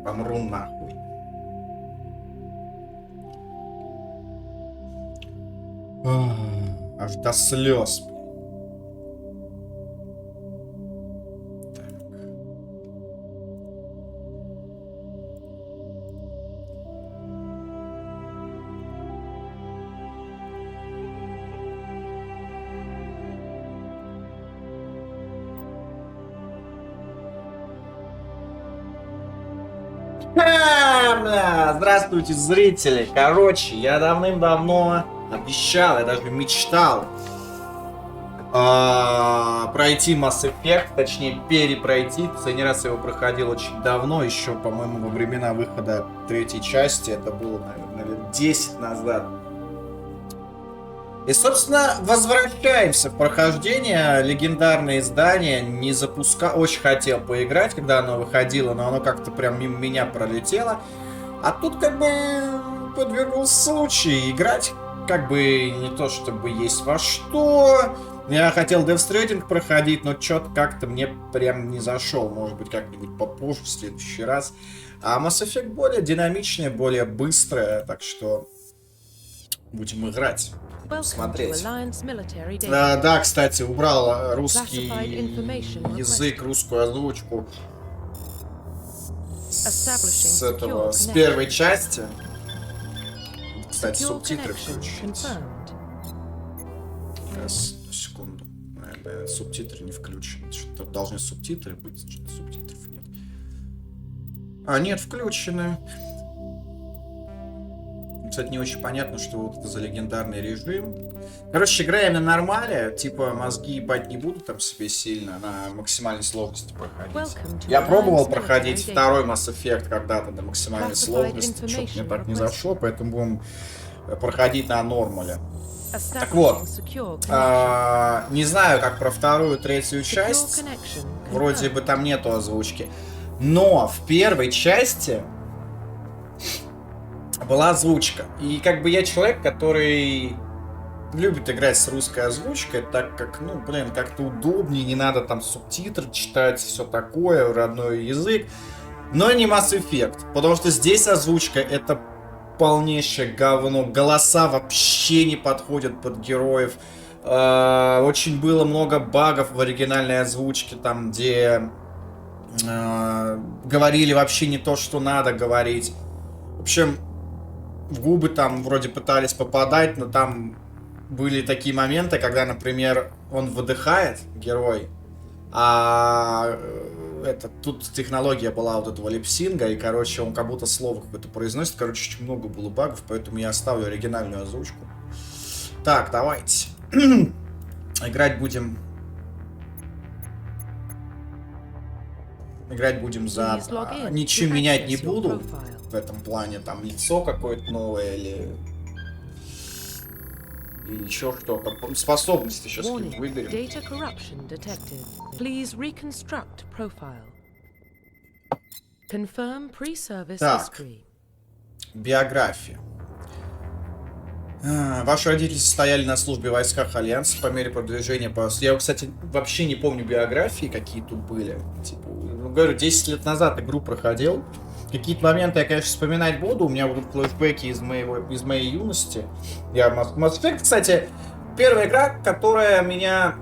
Помру нахуй. Аж до слез. Бля, здравствуйте, зрители. Короче, я давным-давно обещал, я даже мечтал пройти Mass Effect, точнее перепройти. Последний раз я его проходил очень давно, еще, по-моему, во времена выхода третьей части. Это было, наверное, 10 назад. И, собственно, возвращаемся в прохождение. Легендарное издание. Не запускал. Очень хотел поиграть, когда оно выходило, но оно как-то прям мимо меня пролетело. А тут как бы подвернулся случай. Играть как бы не то чтобы есть во что. Я хотел Death Stranding проходить, но что-то как-то мне прям не зашел. Может быть, как-нибудь попозже, в следующий раз. А Mass Effect более динамичная, более быстрая. Так что будем играть. Смотреть. Да, кстати, убрал русский язык, русскую озвучку с первой части. Кстати, субтитры включить. Сейчас, секунду. Субтитры не включены. Что-то должны субтитры быть, что-то субтитров нет. А, нет, включены. Кстати, не очень понятно, что вот это за легендарный режим. Короче, играем на нормале. Типа, мозги ебать не буду там себе сильно на максимальной сложности проходить. Я пробовал проходить второй Mass Effect когда-то до максимальной сложности. Что-то мне так не зашло, поэтому будем проходить на нормале. Так вот, не знаю, как про вторую, третью часть. Вроде бы там нету озвучки. Но в первой части была озвучка. И как бы я человек, который любит играть с русской озвучкой, так как, ну, блин, как-то удобнее, не надо там субтитры читать, все такое, родной язык. Но не Mass Effect, потому что здесь озвучка это полнейшее говно. Голоса вообще не подходят под героев. Очень было много багов в оригинальной озвучке, там, где говорили вообще не то, что надо говорить. В общем, в губы там вроде пытались попадать, но там были такие моменты, когда, например, он выдыхает, герой, а тут технология была вот этого липсинга, и, короче, он как будто слово какое-то произносит. Короче, очень много было багов, поэтому я оставлю оригинальную озвучку. Так, давайте. Играть будем за... Ничего менять не буду. В этом плане, там, лицо какое-то новое или еще что-то. Способности сейчас выберем. Так, биография. Ваши родители состояли на службе в войсках Альянса по мере продвижения по... Я, кстати, вообще не помню биографии, какие тут были. Типа, ну, говорю, 10 лет назад игру проходил. Какие-то моменты я, конечно, вспоминать буду. У меня будут флешбеки из моей юности. Я Mass Effect, кстати, первая игра, которая меня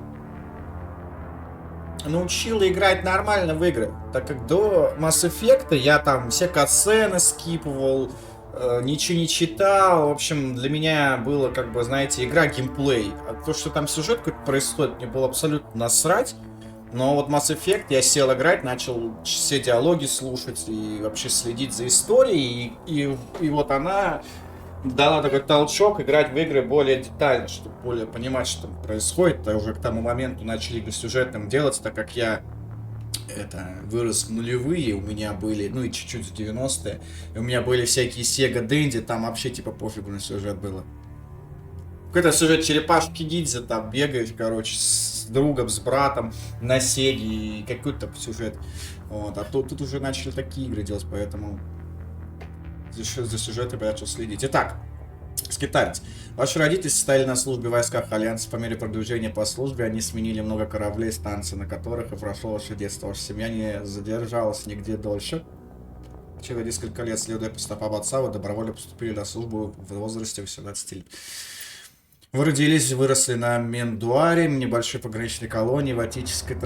научила играть нормально в игры. Так как до Mass Effect я там все катсцены скипывал, ничего не читал. В общем, для меня было, как бы, знаете, игра геймплей. А то, что там сюжет какой-то происходит, мне было абсолютно насрать. Но вот Mass Effect я сел играть, начал все диалоги слушать и вообще следить за историей. И вот она дала такой толчок играть в игры более детально, чтобы более понимать, что там происходит. А уже к тому моменту начали игры сюжетным делать, так как я вырос в нулевые, у меня были, ну и чуть-чуть в 90-е, и у меня были всякие Sega Dendy, там вообще типа пофигу на сюжет было. Какой-то сюжет черепашки ниндзя, там бегаешь, короче, с другом, с братом на Сеге, и какой-то сюжет. Вот. А тут уже начали такие игры делать, поэтому за сюжетом я начал следить. Итак, Скиталец. Ваши родители стояли на службе в войсках Альянса. По мере продвижения по службе они сменили много кораблей, станций, на которых и прошло ваше детство. Ваша семья не задержалась нигде дольше. Через несколько лет, следуя по стопам отца, вы добровольно поступили на службу в возрасте 18 лет. Вы родились и выросли на Мендуаре, небольшой пограничной колонии в Атическом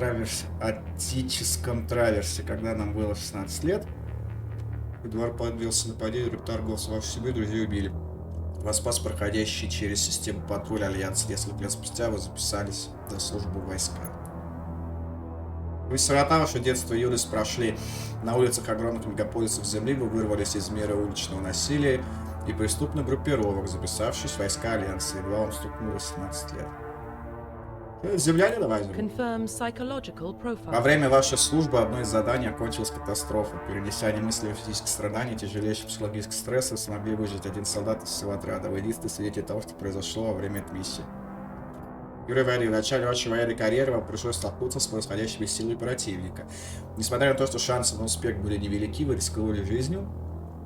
траверсе, когда нам было 16 лет. Эдуард подвергся нападению рук торговцев, вашу семью друзей убили. Вас спас проходящий через систему патруля Альянса. Несколько лет спустя вы записались на службу в войска. Вы сирота, ваше детство и юность прошли на улицах огромных мегаполисов Земли, вы вырвались из мира уличного насилия и преступных группировок, записавшись в войска Альянса, едва вам стукнуло 17 лет. Земляне, давай. Во время вашей службы одно из заданий окончилось катастрофой. Перенеся немыслимые физические страдания, тяжелейший психологический стресс, вы смогли выжить один солдат из всего отряда. Вы единственный свидетель того, что произошло во время этой миссии. Юрий Варий, в начале вашей военной карьеры вам пришлось столкнуться с происходящими силами противника. Несмотря на то, что шансы на успех были невелики, вы рисковали жизнью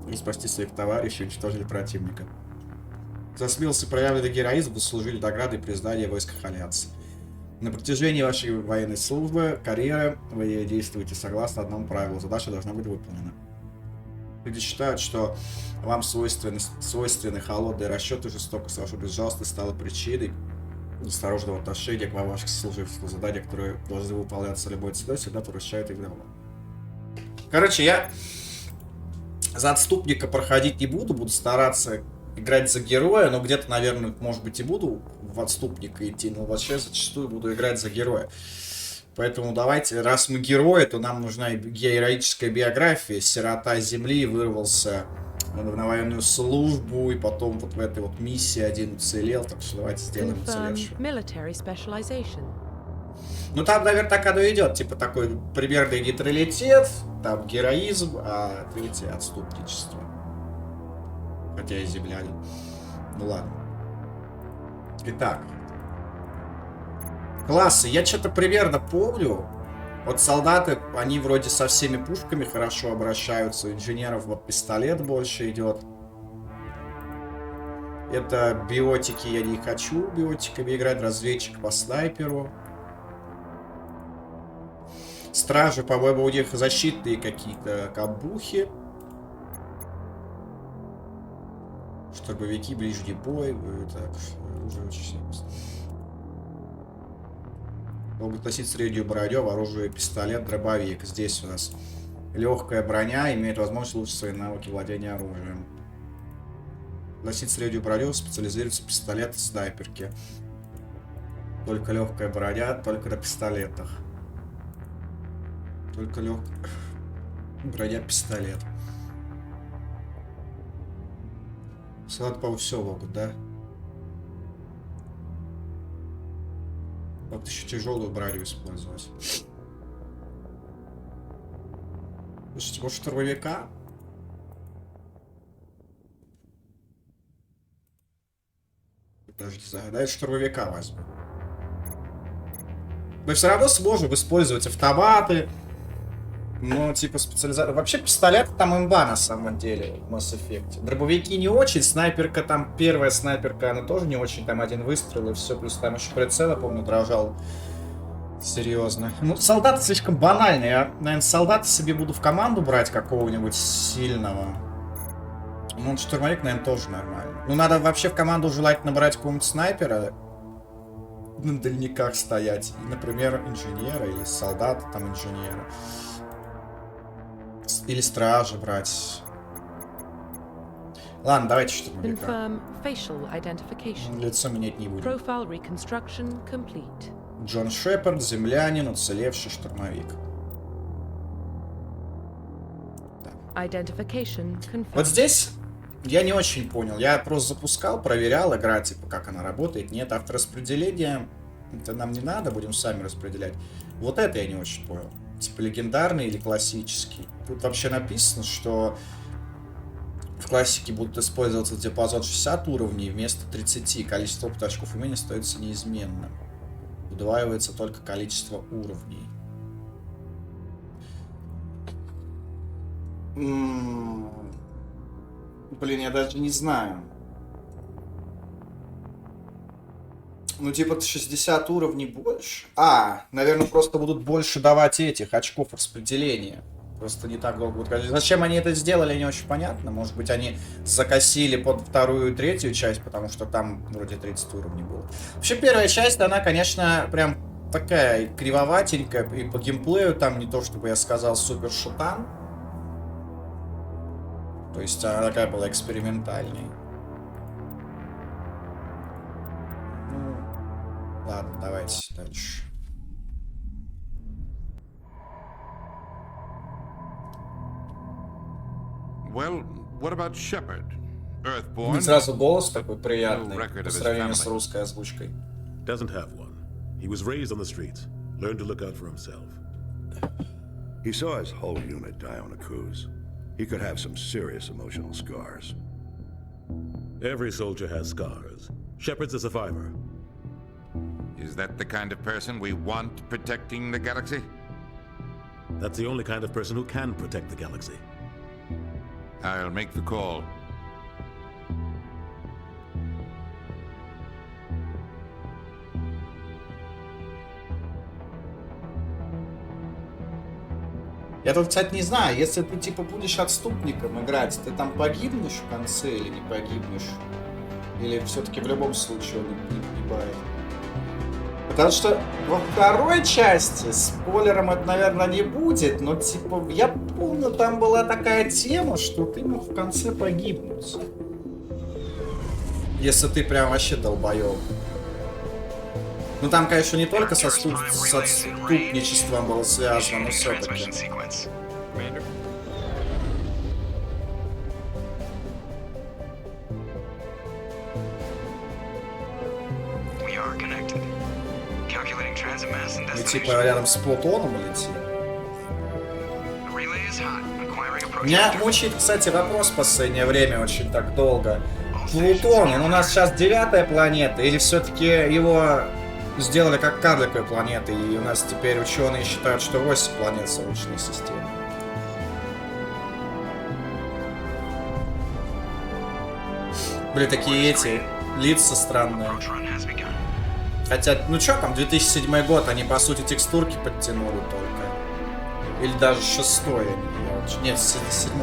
и спасти своих товарищей, уничтожили противника. За смелость и проявленный героизм вы служили наградой и признания в войсках Альянса. На протяжении вашей военной службы, карьеры, вы действуете согласно одному правилу. Задача должна быть выполнена. Люди считают, что вам свойственны холодные расчеты и жестокость. Ваша безжалостность стала причиной осторожного отношения к вам, ваших служивцев. Задания, которые должны выполняться любой ценой, всегда превращают их в добро. Короче, я за отступника проходить не буду. Буду стараться играть за героя, но где-то, наверное, может быть, и буду в отступника идти, но вообще зачастую буду играть за героя. Поэтому давайте, раз мы герои, то нам нужна героическая биография. Сирота земли, вырвался на военную службу, и потом вот в этой вот миссии один уцелел, так что давайте сделаем уцелевшего. Ну там, наверное, так оно идет, типа такой примерный нейтралитет, там героизм, а третье отступничество. Хотя и землянин. Ну ладно. Итак. Классы. Я что-то примерно помню. Вот солдаты, они вроде со всеми пушками хорошо обращаются. У инженеров вот пистолет больше идет. Это биотики, я не хочу биотиками играть. Разведчик по снайперу. Стражи, по-моему, у них защитные какие-то камбухи. Штурмовики, ближний бой. Так, уже очень сильно. Могут носить среднюю броню, оружие, пистолет, дробовик. Здесь у нас легкая броня, имеет возможность улучшить свои навыки владения оружием. Носить среднюю броню, специализируется пистолет и снайперки. Только легкая броня, только на пистолетах. Только легкая броня, пистолет. Салат, по-моему, все могут, да? Вот еще тяжелую броню использовать. Слушайте, может штурмовика? Даже не знаю, да, это штурмовика возьму. Мы все равно сможем использовать автоматы. Ну, типа специализация. Вообще пистолет там имба на самом деле в Mass Effect. Дробовики не очень, снайперка там, первая снайперка, она тоже не очень, там один выстрел и все, плюс там еще прицел, я помню, дрожал. Серьезно. Ну, солдаты слишком банальные. Я, наверное, солдата себе буду в команду брать какого-нибудь сильного. Ну, штурмовик, наверное, тоже нормально. Ну, надо вообще в команду желательно брать какого-нибудь снайпера. На дальниках стоять. И, например, инженера или солдата там инженера. Или стражи брать. Ладно, давайте штурмовика. Лицо менять не будем. Джон Шепард, землянин, уцелевший штурмовик. Вот здесь я не очень понял. Я просто запускал, проверял, игра, типа, как она работает. Нет, автораспределение. Это нам не надо, будем сами распределять. Вот это я не очень понял. Типа легендарный или классический. Тут вообще написано, что в классике будут использоваться диапазон 60 уровней вместо 30. Количество опыта очков умения остается неизменным. Удваивается только количество уровней. Блин, я даже не знаю. Ну, типа 60 уровней больше. А, наверное, просто будут больше давать этих очков распределения. Просто не так долго будет. Зачем они это сделали, не очень понятно. Может быть, они закосили под вторую и третью часть, потому что там вроде 30 уровней было. Вообще, первая часть, она, конечно, прям такая кривоватенькая. И по геймплею там не то, чтобы я сказал, супер шутан. То есть она такая была экспериментальной. Ну, ладно, давайте дальше. Well, what about Shepard? Earthborn? Сразу голос такой No приятный record по of his сравнению с family. русской озвучкой. Doesn't have one. He was raised on the streets. Learned to look out for himself. He saw his whole unit die on a cruise. He could have some serious emotional scars. Every soldier has scars. Shepard's a survivor. Is that the kind of person we want protecting the galaxy? That's the only kind of person who can protect the galaxy. I'll make the call. Я тут, кстати, не знаю, если ты, типа, будешь отступником играть, ты там погибнешь в конце или не погибнешь? Или все-таки в любом случае он не погибает? Потому что во второй части, спойлером это, наверное, не будет, но, типа, я помню, там была такая тема, что ты мог в конце погибнуть. Если ты прям вообще долбоёб. Ну там, конечно, не только со отступничеством было связано, но все-таки. И типа рядом с Плутоном летим. Меня мучает, кстати, вопрос в последнее время очень так долго. Плутон, он у нас сейчас 9-я планета, или все-таки его сделали как карликовой планетой, и у нас теперь ученые считают, что 8 планет Солнечной системы. Были такие эти лица странные. Хотя, ну чё там, 2007 год, они по сути текстурки подтянули только. Или даже 6-й. Нет, 7-й.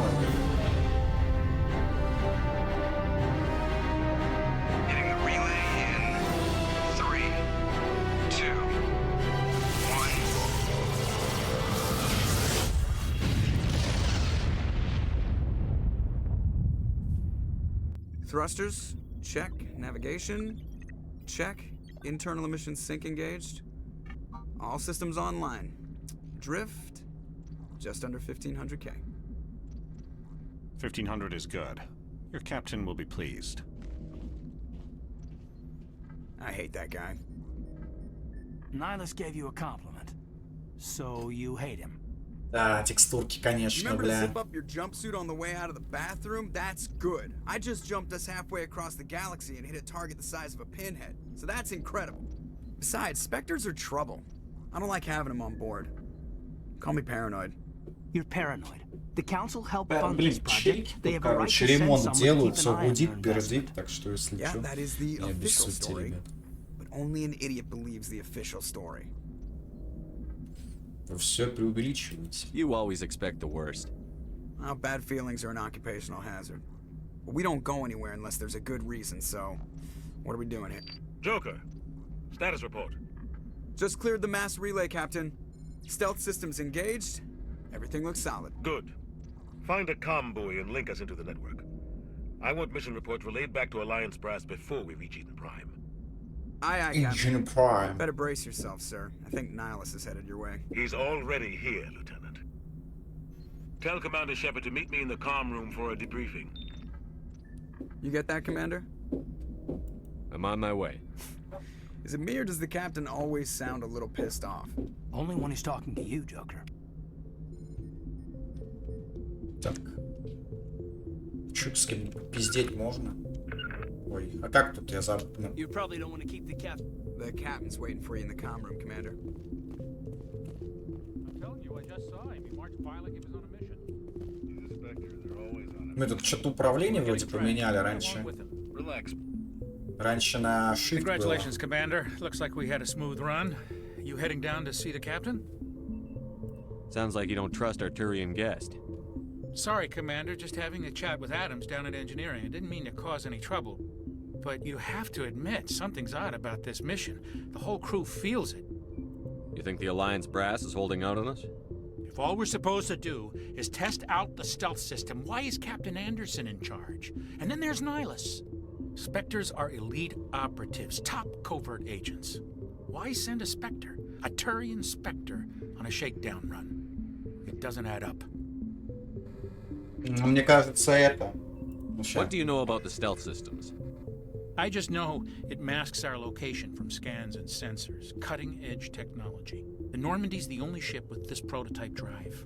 Thrusters, check. Navigation, check. Internal emissions sync engaged. All systems online. Drift, just under 1500K. 1500 is good. Your captain will be pleased. I hate that guy. Nihilus gave you a compliment. So you hate him. Да, текстурки, конечно, Remember to бля. zip up your jumpsuit on the way out of the bathroom? That's good. I just jumped us halfway across the galaxy and hit a target the size of a pinhead. So that's incredible. Besides, Spectres are trouble. I don't like having them on board. Call me paranoid. You're paranoid. The council helped fund Блин, this project. They челик, have a right короче, to send ремонт someone to делают, keep все an eye on гудит, their пердит, investment. так что если Yeah, чё, that is the не official обессудьте, story. ребят. But only an idiot believes the official story. Вы все преувеличиваете. You always expect the worst. Well, bad feelings are an occupational hazard. But we don't go anywhere unless there's a good reason, so what are we doing here? Joker, status report. Just cleared the mass relay, Captain. Stealth systems engaged. Everything looks solid. Good. Find a comm buoy and link us into the network. I want mission reports relayed back to Alliance Brass before we reach Eden Prime. Aye, aye, Captain. Engine Prime. Better brace yourself, sir. I think Nihilus is headed your way. He's already here, Lieutenant. Tell Commander Shepard to meet me in the comm room for a debriefing. You get that, Commander? I'm on my way. Is it me or does the Captain always sound a little pissed off? Only when he's talking to you, Joker. Так. Чуть с кем пиздеть можно? Ой, а как тут я забыл? You probably don't want to keep the cap. The Captain's waiting for you in the comm room, Commander. I'm telling you, I just saw him. He marched by like he was on a mission. Мы тут что-то управление вроде поменяли раньше. Relax. Раньше на shift было. Congratulations, Commander. Looks like we had a smooth run. You heading down to see the captain? Sounds like you don't trust our Turian guest. Sorry, Commander. Just having a chat with Adams down at engineering. I didn't mean to cause any trouble. But you have to admit, something's odd about this mission. The whole crew feels it. You think the Alliance brass is holding out on us? If all we're supposed to do is test out the stealth system, why is Captain Anderson in charge? And then there's Nihilus. Spectres are elite operatives, top covert agents. Why send a Spectre, a Turian Spectre, on a shakedown run? It doesn't add up. Мне кажется, это... What do you know about the stealth systems? I just know it masks our location from scans and sensors. Cutting-edge technology. The Normandy's the only ship with this prototype drive.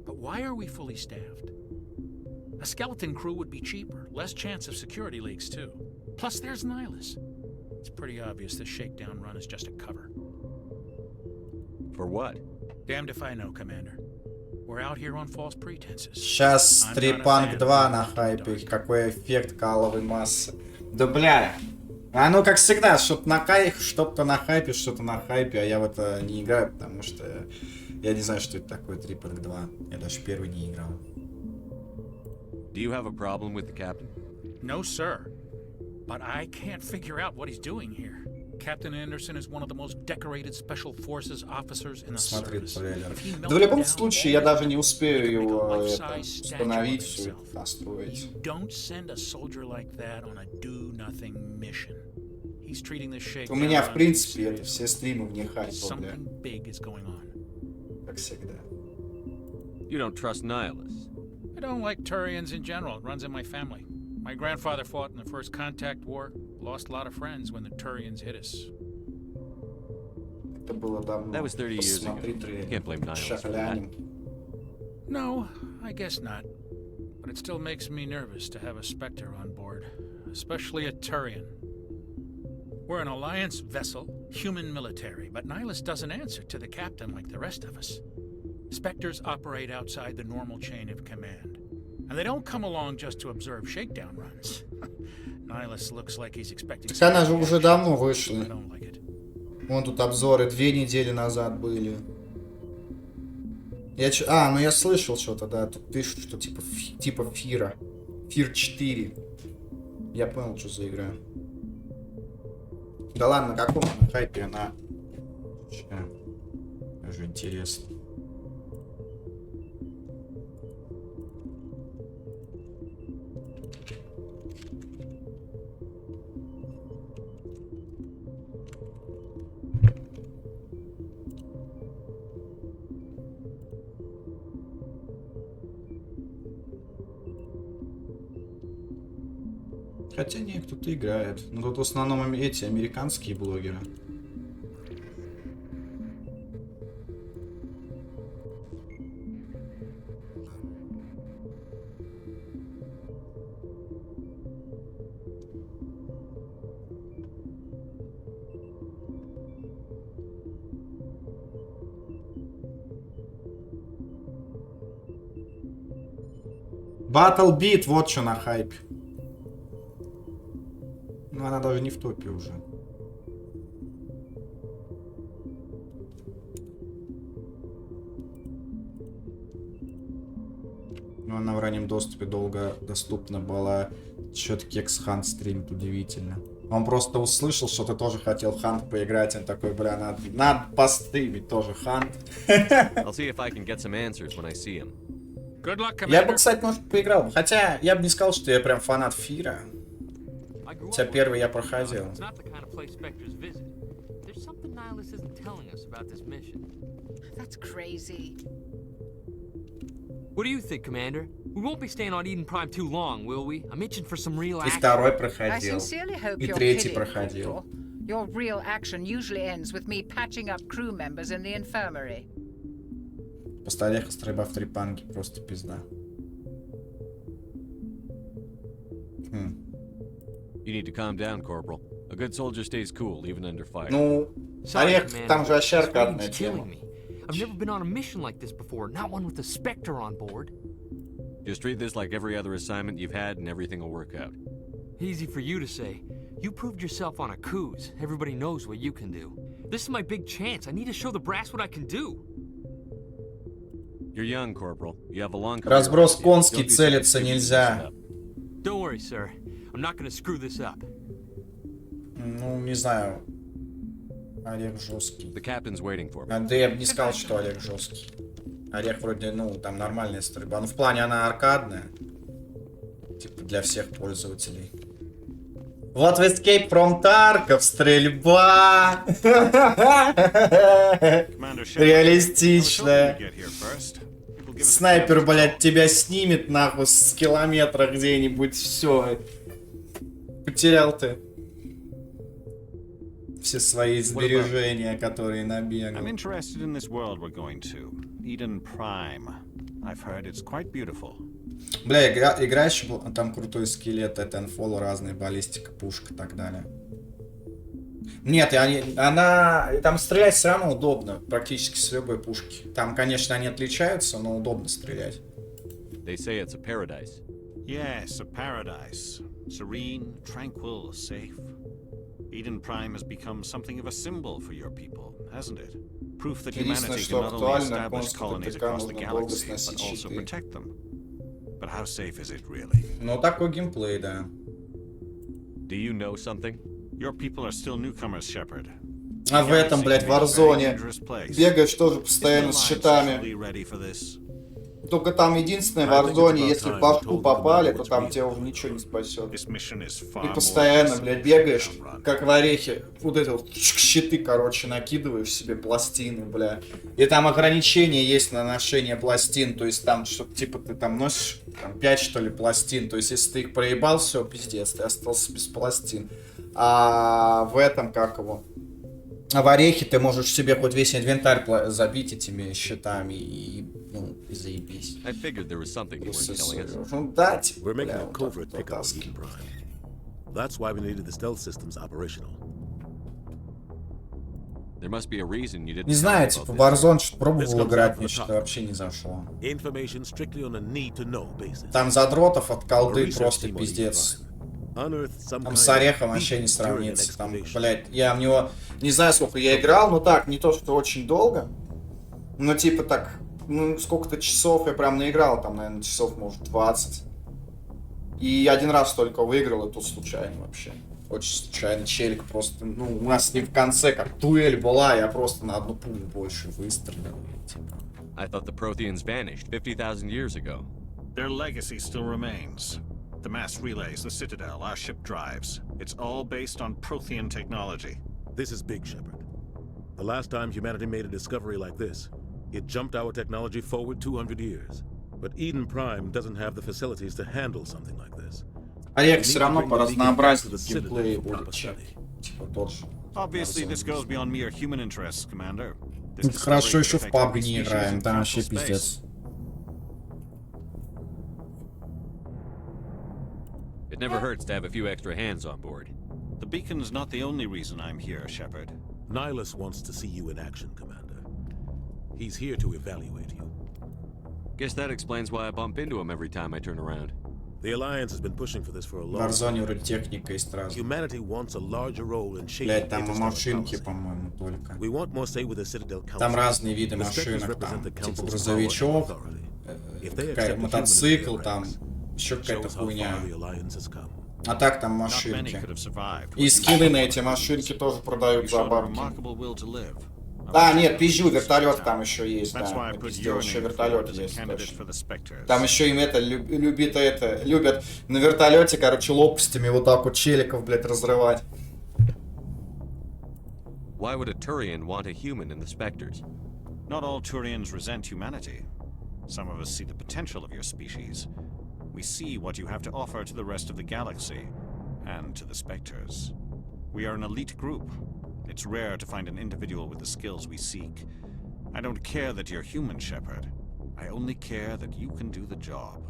But why are we fully staffed? A skeleton crew would be cheaper, less chance of security leaks too. Plus there's Nihilus. It's pretty obvious this shakedown run is just a cover. For what? Damned if I know, Commander. We're out here on false pretenses. Сейчас Трипанк 2 на хайпе. Какой эффект каловой массы. Да бля. Оно как всегда, что-то на хайпе, что-то на хайпе, а я в это не играю, потому что я не знаю, что это такое Трипанк 2. Я даже первый не играл. Do you have a problem with the captain? No, sir. But I can't figure out what he's doing here. Captain Anderson is one of the most decorated special forces officers in the service. Да в любом случае, я даже не успею его установить, все это настроить. You don't send a soldier like that on a do-nothing mission. He's treating this shake. У меня, в принципе, все стримы вне хайпа, бля. Something big is going on. Как всегда. You don't trust Nihilus? I don't like Turians in general. It runs in my family. My grandfather fought in the First Contact War. Lost a lot of friends when the Turians hit us. Это было давно. That was 30 years ago. You can't blame Nihilus for that. No, I guess not. But it still makes me nervous to have a Spectre on board. Especially a Turian. We're an Alliance vessel, human military, but Nihilus doesn't answer to the captain like the rest of us. Spectres operate outside the normal chain of command. And they don't come along just to observe shakedown runs. Nihilus looks like he's expecting... Так она же уже давно вышла. Вон тут обзоры 2 недели назад были. Ну я слышал что-то, да, тут пишут, что типа Фира. Фир 4. Я понял, что за игра. Да ладно, на каком она хайпе она? Даже интересно. Хотя не, кто-то играет. Но тут в основном эти американские блогеры. Battle Beat, вот что на хайпе. Но она даже не в топе уже. Но она в раннем доступе долго доступна была. Что-то Кекс Хант стримит, удивительно. Он просто услышал, что ты тоже хотел Хант поиграть. Он такой, бля, надо постримить тоже Хант. Я бы, кстати, может, поиграл. Хотя, я бы не сказал, что я прям фанат Фира. Хотя первый я проходил. What do you think, Commander? We won't be staying on Eden Prime too long, will we? I'm itching for some real action. И второй проходил. И третий проходил. Your real action usually ends with me patching up crew members in the infirmary. По столях стрельба в Трипанке просто пизда. You need to calm down, Corporal. A good soldier stays cool, even under fire. Ну, Орех, там же ощерка одна тема. I've never been on a mission like this before, not one with a Spectre on board. Just treat this like every other assignment you've had and everything will work out. Easy for you to say. You proved yourself on a cruise. Everybody knows what you can do. This is my big chance. I need to show the brass what I can do. You're young, Corporal. You have a long career. Разброс конский, Don't do something целиться stupid and mess it нельзя. up. Don't worry, sir. I'm not gonna screw this up. Ну, не знаю. Орех жесткий. The captain's waiting for me. Да я бы не сказал, что Орех жесткий. Орех вроде, ну, там нормальная стрельба. Ну, в плане она аркадная. Типа для всех пользователей. Вот в Escape from Tarkov стрельба. Реалистичная. Снайпер, блядь, тебя снимет нахуй с километра где-нибудь. Все. Потерял ты все свои сбережения, которые набегал. I'm interested in this world we're going to. Eden Prime. I've heard it's quite beautiful. Бля, игра еще был, там крутой скелет, Titanfall, разная баллистика, пушка и так далее. Нет, там стрелять все равно удобно, практически с любой пушки. Там, конечно, они отличаются, но удобно стрелять. They say it's a paradise. Yes, a paradise. Serene, tranquil, safe. Eden Prime has become something of a symbol for your people, hasn't it? Proof that humanity can not only establish colonies across the galaxy, but also protect them. But how safe is it really? Ну, такой геймплей, да. Do you know something? Your people are still newcomers, Shepard. А в этом, блядь, в Warzone бегаешь тоже постоянно с щитами. Только там единственное, в Warzone, если в башку попали, то там тебя уже ничего не спасет. И постоянно, блядь, бегаешь, как в орехе. Вот это вот щиты, короче, накидываешь себе, пластины, бля. И там ограничения есть на ношение пластин. То есть там, что типа ты там носишь там, 5, что ли, пластин. То есть если ты их проебал, все, пиздец, ты остался без пластин. А в этом, как его... А в орехе ты можешь себе хоть весь инвентарь забить этими щитами и, ну, и заебись. Ну да, типа, бля, вот That's why we needed the stealth systems operational. There must be a reason you didn't. Не знаю, типа, Warzone что-то пробовал играть, мне что-то вообще не зашло. Там задротов от колды просто пиздец. Там с орехом вообще не сравнится. Там, блядь, я в него не знаю, сколько я играл, но так, не то, что очень долго. Но типа так, ну, сколько-то часов я прям наиграл, там, наверное, часов, может, 20. И один раз только выиграл, и тут случайно вообще. Очень случайно, челик просто, ну, у нас не в конце, как дуэль была, я просто на одну пулю больше выстрелил. Типа. I thought the Protheans vanished 50,000 years ago. Their legacy still remains. The mass relays, the Citadel, our ship drives. It's all based on Prothean technology. This is big, Shepard. The last time humanity made a discovery like this, it jumped our technology forward 200 years. But Eden Prime doesn't have the facilities to handle something like this. Орех все равно по разнообразию геймплея будет чем. Типа тот же. Obviously, this goes beyond mere human interests, Commander. Хорошо еще в PUBG не играем, там вообще пиздец. It never hurts to have a few extra hands on board. The beacon's not the only reason I'm here, Shepard. Nihilus wants to see you in action, Commander. He's here to evaluate you. Guess that explains why I bump into him every time I turn around. The Alliance has been pushing for this for a long time. В Warzone вроде техника есть разная. Humanity wants a larger role in shaping. Блять, там машинки, по-моему, только. We want more say with the Citadel Council. Там разные виды машинок, там, типа грузовичок, мотоцикл, там, еще какая-то хуйня. А так там машинки. И скины на эти машинки тоже продают за бабки. Да, нет, пизжу, вертолет там еще есть, да. Пиздел, еще вертолет есть. Там еще им любят на вертолете, короче, лопастями вот так вот челиков, блядь, разрывать. Why would a Turian want a human in the Spectres? Not all Turians resent humanity. Some of us see the potential of your species. We see what you have to offer to the rest of the galaxy, and to the Spectres. We are an elite group. It's rare to find an individual with the skills we seek. I don't care that you're human, Shepard. I only care that you can do the job.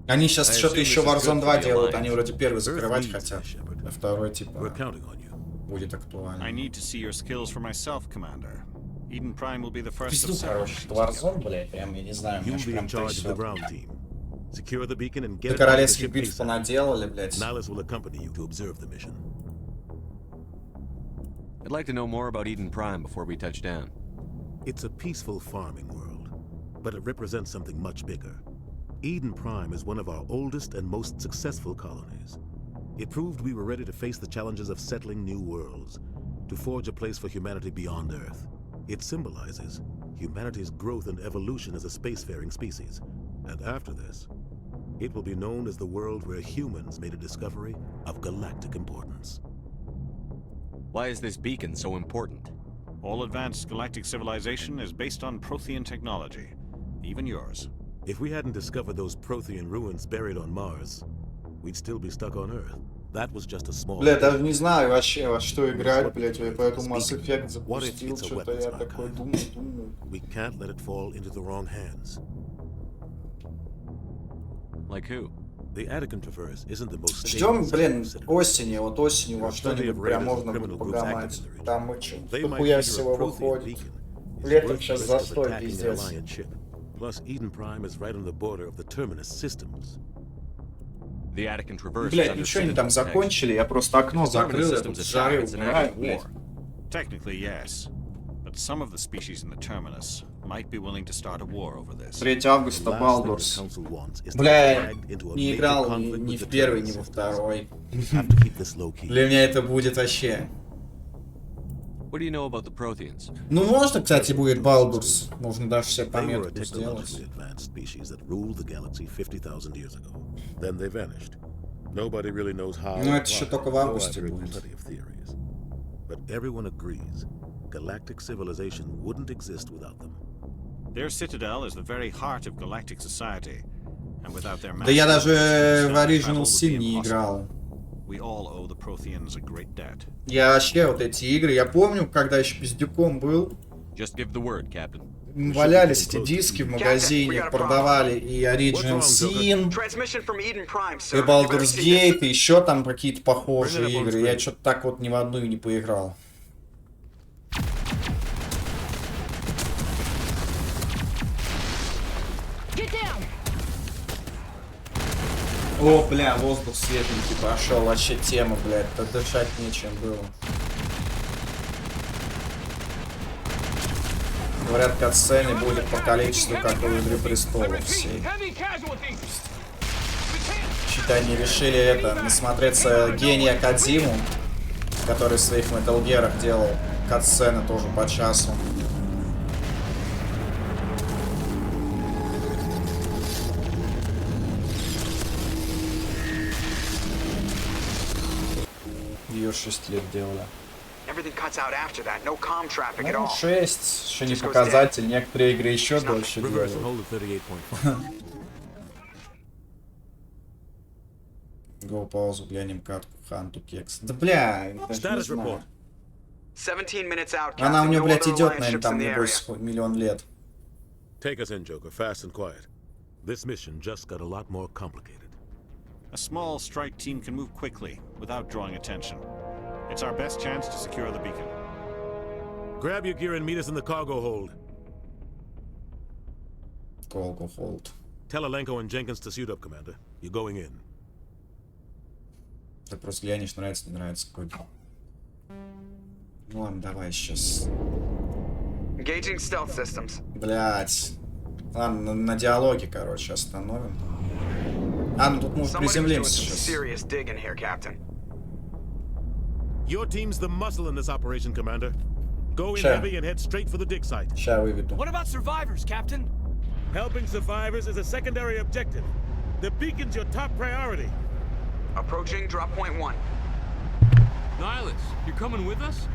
Они сейчас что-то еще Warzone 2 делают, они вроде первый закрывать хотят, а второй типа будет актуально. I need to see your skills for myself, Commander. Eden Prime will be the first of Пизду, короче, Warzone, блядь, прям, я не знаю, мне прям трясет. Secure the beacon and get До it onto the королевских ship битв ASAP. понаделали, блядь. Nihilus will accompany you to observe the mission. I'd like to know more about Eden Prime before we touch down. It's a peaceful farming world, but it represents something much bigger. Eden Prime is one of our oldest and most successful colonies. It proved we were ready to face the challenges of settling new worlds, to forge a place for humanity beyond Earth. It symbolizes humanity's growth and evolution as a spacefaring species. And after this, it will be known as the world where humans made a discovery of galactic importance. Why is this beacon so important? All advanced galactic civilization is based on Prothean technology, even yours. If we hadn't discovered those Prothean ruins buried on Mars, we'd still be stuck on Earth. That was just a small... Бля, даже не знаю вообще, во что играть, блядь, я поэтому Mass Effect запустил, что-то я такой думаю. We can't let it fall into the wrong hands. Like who? The Attican Traverse isn't the most... Ждем, блин, осени, вот осенью во что-нибудь прям можно будет погамать. Там мы что, хуя всего выходит. Летом сейчас застой пиздец. Plus, Eden Prime is right on the border of the Terminus systems. The Attican Traverse. Блядь, ничего не там закончили, я просто окно закрыл, я тут жары умираю, блядь. Technically, yes. But some of the species in the Terminus might be willing to start a war over this. 3 августа Балдурс. Бля, не играл ни в первый, ни во второй. Для меня это будет вообще... What do you know about the Protheans? Ну, можно, кстати, будет Балдурс. Можно даже все пометку сделать. Ну, это еще только в августе будет. But everyone agrees, galactic civilization wouldn't exist without them. Their citadel is the very heart of galactic society, and without their Да я даже в Original Sin не играл. We all owe the Protheans a great debt. Я вообще вот эти игры, я помню, когда еще пиздюком был. Just give the word, Captain. Валялись эти диски в магазине, продавали и Original Sin, и Baldur's Gate, и еще там какие-то похожие игры. Я что-то так вот ни в одну и не поиграл. О, бля, воздух светленький пошел, вообще тема, блядь, дышать нечем было. Говорят, катсцены будет по количеству, как у Игры Престолов всей. Считай, они решили это, насмотреться гения Кодзиму, который в своих Metal Gear'ах делал катсцены тоже по часу. Ее 6 лет делали. Ну, 6, еще не показатель, некоторые игры еще дольше делают. Го паузу, глянем катку, Ханту Кекс. Да бля, даже не знаю. Она у нее, блядь, идет, наверное, там, небось, миллион лет. Take us in, Joker, fast and quiet. This mission just got a lot more complicated. A small strike team can move quickly, without drawing attention. It's our best chance to secure the beacon. Grab your gear and meet us in the cargo hold. Cargo hold. Tell Alenko and Jenkins to suit up, Commander. You're going in. Ты просто глянешь, нравится, не нравится какой-то. Ну ладно, давай сейчас. Engaging stealth systems. Блять. Ладно, на диалоге, короче, остановим. А, ну тут мы приземлимся сейчас. Your team's the muscle in this operation, Commander. Go in heavy and head straight for the dig site. Ща выведу. What about survivors, Captain? Helping survivors is a secondary objective. The beacon's your top priority. Approaching drop point 1. Nihilus, you're coming with us?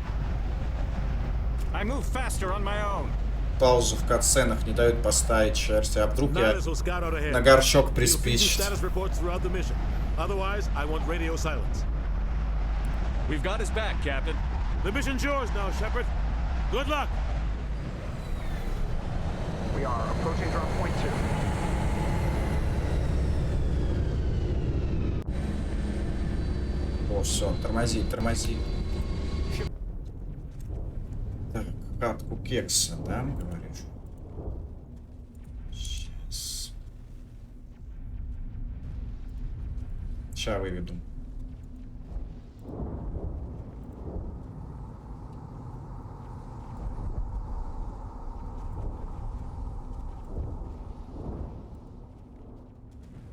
I move faster on my own. Паузу в катсценах не дают поставить шерсть, а вдруг я на горшок приспичит. Otherwise, I want radio silence. We've got his back, Captain. The mission's yours now, Shepard. Good luck. We are approaching drop point 2. О, все, тормози, тормози. Так, катку кекса, да, говоришь? Сейчас. Сейчас выведу.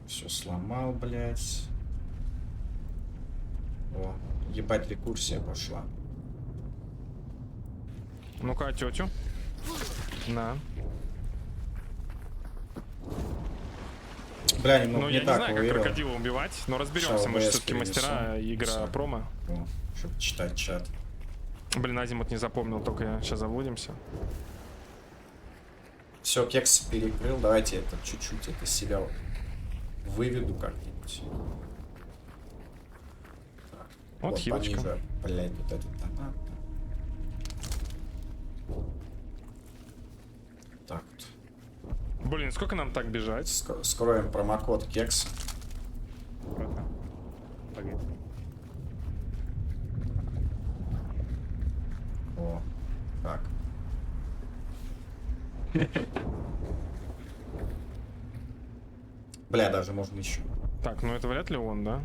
Все сломал, блядь. О, ебать, рекурсия пошла. Ну-ка, тетю. На. Бля, немного Ну, не я не так знаю, как уверен. крокодила убивать, но разберемся. Мы же все-таки мастера игра промо. Чтобы читать чат. Блин, азимут не запомнил, только я сейчас заблудимся. Все, кекс перекрыл. Давайте это чуть-чуть это себя выведу как-нибудь. Вот хилочка. Пониже, блядь, вот этот. Так вот. Блин, сколько нам так бежать? Скроем промокод кекс. О, так. Бля, даже можно еще. Так, ну это вряд ли он, да?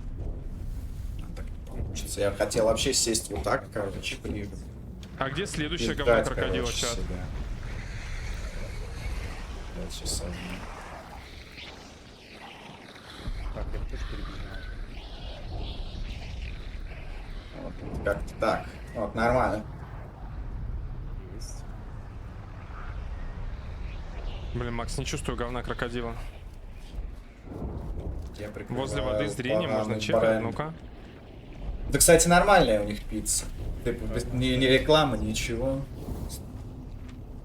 Так не получится. Я хотел вообще сесть вот так, короче, ближе. А где следующее И говно дать, крокодила, короче, чат? себя. Я сейчас сожму. Так, я тоже перебежал. Вот, как-то так. Вот, нормально. Есть. Блин, Макс, не чувствую говна крокодила. Я Возле воды зрение можно поганый чекать, баран. ну-ка. Да, кстати, нормальная у них пицца. Не реклама, ничего.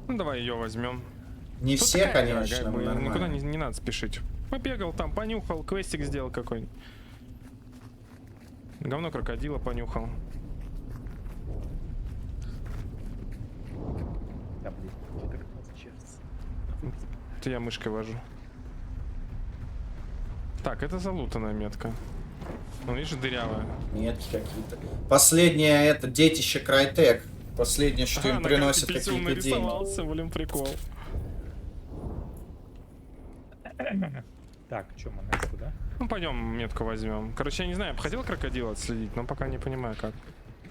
Ну давай ее возьмем. Не Тут все, такая игра, конечно, как бы, но нормально. никуда не надо спешить. Побегал там, понюхал, квестик сделал какой-нибудь. Говно крокодила понюхал. Да, блин, 14 час. Это я мышкой вожу. Так, это залутанная метка. Ну, видишь, дырявая. Метки какие-то. Последнее это детище Крайтек. Последнее, что им приносит какие-то деньги. Нарисовался, блин, прикол. Так, что, мы на куда? Ну, пойдем метку возьмем. Короче, я не знаю, я бы хотел крокодила отследить, но пока не понимаю, как.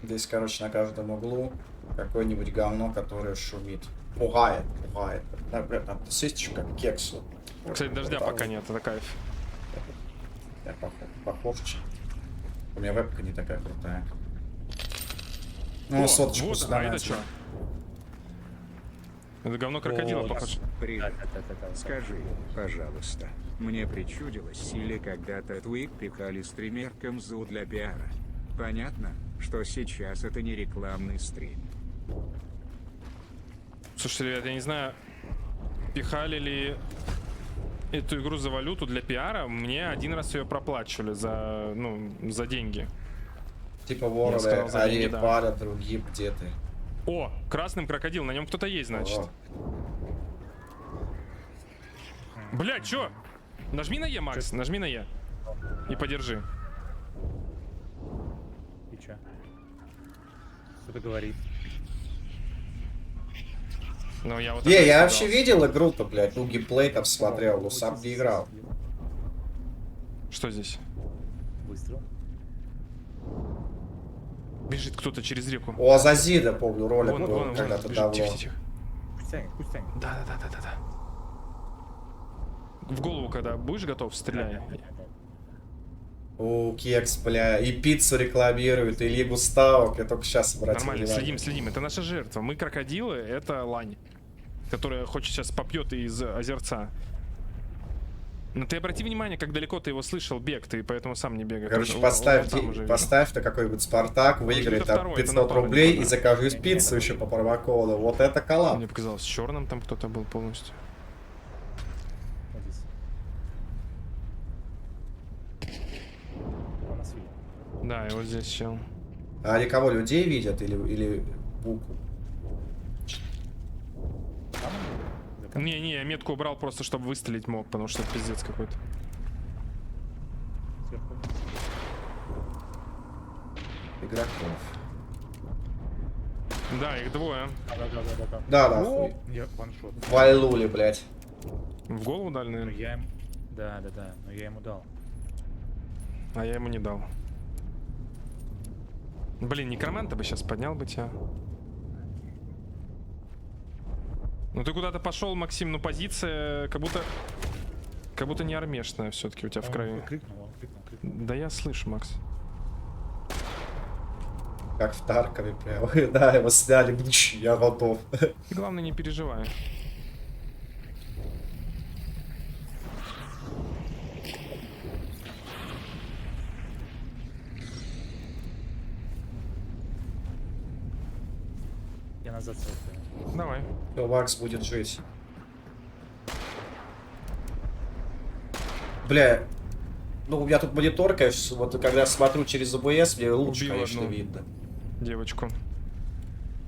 Здесь, короче, на каждом углу какое-нибудь говно, которое шумит. Пугает, пугает. Там сесть как кекс. Кстати, дождя пока нет, это кайф. Я похож. У меня вебка не такая крутая. Ну, О, соточку вот, а это сдонатил. что? Это говно крокодила, О, похоже. Привет. Скажи, пожалуйста, мне причудилось, или когда-то Твик пихали стримеркам ЗУ для пиара? Понятно, что сейчас это не рекламный стрим. Слушайте, ребят, я не знаю, пихали ли эту игру за валюту для пиара. Мне один раз ее проплачивали за, ну, за деньги. Типа вороны, они палят, другие где ты. О, красным крокодил, на нем кто-то есть, значит. Блядь, чё? Нажми на Е, Макс, нажми на Е. И подержи. И чё? Что-то говорит. Ну, я вот Я вообще видел игру-то, блядь, ну геймплей там смотрел, но сам не играл. Что здесь? Выстрел. Бежит кто-то через реку. У Азазида, помню, ролик Вон, был вон, когда-то бежит, давно. тихо. Пусть тянет, пусть тянет. Да. В голову, когда будешь готов, стреляй. У кекс, бля, и пиццу рекламируют, и Лигу ставок, я только сейчас обратил Нормально, внимание. следим. Это наша жертва. Мы крокодилы, это лань, которая хочет сейчас попьет из озерца. Но ты обрати внимание, как далеко ты его слышал, бег, ты поэтому сам не бегай. Короче, Он поставь-то какой-нибудь Спартак, выиграй там второй, 500 рублей и закажи пиццу еще по промокоду. Вот это коллаб. Мне показалось, черным там кто-то был полностью. Вот здесь. Он нас видит. Да, и вот здесь чел. А они кого, людей видят или букву? Не, я метку убрал просто, чтобы выстрелить мог, потому что пиздец какой-то. Сверху. Игроков. Да, их двое. Да, О, хуй. я ваншот. Вальнули, блядь. В голову дали, Ну наверное. я им... Да, но я ему дал. А я ему не дал. Блин, некроманта бы сейчас поднял бы тебя. Ну ты куда-то пошел, Максим, но позиция как будто не армешная все-таки у тебя в краю. Крикнул. Да я слышу, Макс. Как в Таркове прям. Да, его сняли, я готов. Главное, не переживай. Я назад сфоткаю. Давай. Вакс будет жить. Бля, ну у меня тут монитор, конечно, вот когда смотрю через ОБС, мне лучше, Убил конечно, одну видно. девочку.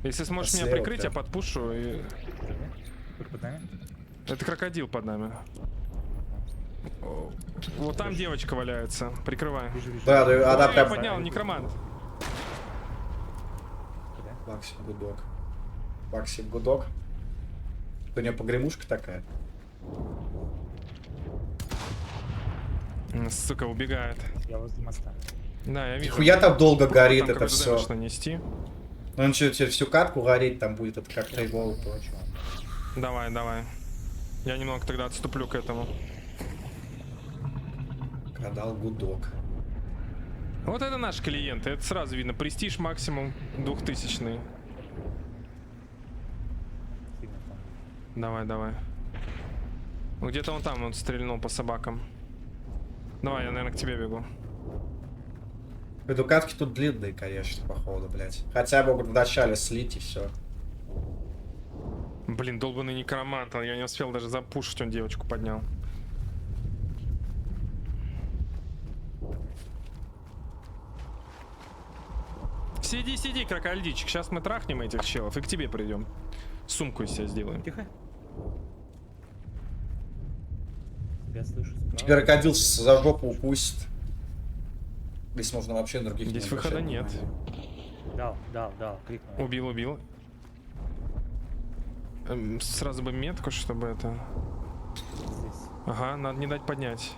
Если сможешь меня Слева прикрыть, я прям. подпушу и... Кто под нами? Это крокодил под нами. Вот там девочка валяется. Прикрывай. Да, да, она Ой, прям... поднял, некромант. Максим гудок. Максим гудок. У нее погремушка такая. Сука, убегает. Я возле моста. Да, я вижу. Нихуя там долго горит Там это какой-то все. дэмэдж нанести. Ну он что, теперь всю катку гореть там будет, это как рейвол. Давай, давай. Я немного тогда отступлю к этому. Кадал гудок. Вот это наши клиенты. Это сразу видно. Престиж максимум 2000. Давай, давай. Ну, где-то он там, он стрельнул по собакам. Давай, я, наверное, к тебе бегу. Эти катки тут длинные, конечно, походу, блять. Хотя могут в начале слить и все. Блин, долбанный некромант. Я не успел даже запушить, он девочку поднял. Сиди, сиди, крокодильчик. Сейчас мы трахнем этих челов и к тебе придем. Сумку из себя сделаем. Тихо. Я слышу справа. Крокодил за жопу укусит. Здесь можно вообще других Здесь не выхода обращать нет. внимания. Дал, крикнул. Убил. Сразу бы метку, чтобы это... Здесь. Ага, надо не дать поднять.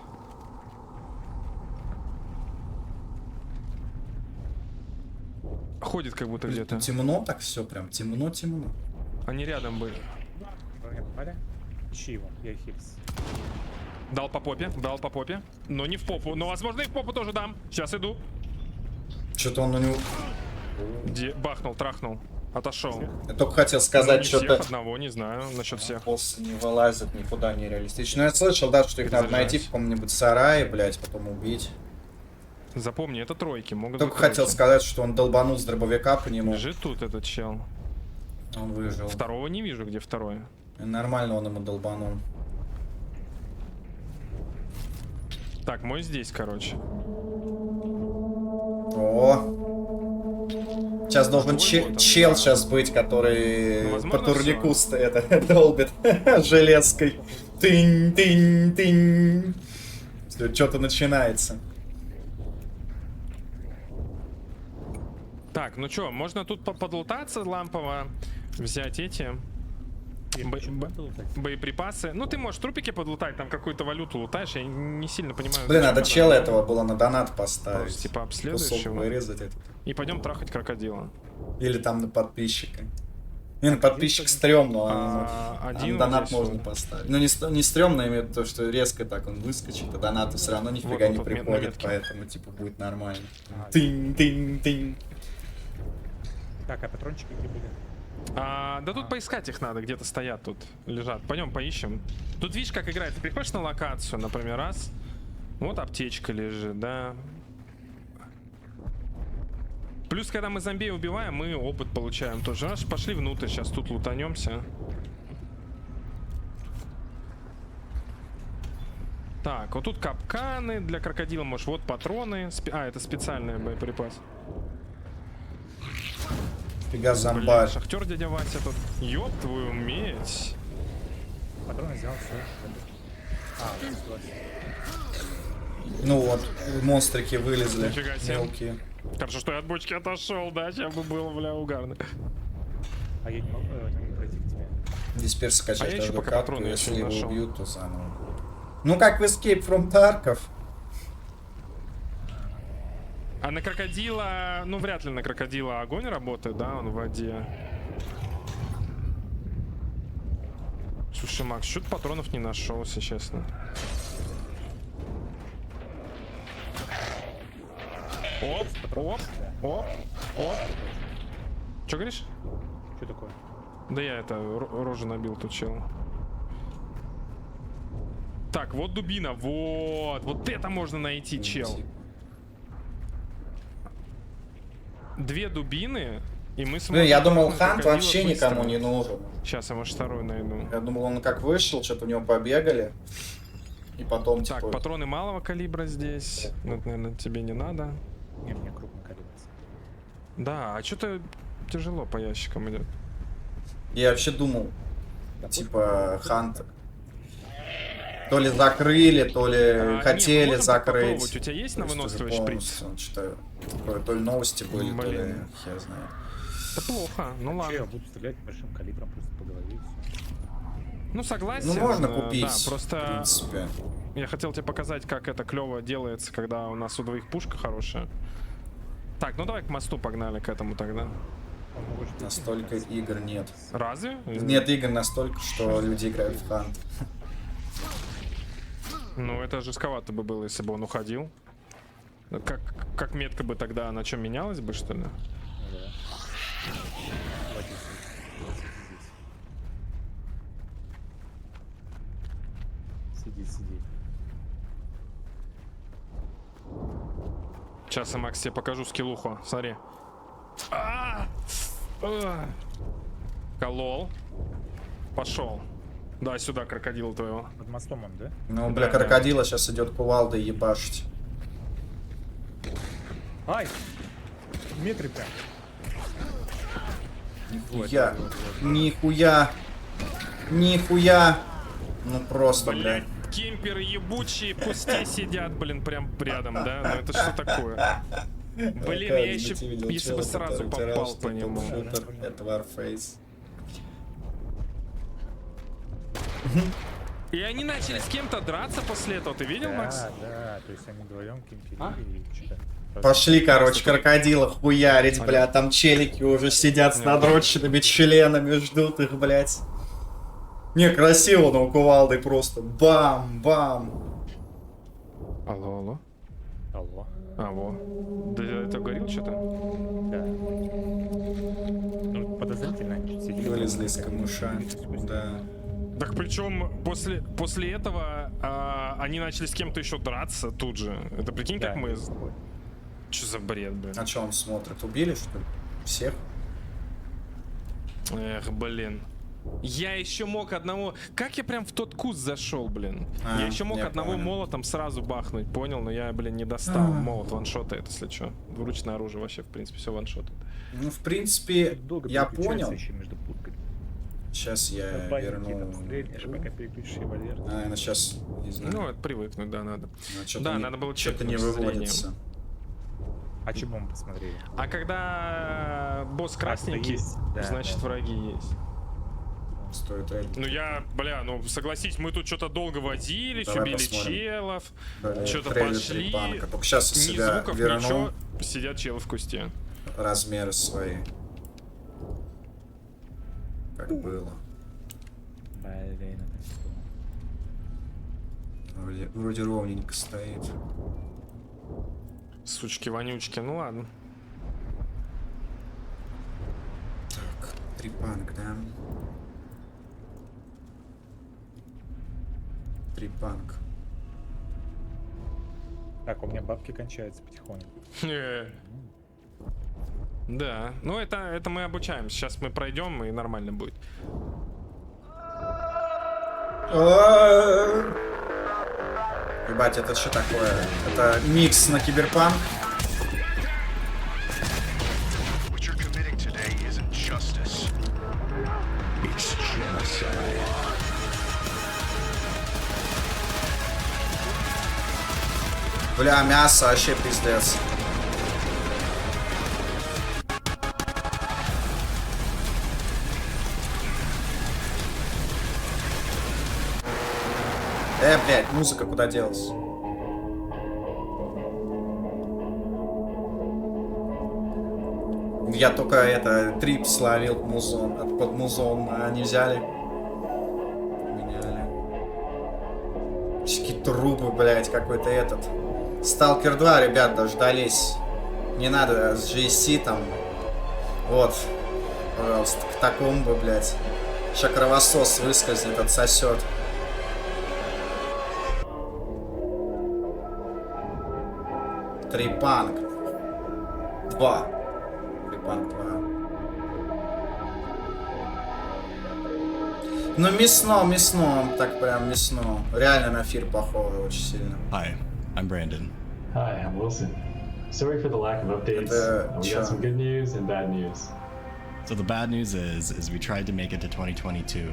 Ходит как будто где-то. Темно так все, прям темно. Они рядом были. Вы меня попали? Ищи его, я хилс. Дал по попе, но не в попу. Но, возможно, и в попу тоже дам. Сейчас иду. Что-то он на него... Бахнул, трахнул. Отошел. Я только хотел сказать, что-то... Одного, не знаю, насчет всех. Боссы не вылазят, никуда не реалистично. Но я слышал, да, что их надо найти в каком-нибудь сарае, блять, потом убить. Запомни, это тройки. Могут Только быть хотел тройки. сказать, что он долбанул с дробовика по нему. Лежит тут этот чел. Он выжил. Второго не вижу, где второй. И нормально он ему долбанул. Так, мой здесь, короче. О! Сейчас должен чел сейчас быть, который Ну, по турнику всё. это долбит железкой. Тынь. Что-то начинается. Так, ну чё, можно тут подлутаться лампово, взять эти боеприпасы. Ну ты можешь трупики подлутать, там какую-то валюту лутаешь, я не сильно понимаю. Блин, зачем надо это, чела но этого было на донат поставить. просто, типа, обследуешь Кусок его. вырезать это. И пойдем трахать крокодила. Или там на подписчика. Не, на подписчик стрёмно, а один на вот донат здесь можно вот. поставить. Ну не стрёмно, имеет то, что резко так он выскочит, а донаты все равно нифига Вот не тут приходит, метки. поэтому типа будет нормально. Тынь. Так, а патрончики где были? Да тут поискать их надо, где-то стоят тут, лежат. Пойдем поищем. Тут видишь, как играет. Ты приходишь на локацию, например, раз. Вот аптечка лежит, да. Плюс, когда мы зомби убиваем, мы опыт получаем тоже. Раз, пошли внутрь, сейчас тут лутанемся. Так, вот тут капканы для крокодила, может, вот патроны. Это специальный боеприпас. Фига Бля, зомбарь. шахтер дядя Вася тут. Ёб твою медь. Патроны взял, все. Ну вот, монстрики вылезли. Нифига себе. Мелкие. Хорошо, что я от бочки отошел, да? Сейчас бы было, бля, угарно. А я не могу пройти к тебе. Здесь теперь А скачать я еще эту пока катку, патроны еще если не его нашел. убьют, то заново. Ну как в Escape from Tarkov. А на крокодила, ну вряд ли на крокодила огонь работает, да, он в воде. Слушай, Макс, что-то патронов не нашел, если честно. Оп, оп, оп, оп. Что говоришь? Что такое? Да я это, рожу набил тут чел. Так, вот дубина, вот это можно найти, чел. 2 дубины, и мы сможем... Блин, я думал, Хант вообще никому не нужен. Сейчас я, может, второй найду. Я думал, он как вышел, что-то в него побегали. И потом, так, типа... патроны малого калибра здесь. Ну, это, наверное, тебе не надо. Не, мне крупный калибр. Да, а что-то тяжело по ящикам идет. Я вообще думал, типа, Хант... То ли закрыли, то ли хотели закрыть. У тебя есть на выносливый шприц? Что-то то ли новости были, то ли хер знает. Это плохо, ну ладно. Я буду стрелять большим калибром просто по голове и все. Ну согласен. Ну можно купить, да, просто в принципе. Я хотел тебе показать, как это клево делается, когда у нас у двоих пушка хорошая. Так, ну давай к мосту погнали, к этому тогда. Настолько игр нет. Разве? Нет игр настолько, что люди играют в Хант. Ну это жестковато бы было, если бы он уходил. Как метка бы тогда, на чем менялась бы, что ли? Сиди. Сейчас я, Макс, тебе покажу скиллуху. Смотри. Колол. Пошел. Да, сюда крокодила твоего. Под мостом он, да? Ну, бля, крокодила сейчас идет кувалдой ебашить. Ай! Метры прям. Нихуя. Нихуя. Нихуя. Ну просто, блядь. Кемперы ебучие в кусте сидят, блин, прям рядом, да? Ну это что такое? Блин, я еще, если бы сразу попал по нему. Это Warface. И они начали с кем-то драться после этого, ты видел, Макс? Да, то есть они вдвоем кемперили и что-то. Пошли, короче, крокодила хуярить, бля, там челики уже сидят с надроченными членами, ждут их, блядь. Не, красиво, но кувалдой просто бам-бам. Алло. Алло. Во. Да это говорил что-то? Да. Ну, подозрительно они чуть сидели. Вылезли из камыша, да. Так причем после этого они начали с кем-то еще драться тут же. Это прикинь, Да, как мы... Что за бред, блин? А что он смотрит? Убили, что ли? Всех? Эх, блин. Я еще мог одного... Как я прям в тот куст зашел, блин? Я еще мог одного молотом сразу бахнуть, понял? Но я, блин, не достал. Молот ваншотает, если что. Двуручное оружие вообще, в принципе, все ваншотает. Ну, в принципе, я понял. Между путками. Сейчас я верну. Пока переключишь револьвер. Ну сейчас, не знаю. Ну, это привыкнуть, да, надо. Да, надо было что-то не выводится. А чего мы посмотрели? А когда босс красненький, значит враги есть. Стоит Ну я, бля, ну согласись, мы тут что-то долго возились, убили челов, что-то пошли. Только сейчас ни себя звуков, верну. ничего, сидят челы в кусте. Размеры свои. Как было. Блин, Вроде ровненько стоит. Сучки-вонючки, ну ладно. Так, трипанк, да? Трипанк. Так, у меня бабки кончаются потихоньку. Да, ну это мы обучаемся. Сейчас мы пройдем и нормально будет. Ебать, это что такое? Это микс на киберпанк? Бля, мясо вообще пиздец. Блядь, музыка куда делась? Я только это трип словил музон, под музон, а не взяли. Меняли. Всякие трупы, блядь, какой-то этот. Сталкер 2, ребят, дождались. Не надо с GSC там. Вот. Пожалуйста, катакомбы, блядь. Сейчас кровосос выскользнет, отсосет. Трипанк 2. Трипанк 2. Ну, мясно, так прям мясно. Реально на эфир похоже очень сильно. Hi, I'm Brandon. Hi, I'm Wilson. Sorry for the lack of updates. We got some good news and bad news. So the bad news is we tried to make it to 2022.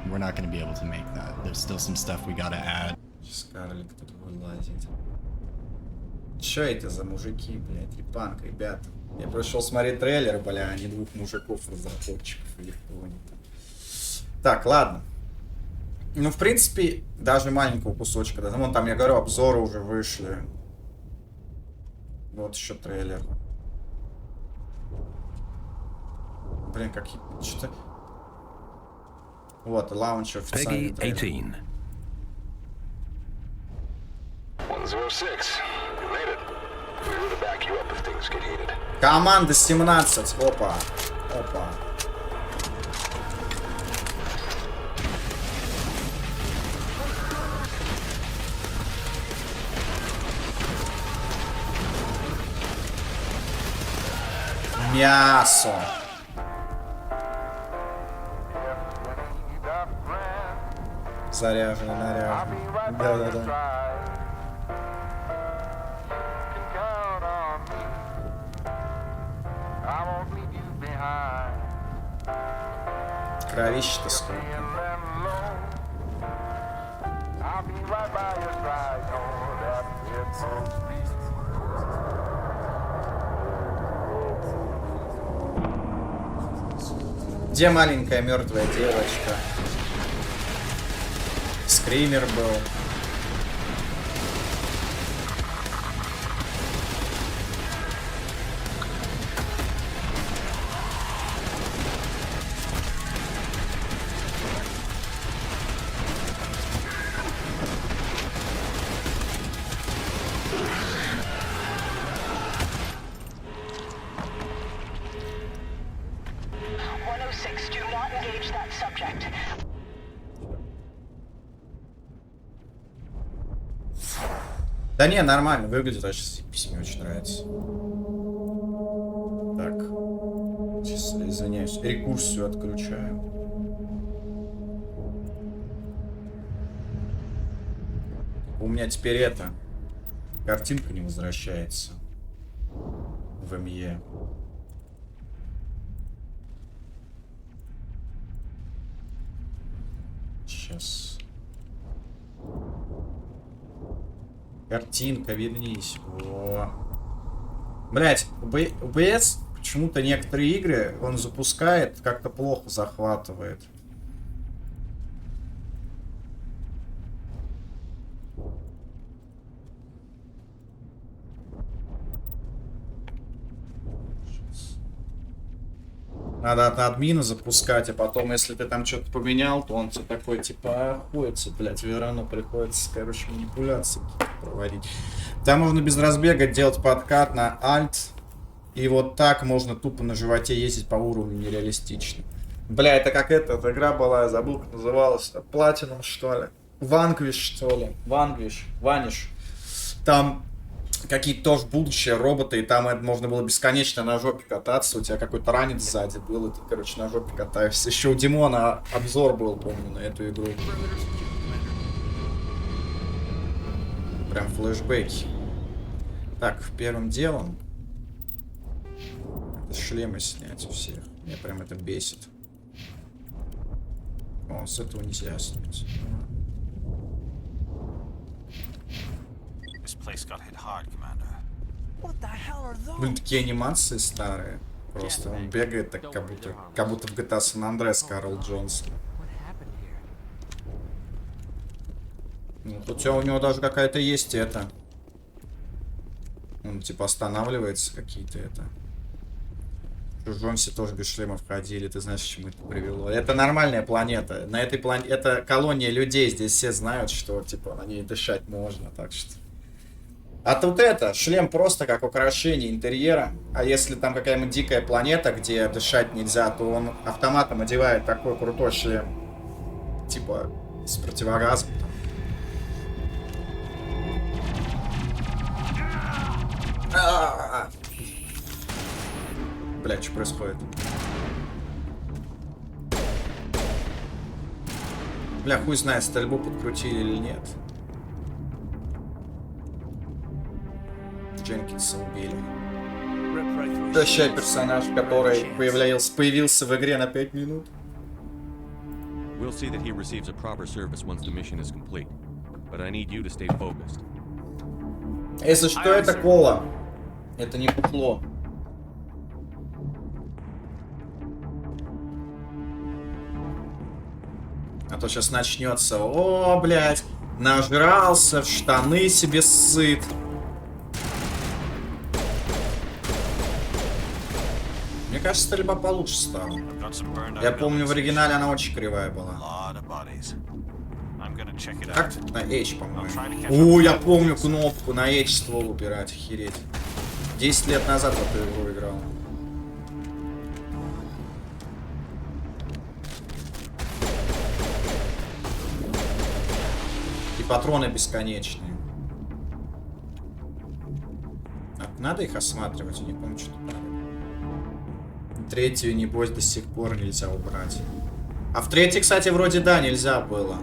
We're not going to be able to make that. There's still some stuff we gotta add. Скарлик тут вылазит. Чё это за мужики, блядь, Трипанк, ребята? Я пришел смотреть трейлер, бля, а не двух мужиков-разработчиков или кого-нибудь. Так, ладно. Ну, в принципе, даже маленького кусочка. Да, вон там, я говорю, обзоры уже вышли. Вот еще трейлер. Блин, как... Что-то... Вот, лаунч официальный трейлер. 106. You made it. We're here to back you up if things get heated. Команда 17. Опа. Опа. Мясо. Заряженный, наряженный. Да-да-да. Кровище-то сколько. Где маленькая мертвая девочка? Скример был. Да не, нормально, выглядит, а сейчас мне очень нравится. Так. Сейчас, извиняюсь, рекурсию отключаю. У меня теперь это... Картинка не возвращается. В ME. Сейчас... Картинка, вернись. О. Блять, OBS почему-то некоторые игры он запускает, как-то плохо захватывает. Надо от админа запускать, а потом, если ты там что-то поменял, то он тебе такой, типа, охуется, блядь, верно, приходится, короче, манипуляции проводить. Там можно без разбега делать подкат на Alt, и вот так можно тупо на животе ездить по уровню нереалистично. Бля, это как эта игра была, я забыл, как называлась, Platinum, что ли? Vanquish, что ли? Vanish. Там... Какие-то тоже будущее роботы, и там это можно было бесконечно на жопе кататься. У тебя какой-то ранец сзади был, и ты, короче, на жопе катаешься. Еще у Димона обзор был, помню, на эту игру. Прям флешбеки. Так, первым делом это шлемы снять у всех. Меня прям это бесит. О, с этого нельзя снять. Блин, такие анимации старые. Просто он бегает так, как будто в GTA San Andreas Карл Джонсон. Ну, тут у него даже какая-то есть это. Он типа останавливается, какие-то это. Чужом все тоже без шлемов ходили, ты знаешь, к чему это привело. Это нормальная планета. На этой планете это колония людей, здесь все знают, что типа на ней дышать можно, так что. А тут это, шлем просто как украшение интерьера. А если там какая-нибудь дикая планета, где дышать нельзя, то он автоматом одевает такой крутой шлем. Типа с противогазом. Блядь, что происходит? Бля, хуй знает, стрельбу подкрутили или нет. Дженкинса убили. Прощай, персонаж, который появился в игре на 5 минут. We'll see that he receives a proper service once the mission is complete. But I need you to stay focused. Если что, это кола. Это не пухло. А то сейчас начнется. О, блядь. Нажрался, в штаны себе сыт. Мне кажется, стрельба получше стала. Я помню, в оригинале она очень кривая была. Как тут на H, по-моему? О, я помню кнопку на H ствол убирать, охереть. 10 лет назад в эту игру играл. И патроны бесконечные. Надо их осматривать, я не помню, что там. Третью, небось, до сих пор нельзя убрать. А в третьей, кстати, вроде да, нельзя было.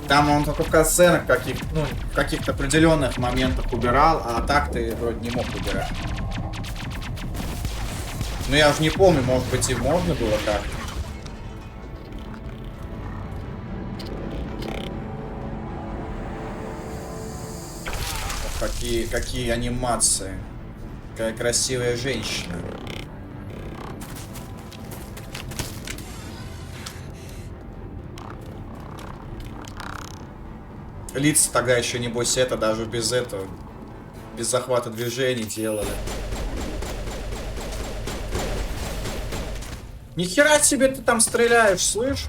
Там он только в катсценах в каких-то определенных моментах убирал, а так ты вроде не мог убирать. Ну я уже не помню, может быть и можно было так. Какие анимации. Какая красивая женщина. Лица тогда еще, небось, это даже без этого, без захвата движений делали. Нихера себе ты там стреляешь, слышь?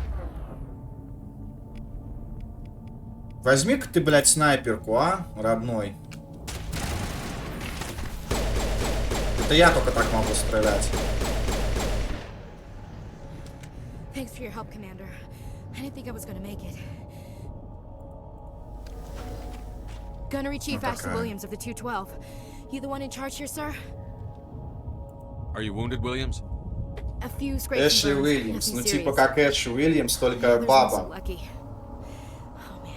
Возьми-ка ты, блядь, снайперку, а, родной. Это я только так могу стрелять. Thanks for your help, Commander. I didn't think I was gonna make it. Gunnery Chief Ashley Williams of the 212. You the one in charge here, sir? Are you wounded, Williams? A few scrapes. Эшли Уильямс. Ну типа как Эшли Уильямс, только баба.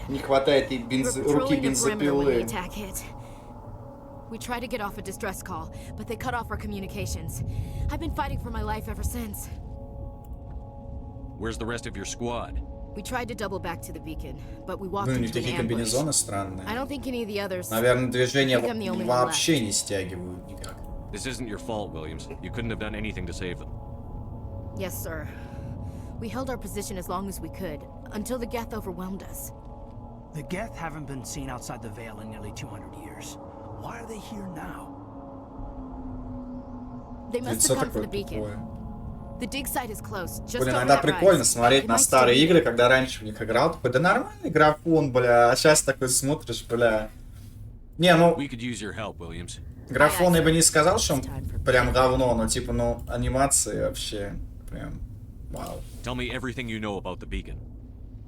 Не хватает ей руки бензопилы. We tried to get off a distress call, but they cut off our communications. I've been fighting for my life ever since. Where's the rest of your squad? We tried to double back to the beacon, but we walked Ну, у них into an такие ambush. комбинезоны странные. I don't think any of the others. Наверное, движения I think I'm the only one вообще left. не стягивают никак. This isn't your fault, Williams. You couldn't have done anything to save them. Yes, sir. We held our position as long as we could, until the Geth overwhelmed us. The Geth haven't been seen outside the Veil in nearly 200 years. Why are they here now? They must have come for the beacon. The dig site is close. Just Блин, over иногда that прикольно rise. смотреть It на might старые still be игры, когда раньше в них играл, такой, да нормальный графон, бля, а сейчас такой смотришь, бля. Не, ну, We could use your help, Williams. графон я бы не сказал, что он прям говно, но типа, ну, анимации вообще прям, вау. Tell me everything you know about the beacon.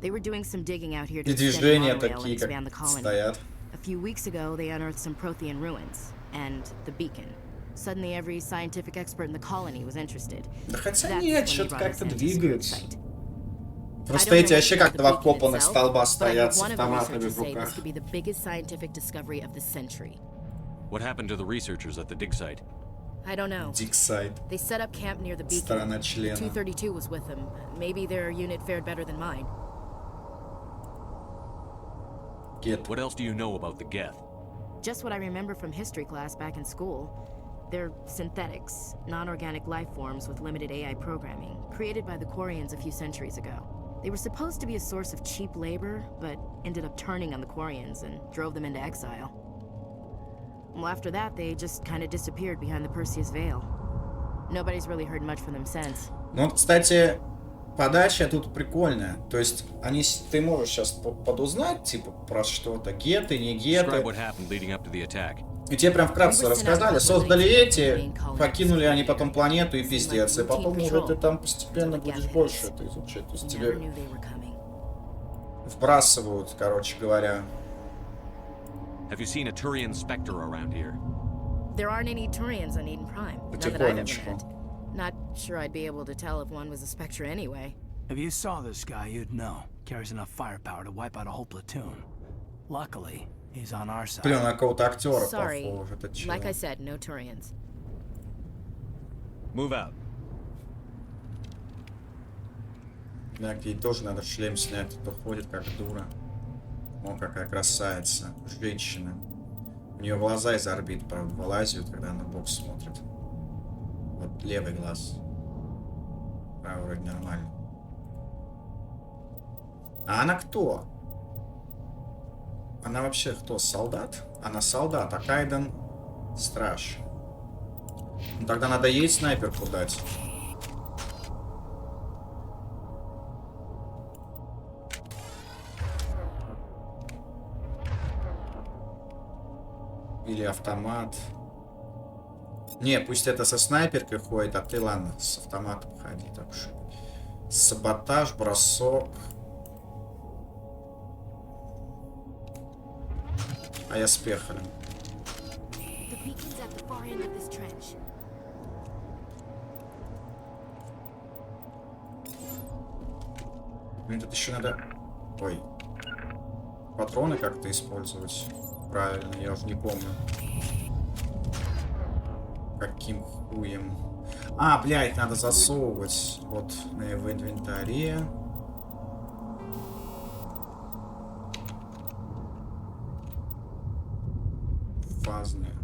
They were doing some digging out here to И extend the движения monorail and такие, expand the как colony. стоят. A few weeks ago, they unearthed some Prothean ruins and the beacon. Suddenly, every scientific expert in the colony was interested. Да хотя That's нет, when he что-то brought как-то us into двигаются. site. Просто эти вообще как два вкопанных столба But I стоят heard с one of the автоматами researchers в say this руках. could be the biggest scientific discovery of the century. What happened to the researchers at the dig site? I don't know. Диксайд. They set up camp near the beacon. Страна The члена. 232 was with them. Maybe their unit fared better than mine. What else do you know about the Geth? Just what I remember from history class back in school. They're synthetics, non-organic life forms with limited AI programming, created by the Quarians a few centuries ago. They were supposed to be a source of cheap labor, but ended up turning on the Quarians and drove them into exile. Well, after that, they just kind of disappeared behind the Perseus Veil. Nobody's really heard much from them since. Ну вот, кстати, подача тут прикольная. То есть, ты можешь сейчас подузнать, типа, про что-то, геты, не геты. И тебе прям вкратце рассказали, создали эти, покинули они потом планету и пиздец. И потом уже ты там постепенно будешь больше это изучать. То есть тебе вбрасывают, короче говоря. Have you seen a Turian Spectre around here? There aren't any Turians on Eden Prime. None that I've ever met. Not sure I'd be able to tell if one was a Spectre anyway. If you saw this guy, you'd know. Carries enough firepower to wipe out a whole platoon. Luckily, he's on our side. Блин, на какого-то актера Sorry, похож этот чел. like I said, no Turians. Move out. Да, ей тоже надо шлем снять, а то ходит как дура. О, какая красавица, женщина. У нее глаза из орбит, правда, вылазят, когда она в бок смотрит. Вот левый глаз. Правый вроде нормально. А она кто? Она вообще кто? Солдат? Она солдат, а Кайден страж. Ну тогда надо ей снайперку дать. Или автомат. Не, пусть это со снайперкой ходит, а ты, ладно, с автоматом ходи. Так что. Саботаж, бросок. А я с пехарем. Блин, тут еще надо... Ой. Патроны как-то использовать. Правильно, я уже не помню. Каким хуем. А, блядь, надо засовывать. Вот в инвентаре. Фазные.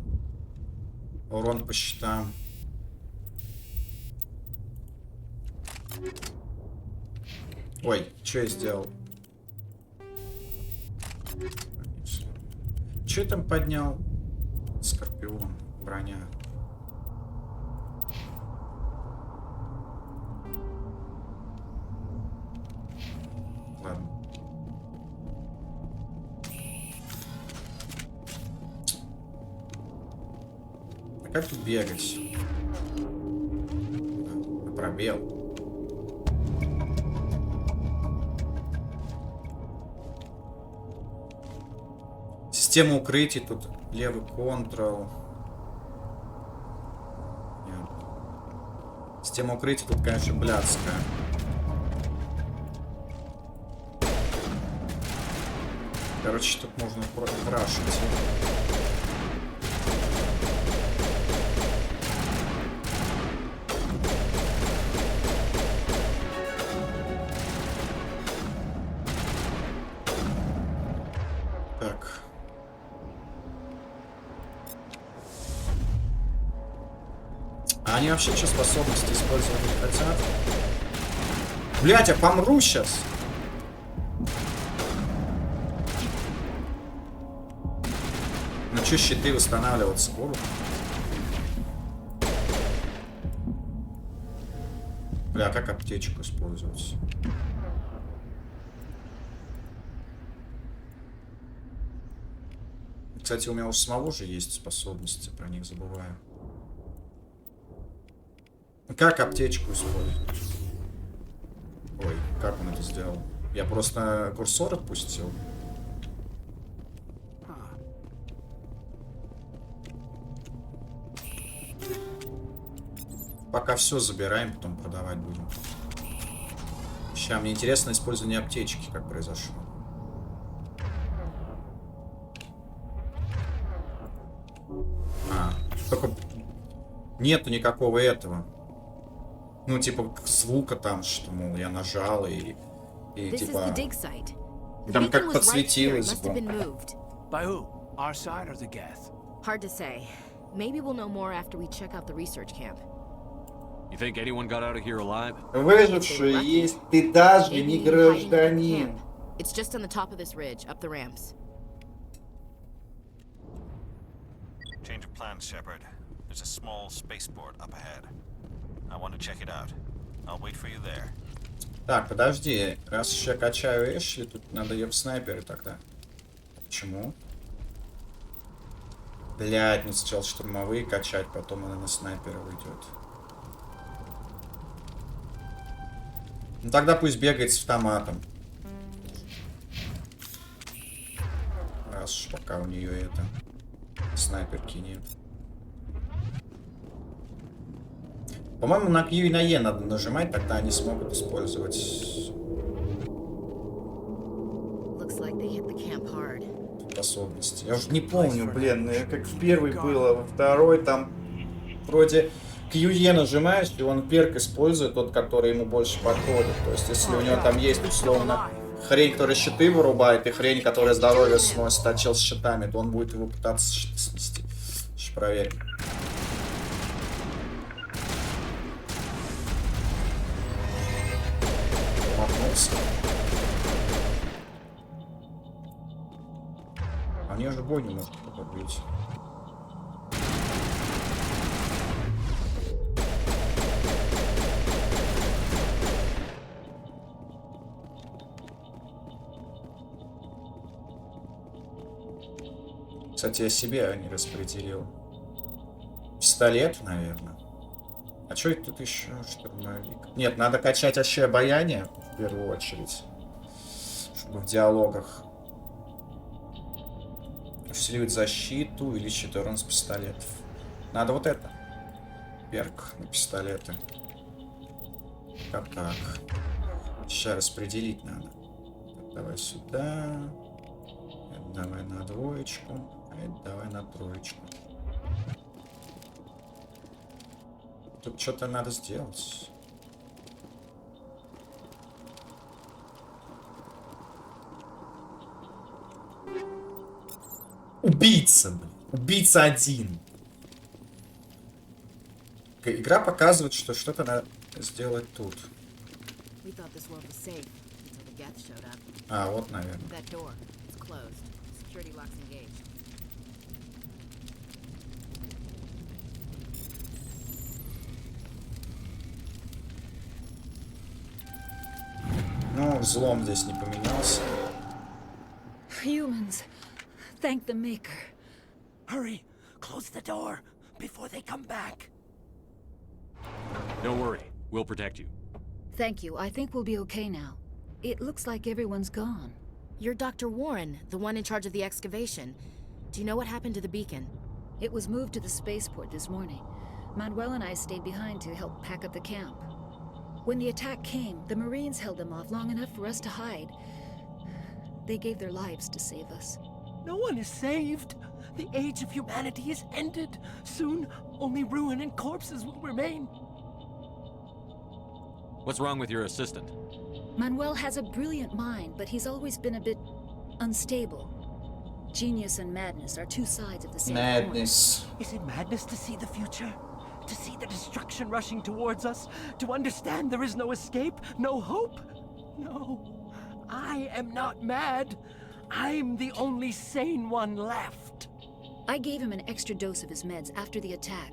Урон по щитам. Ой, что я сделал? Что я там поднял? Скорпион, броня. Ладно. А как тут бегать? Пробел. Система укрытий, тут левый контрол. Нет. Система укрытий тут, конечно, блядская. Короче, тут можно рашить. Так. А они вообще что способности использовать не хотят? Блять, я помру сейчас. Ну что, щиты восстанавливаться будут? Бля, как аптечку использовать? Кстати, у меня у самого же есть способности, про них забываю. Как аптечку использовать? Ой, как он это сделал? Я просто курсор отпустил. Пока все забираем, потом продавать будем. Сейчас мне интересно использование аптечки, как произошло. Только нету никакого этого. Ну, типа, звука там, что, мол, я нажал и типа... Там как подсветилось. By who? Our side or the Geth? Hard to say. Maybe we'll know more after we check out the research camp. You think anyone got out of here alive? Выжившие есть, ты даже не гражданин. It's just on the top of this ridge, up the ramps. Change of plans, Shepard. There's a small spaceport up ahead. I want to check it out. I'll wait for you there. Так, подожди. Раз уж я качаю Эшли, тут надо ее в снайпере тогда. Почему? Блядь, ну сначала штурмовые качать, потом она на снайпера уйдет. Ну тогда пусть бегает с автоматом. Раз уж пока у нее это снайперки нет. По-моему, на Q и на E надо нажимать, тогда они смогут использовать способности. Я уже не помню, блин, как в первой было, во второй там вроде QE нажимаешь, и он перк использует, тот, который ему больше подходит. То есть, если у него там есть, условно, хрень, которая щиты вырубает, и хрень, которая здоровье сносит, а чел с щитами, то он будет его пытаться щиты снести. Сейчас проверим. Мотнулся. Они уже бой не могут побить. Кстати, я себе не распределил. Пистолет, наверное. А что это тут еще? Штурмовик. Нет, надо качать вообще обаяние в первую очередь. Чтобы в диалогах усиливать защиту или щит урон с пистолетов. Надо вот это. Перк на пистолеты. Как так? Сейчас распределить надо. Давай сюда. Это давай на двоечку. А это давай на троечку. Тут что-то надо сделать. Убийца, блин. Убийца один. Игра показывает, что что-то надо сделать тут. А, вот, наверное. Ну, взлом здесь не поменялся. Humans, thank the Maker. Hurry, close the door before they come back. Don't worry, we'll protect you. Thank you. I think we'll be okay now. It looks like everyone's gone. You're Dr. Warren, the one in charge of the excavation. Do you know what happened to the beacon? It was moved to the spaceport this morning. Manuel and I stayed behind to help pack up the camp. When the attack came, the Marines held them off long enough for us to hide. They gave their lives to save us. No one is saved. The age of humanity is ended. Soon, only ruin and corpses will remain. What's wrong with your assistant? Manuel has a brilliant mind, but he's always been a bit unstable. Genius and madness are two sides of the same coin. Is it madness to see the future? To see the destruction rushing towards us? To understand there is no escape? No hope? No. I am not mad. I'm the only sane one left. I gave him an extra dose of his meds after the attack.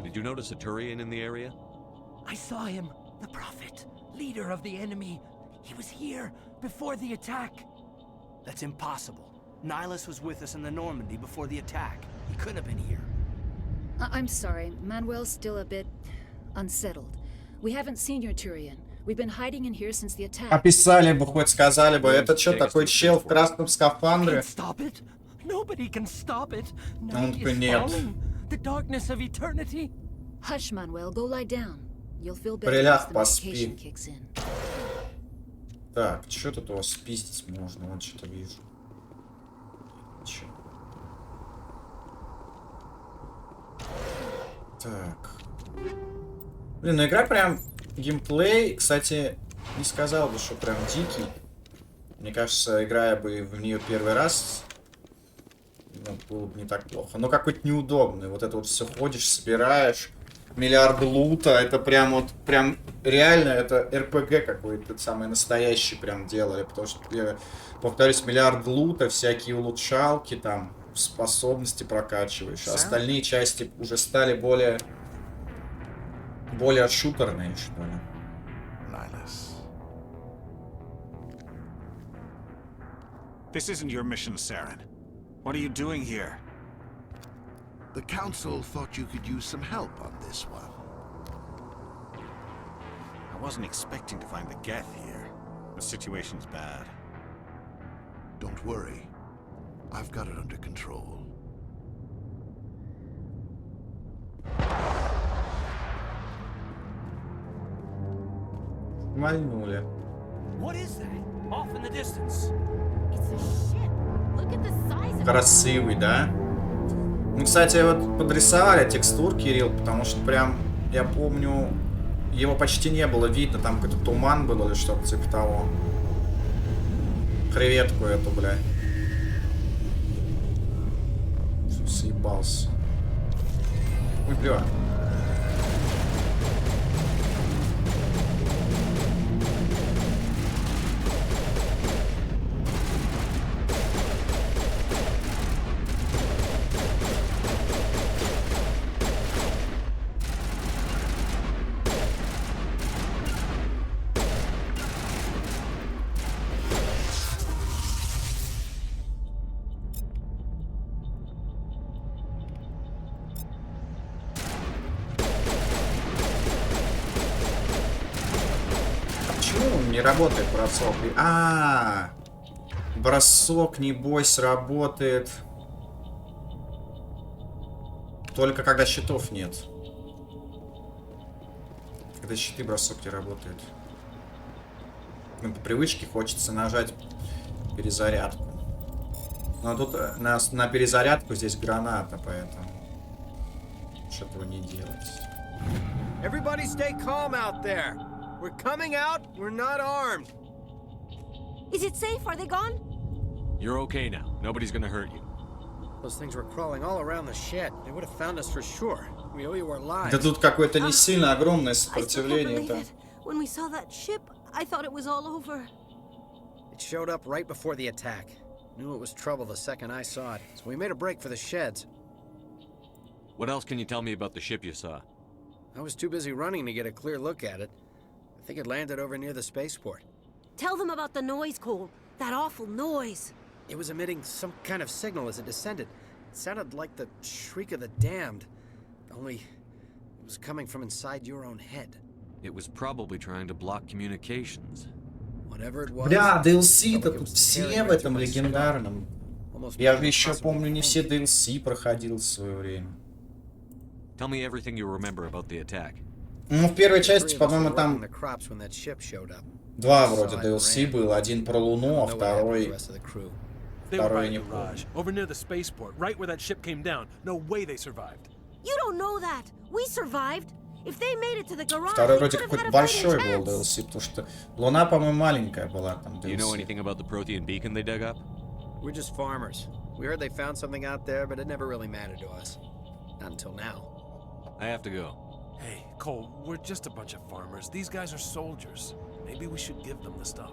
Did you notice a Turian in the area? I saw him. The Prophet. Leader of the enemy. He was here before the attack. That's impossible. Nihilus was with us in the Normandy before the attack. He couldn't have been here. I'm sorry. Manuel's still a bit unsettled. We haven't seen your Turian. We've been hiding in here since the attack. Описали бы, хоть сказали бы, это что такой чел в красном скафандре? Stop it. Nobody can stop it. Он такой, нет. The darkness of eternity. Hush, Manuel. Go lie down. You'll feel better Приляг, once the medication поспи. kicks in. Так, что тут у вас спиздить можно? Вот что-то вижу. Чё? Так. Блин, ну игра прям... Геймплей, кстати, не сказал бы, что прям дикий. Мне кажется, играя бы в нее первый раз, ну, было бы не так плохо. Но какой-то неудобный. Вот это вот все ходишь, собираешь. Миллиард лута. Это прям вот, прям реально, это РПГ какой-то самый настоящий прям делали. Потому что, я повторюсь, миллиард лута, всякие улучшалки там. способности прокачиваешь. А остальные части уже стали более шутерные, что ли. This isn't your mission, Saren. What are you doing here? The Council thought you could use some help on this one. I wasn't expecting to find the Geth here. The situation's bad. Don't worry. I've got it under control. Вальнули. What is that? Off in the distance. It's a ship. Look at the size of it. Красивый, да? Ну, кстати, вот подрисовали текстур, Кирилл, потому что прям, я помню, его почти не было видно, там какой-то туман был или что-то типа того. Креветку эту, бля. Съебался. Ой, бля. Не работает бросок. Бросок, небось, работает только когда щитов нет. Когда щиты, бросок не работает. Ну, по привычке хочется нажать перезарядку. Но тут на перезарядку здесь граната, поэтому лучше этого не делать. Everybody stay calm out there. We're coming out. We're not armed. Is it safe? Are they gone? You're okay now. Nobody's gonna hurt you. Those things were crawling all around the shed. They would have found us for sure. We owe you our lives. Да тут какое-то не сильно огромное сопротивление-то. When we saw that ship, I thought it was all over. It showed up right before the attack. Knew it was trouble the second I saw it, so we made a break for the sheds. What else can you tell me about the ship you saw? I was too busy running to get a clear look at it. I think it landed over near the spaceport. Tell them about the noise, Cole. That awful noise. It was emitting some kind of signal as it descended. It sounded like the shriek of the damned. Only it was coming from inside your own head. It was probably trying to block communications. Whatever it was. Бля, DLC-то тут все в этом легендарном. Я же еще помню, не все DLC проходил в свое время. Tell me everything you remember about the attack. Ну, в первой части, по-моему, там два вроде DLC было. Один про Луну, а второй не помню. Over near the spaceport, right where that ship came down. No way they survived. You don't know that. We survived. If they made it to the garage, Второй вроде какой-то большой был DLC, потому что Луна, по-моему, маленькая была там DLC. Do you know anything about the Prothean beacon they dug up? We're just farmers. We heard they found something out there, but it never really mattered to us. Not until now. I have to go. Hey, Cole, we're just a bunch of farmers. These guys are soldiers. Maybe we should give them the stuff.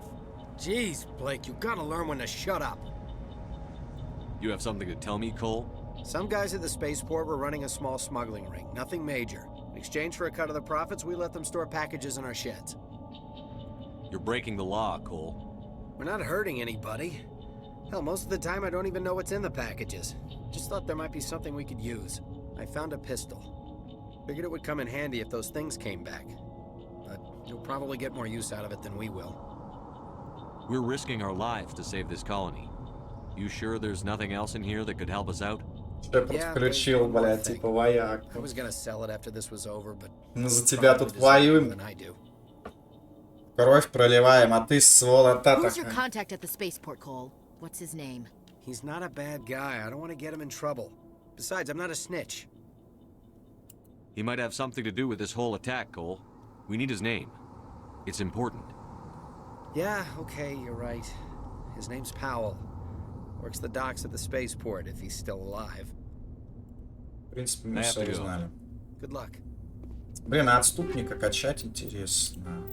Jeez, Blake, you gotta learn when to shut up. You have something to tell me, Cole? Some guys at the spaceport were running a small smuggling ring. Nothing major. In exchange for a cut of the profits, we let them store packages in our sheds. You're breaking the law, Cole. We're not hurting anybody. Hell, most of the time I don't even know what's in the packages. Just thought there might be something we could use. I found a pistol. Figured it would come in handy if those things came back. But you'll probably get more use out of it than we will. We're risking our lives to save this colony. You sure there's nothing else in here that could help us out? Подключил, блядь, типа вояк. I was gonna sell it after this was over, but мы за тебя тут воюем. Кровь проливаем, а ты сволота Who's your такая. contact at the spaceport, Cole? What's his name? He's not a bad guy. I don't want to get him in trouble. Besides, I'm not a snitch. He might have something to do with this whole attack, Cole. We need his name. It's important. Yeah, okay, you're right. His name's Powell. Works the docks at the spaceport if he's still alive. В принципе, мы все узнали. Good luck. Блин, а отступника качать интересно.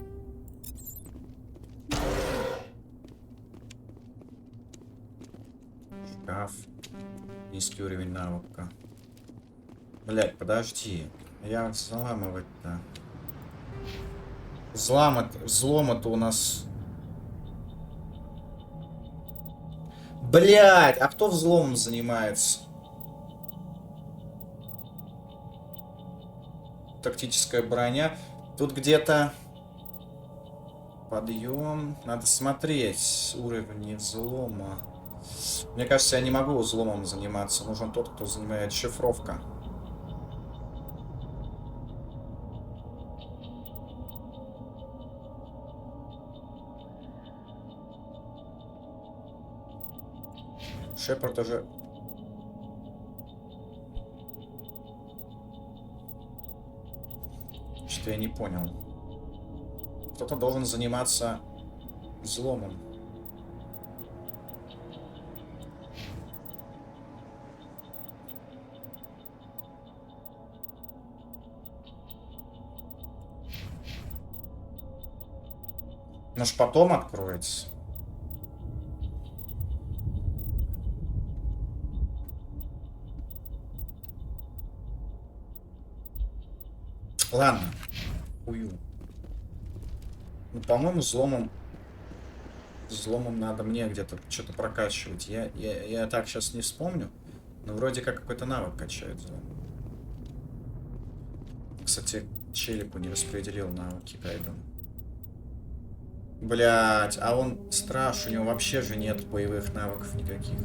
Шкаф. Низкий уровень навыка. Блять, подожди. Я взламывать-то. Взлома-то у нас... Блять, а кто взломом занимается? Тактическая броня. Тут где-то... Подъем. Надо смотреть уровни взлома. Мне кажется, я не могу взломом заниматься. Нужен тот, кто занимает шифровка. Шепард уже... Что я не понял. Кто-то должен заниматься взломом. Но ж потом откроется. Ладно. Хую. Ну, по-моему, взломом надо мне где-то что-то прокачивать. Я так сейчас не вспомню. Но вроде как какой-то навык качает взлом. Кстати, Челику не распределил навыки Кайден. Блять, а он страж, у него вообще же нет боевых навыков никаких.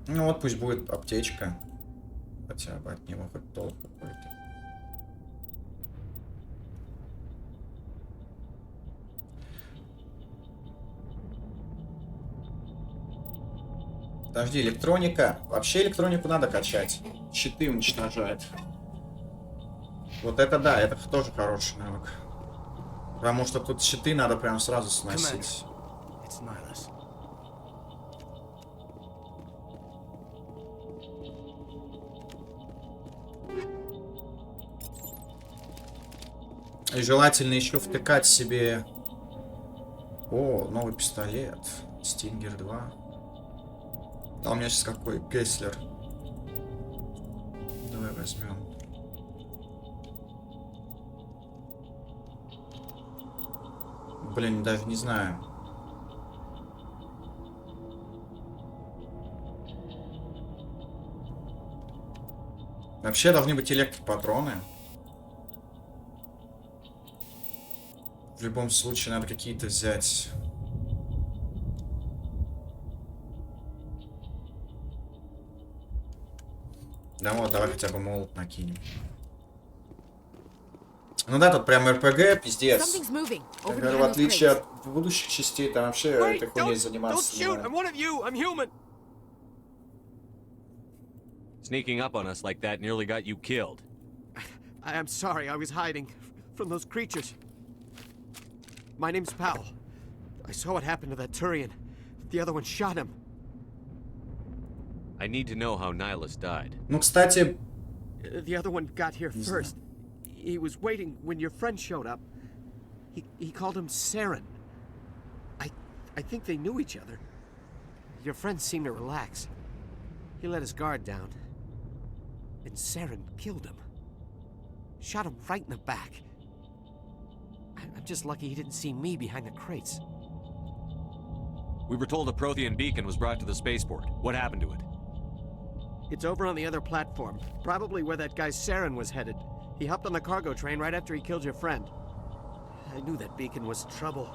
Ну вот пусть будет аптечка. Хотя бы от него хоть толк какой-то. Подожди, электроника. Вообще электронику надо качать. Щиты уничтожает. Вот это да, это тоже хороший навык. Потому что тут щиты надо прям сразу сносить. И желательно еще втыкать себе... О, новый пистолет. Стингер 2. А у меня сейчас какой? Кеслер. Давай возьмем. Блин, даже не знаю. Вообще должны быть электропатроны. В любом случае надо какие-то взять. Да вот, давай хотя бы молот накинем. Ну да, тут прям РПГ, пиздец. Я говорю, в отличие от будущих частей, там вообще этой хуйней заниматься не надо. Sneaking up on us like that nearly got you killed. I'm sorry, I was hiding from those creatures. My name's Powell. I saw what happened to that Turian. The other one shot him. I need to know how Nihilus died. Ну, кстати... The other one got here first. He was waiting when your friend showed up. He called him Saren. I think they knew each other. Your friend seemed to relax. He let his guard down. And Saren killed him. Shot him right in the back. I'm just lucky he didn't see me behind the crates. We were told a Prothean beacon was brought to the spaceport. What happened to it? It's over on the other platform. Probably where that guy Saren was headed. He hopped on the cargo train right after he killed your friend. I knew that beacon was trouble.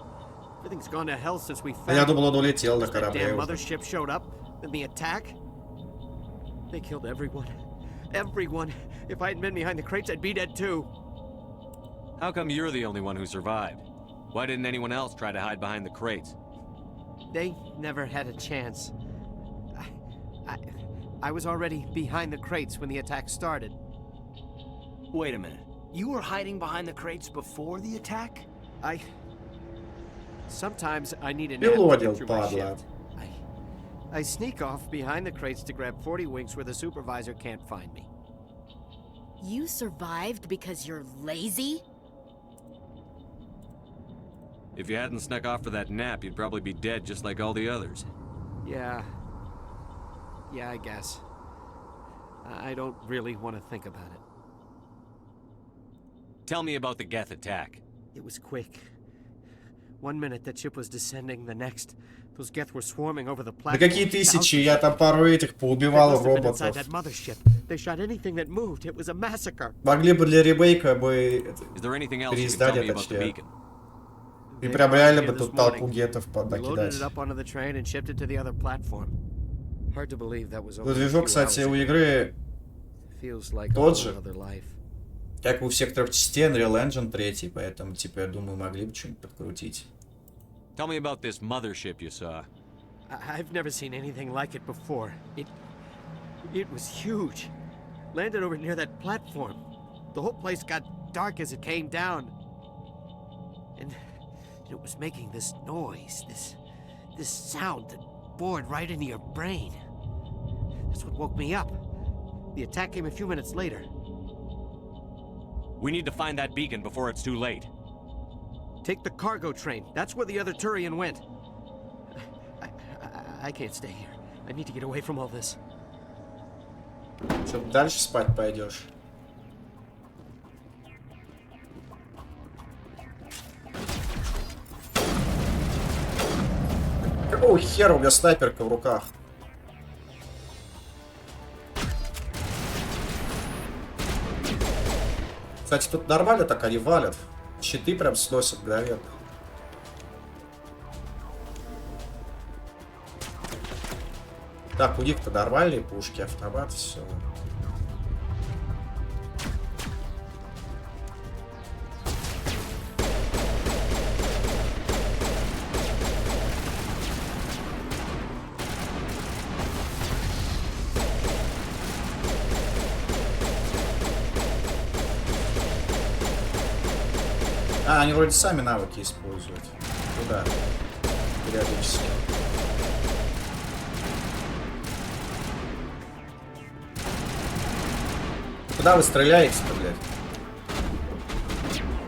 Everything's gone to hell since we found Я думал, он улетел до that корабля. damn mothership showed up, then the attack. They killed everyone. Everyone. If I hadn't been behind the crates, I'd be dead too. How come you're the only one who survived? Why didn't anyone else try to hide behind the crates? They never had a chance. I was already behind the crates when the attack started. Wait a minute. You were hiding behind the crates before the attack? Sometimes I need a nap to get through my shift. I sneak off behind the crates to grab 40 winks where the supervisor can't find me. You survived because you're lazy? If you hadn't snuck off for that nap, you'd probably be dead just like all the others. Yeah. Yeah, I guess. I don't really want to think about it. Tell me about the Geth attack. It was quick. 1 minute that ship was descending, the next, those Geth were swarming over the platform. Да какие тысячи, я там пару этих поубивал роботов. They shot anything that moved. It was a massacre. Могли бы для ремейка бы переиздать это все. И прям реально бы тут толпу гетов накидать. Но движок, кстати, у игры тот же, как у всех трех частей, Unreal Engine 3, поэтому, типа, я думаю, могли бы что-нибудь подкрутить. Tell me about this mothership you saw. I've never seen anything like it before. It was huge. Landed over near that platform. The whole place got dark as it came down. And it was making this noise, this sound that bored right into your brain. That's what woke me up. The attack came a few minutes later. We need to find that beacon before it's too late. Take the cargo train. That's where the other Turian went. I can't stay here. I need to get away from all this. Что, дальше спать пойдешь? Какого хера у меня снайперка в руках? Кстати, тут нормально так они валят. Щиты прям сносят мгновенно. Так, у них-то нормальные пушки, автомат, все. А, они вроде сами навыки используют. Куда? Периодически. Куда вы стреляете-то, блядь?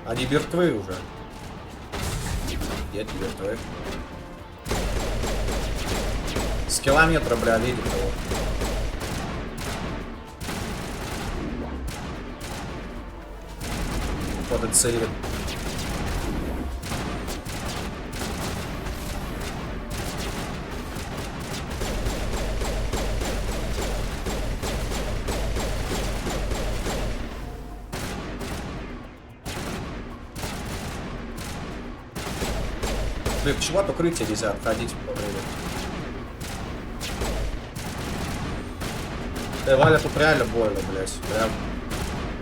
Они мертвы уже. Нет, мертвы. С километра, бля, видит его. Подоцелит. Блин, почему от укрытия нельзя отходить по времени? Валя, тут реально больно, блять. Прям,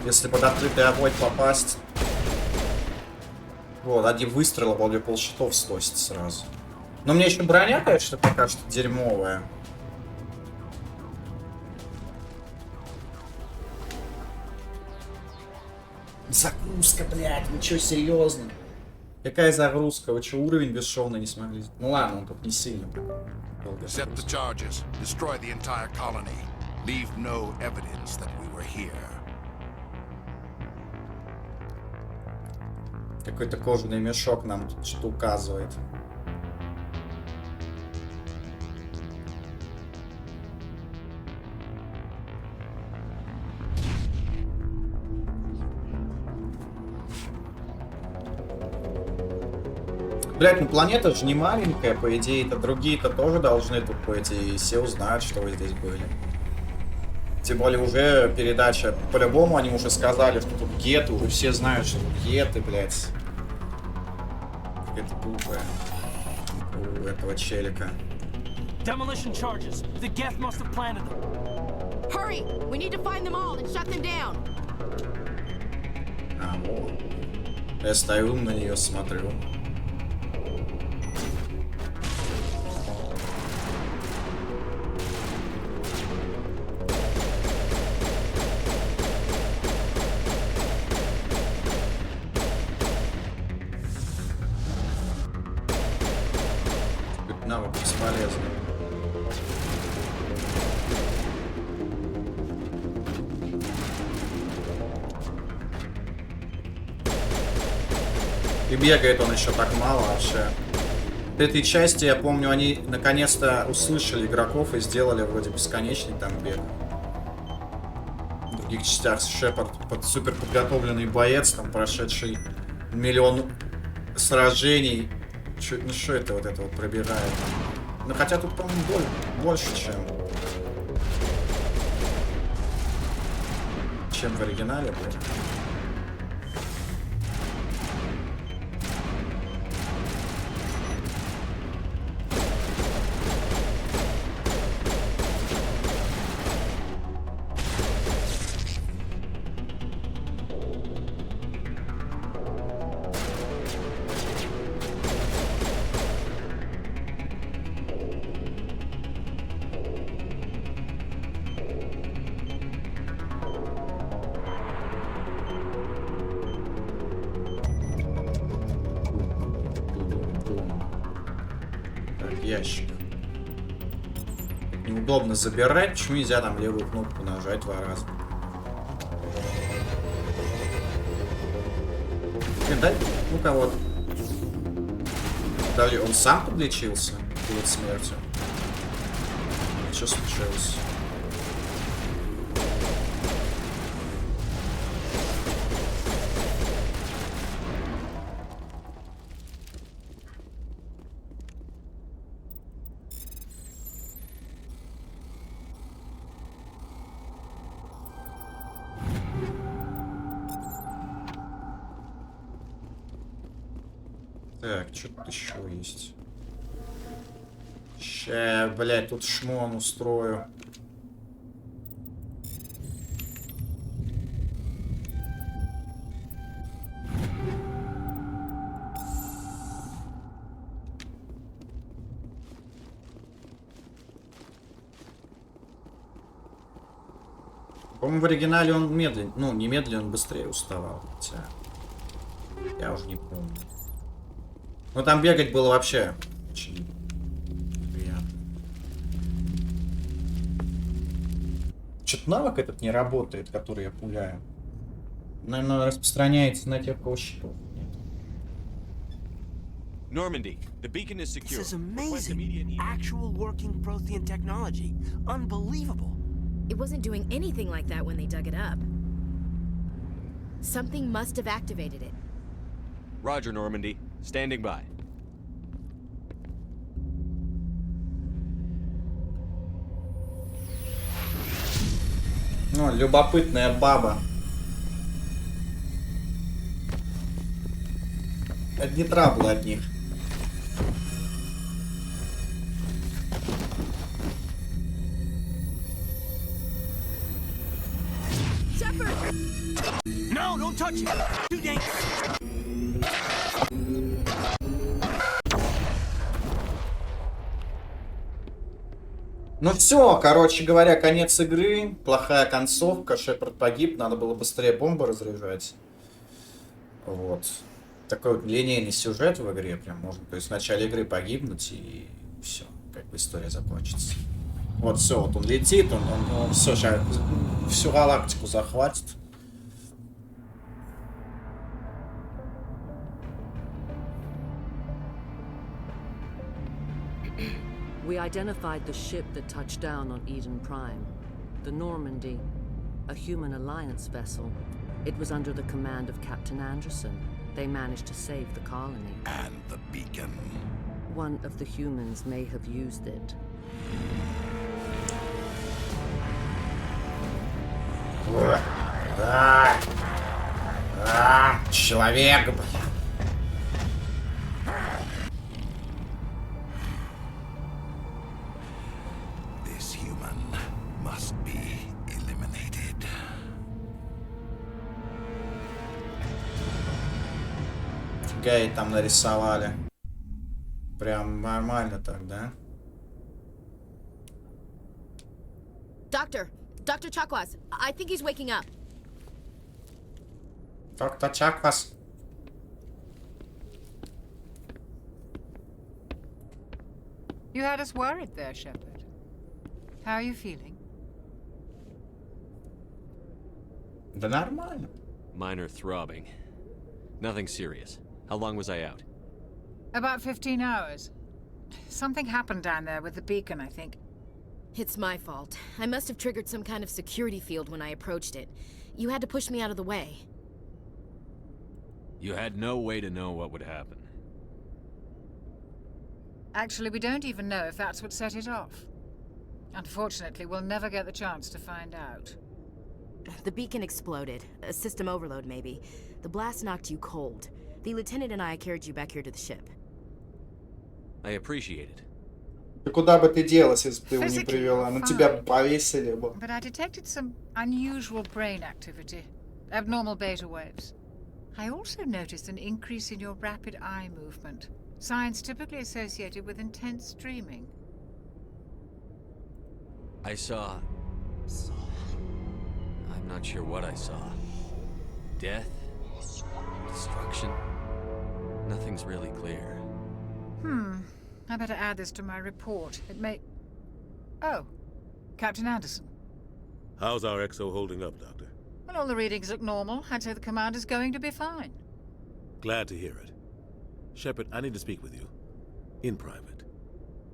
если под открытый огонь попасть. Вот, один выстрел, он мне полщитов сносит сразу. Но мне еще броня, конечно, пока что дерьмовая. Загрузка, блядь, вы чё, серьезно? Какая загрузка? Вы что, уровень бесшовно не смогли? Ну ладно, он тут не сильно долго. Set the charges. Destroy the entire colony. Leave no evidence that we were here. Какой-то кожаный мешок нам тут что-то указывает. Блять, ну планета же не маленькая, по идее-то другие-то тоже должны тут быть, и все узнают, что вы здесь были. Тем более уже передача, по-любому они уже сказали, что тут геты, уже все знают, что тут геты, блять. Это глупое у этого челика. Demolition charges. The Geth must have planted them. Hurry! We need to find them all and shut them down. А, вот. Я стою на нее, смотрю. Навык бесполезный. И бегает он еще так мало вообще. В этой части, я помню, они наконец-то услышали игроков и сделали вроде бесконечный там бег. В других частях Шепард под супер подготовленный боец, там прошедший миллион сражений. Ну что это вот пробирает? Ну хотя тут, по-моему, больше, чем в оригинале, блин. Ящик. Неудобно забирать. Почему нельзя там левую кнопку нажать 2 раза? Блин, дай, ну-ка вот. Дали, он сам подлечился перед смертью. Что случилось? Так, что тут еще есть? Ща, блядь, тут шмон устрою. По-моему, в оригинале он медленно, ну, не медленно, он быстрее уставал. Хотя, я уже не помню. Но там бегать было вообще очень приятно. Что-то навык этот не работает, который я пуляю. Наверное, распространяется на тех, у кого щитов нет. Normandy, the beacon is secure. This is amazing. Actual working Prothean technology. Unbelievable. It wasn't doing anything like that when they dug it up. Something must have activated it. Roger, Normandy. Standing by. Ну, любопытная баба. Одни траблы от них. No, don't touch it. Too dangerous. Ну все, короче говоря, конец игры. Плохая концовка. Шепард погиб. Надо было быстрее бомбы разряжать. Вот. Такой вот линейный сюжет в игре. Прям можно, то есть в начале игры погибнуть и все. Как бы история закончится. Вот все, вот он летит, он все, сейчас всю галактику захватит. We identified the ship that touched down on Eden Prime. The Normandy, a human alliance vessel. It was under the command of Captain Anderson. They managed to save the colony. And the beacon. One of the humans may have used it. Человек, блин. This human must be eliminated. Фига и там нарисовали. Прям нормально так, да? Dr. Chakwas, I think he's waking up. Доктор Чаквас. You had us worried there, Shepard. How are you feeling? Да нормально. Minor throbbing. Nothing serious. How long was I out? About 15 hours. Something happened down there with the beacon, I think. It's my fault. I must have triggered some kind of security field when I approached it. You had to push me out of the way. You had no way to know what would happen. Actually, we don't even know if that's what set it off. Unfortunately, we'll never get the chance to find out. The beacon exploded. A system overload, maybe. The blast knocked you cold. The lieutenant and I carried you back here to the ship. I appreciate it. Куда бы ты делась, если бы ты его не привела? На тебя повесили бы. But I detected some unusual brain activity. Abnormal beta waves. I also noticed an increase in your rapid eye movement. Signs typically associated with intense dreaming. I saw... I'm not sure what I saw. Death? Destruction? Nothing's really clear. I better add this to my report. It may... Oh, Captain Anderson. How's our XO holding up, Doctor? Well, all the readings look normal. I'd say the commander's going to be fine. Glad to hear it. Shepard, I need to speak with you. In private.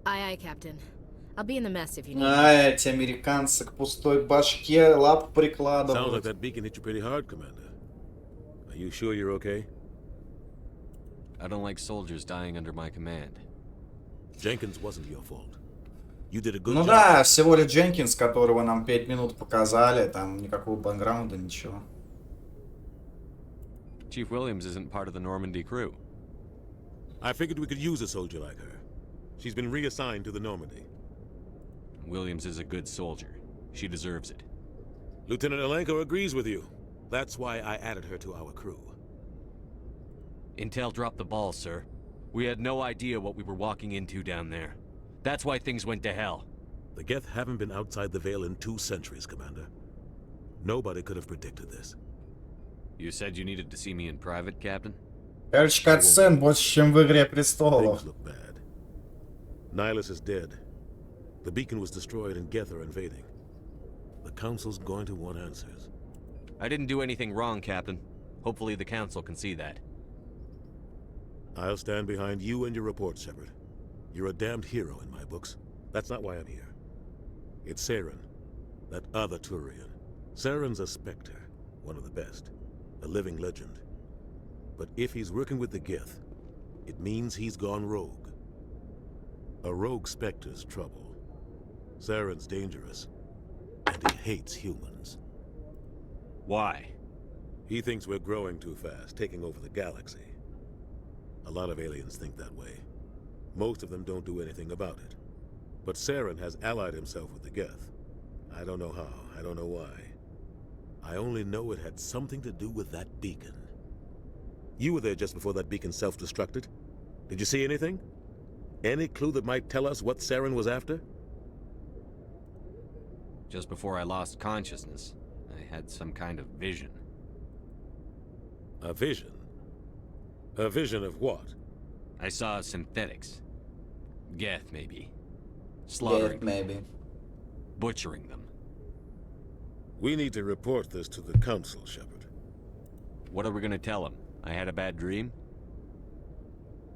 Aye, Captain. I'll be in the mess if you need me. Эти американцы к пустой башке лапу прикладывают. Sounds like that beacon hit you pretty hard, Commander. Are you sure you're okay? I don't like soldiers dying under my command. Jenkins wasn't your fault. You did a good job. Ну да, всего лишь Дженкинс, которого нам 5 минут показали, там никакого бэкграунда, ничего. Chief Williams isn't part of the Normandy crew. I figured we could use a soldier like her. She's been reassigned to the Normandy. Williams is a good soldier. She deserves it. Lieutenant Alenko agrees with you. That's why I added her to our crew. Intel dropped the ball, sir. We had no idea what we were walking into down there. That's why things went to hell. The Geth haven't been outside the Veil in 2 centuries, Commander. Nobody could have predicted this. You said you needed to see me in private, Captain? Короче, катсцен больше, чем в Игре Престолов. Things look bad. Nihilus is dead. The beacon was destroyed and Geth are invading. The Council's going to want answers. I didn't do anything wrong, Captain. Hopefully the Council can see that. I'll stand behind you and your report, Shepard. You're a damned hero in my books. That's not why I'm here. It's Saren, that other Turian. Saren's a Spectre, one of the best, a living legend. But if he's working with the Geth, it means he's gone rogue. A rogue Spectre's trouble. Saren's dangerous, and he hates humans. Why? He thinks we're growing too fast, taking over the galaxy. A lot of aliens think that way. Most of them don't do anything about it. But Saren has allied himself with the Geth. I don't know how, I don't know why. I only know it had something to do with that beacon. You were there just before that beacon self-destructed. Did you see anything? Any clue that might tell us what Saren was after? Just before I lost consciousness, I had some kind of vision. A vision? A vision of what? I saw synthetics. Geth, maybe. Slaughtering Geth, maybe. Butchering them. We need to report this to the Council, Shepard. What are we gonna tell them? I had a bad dream?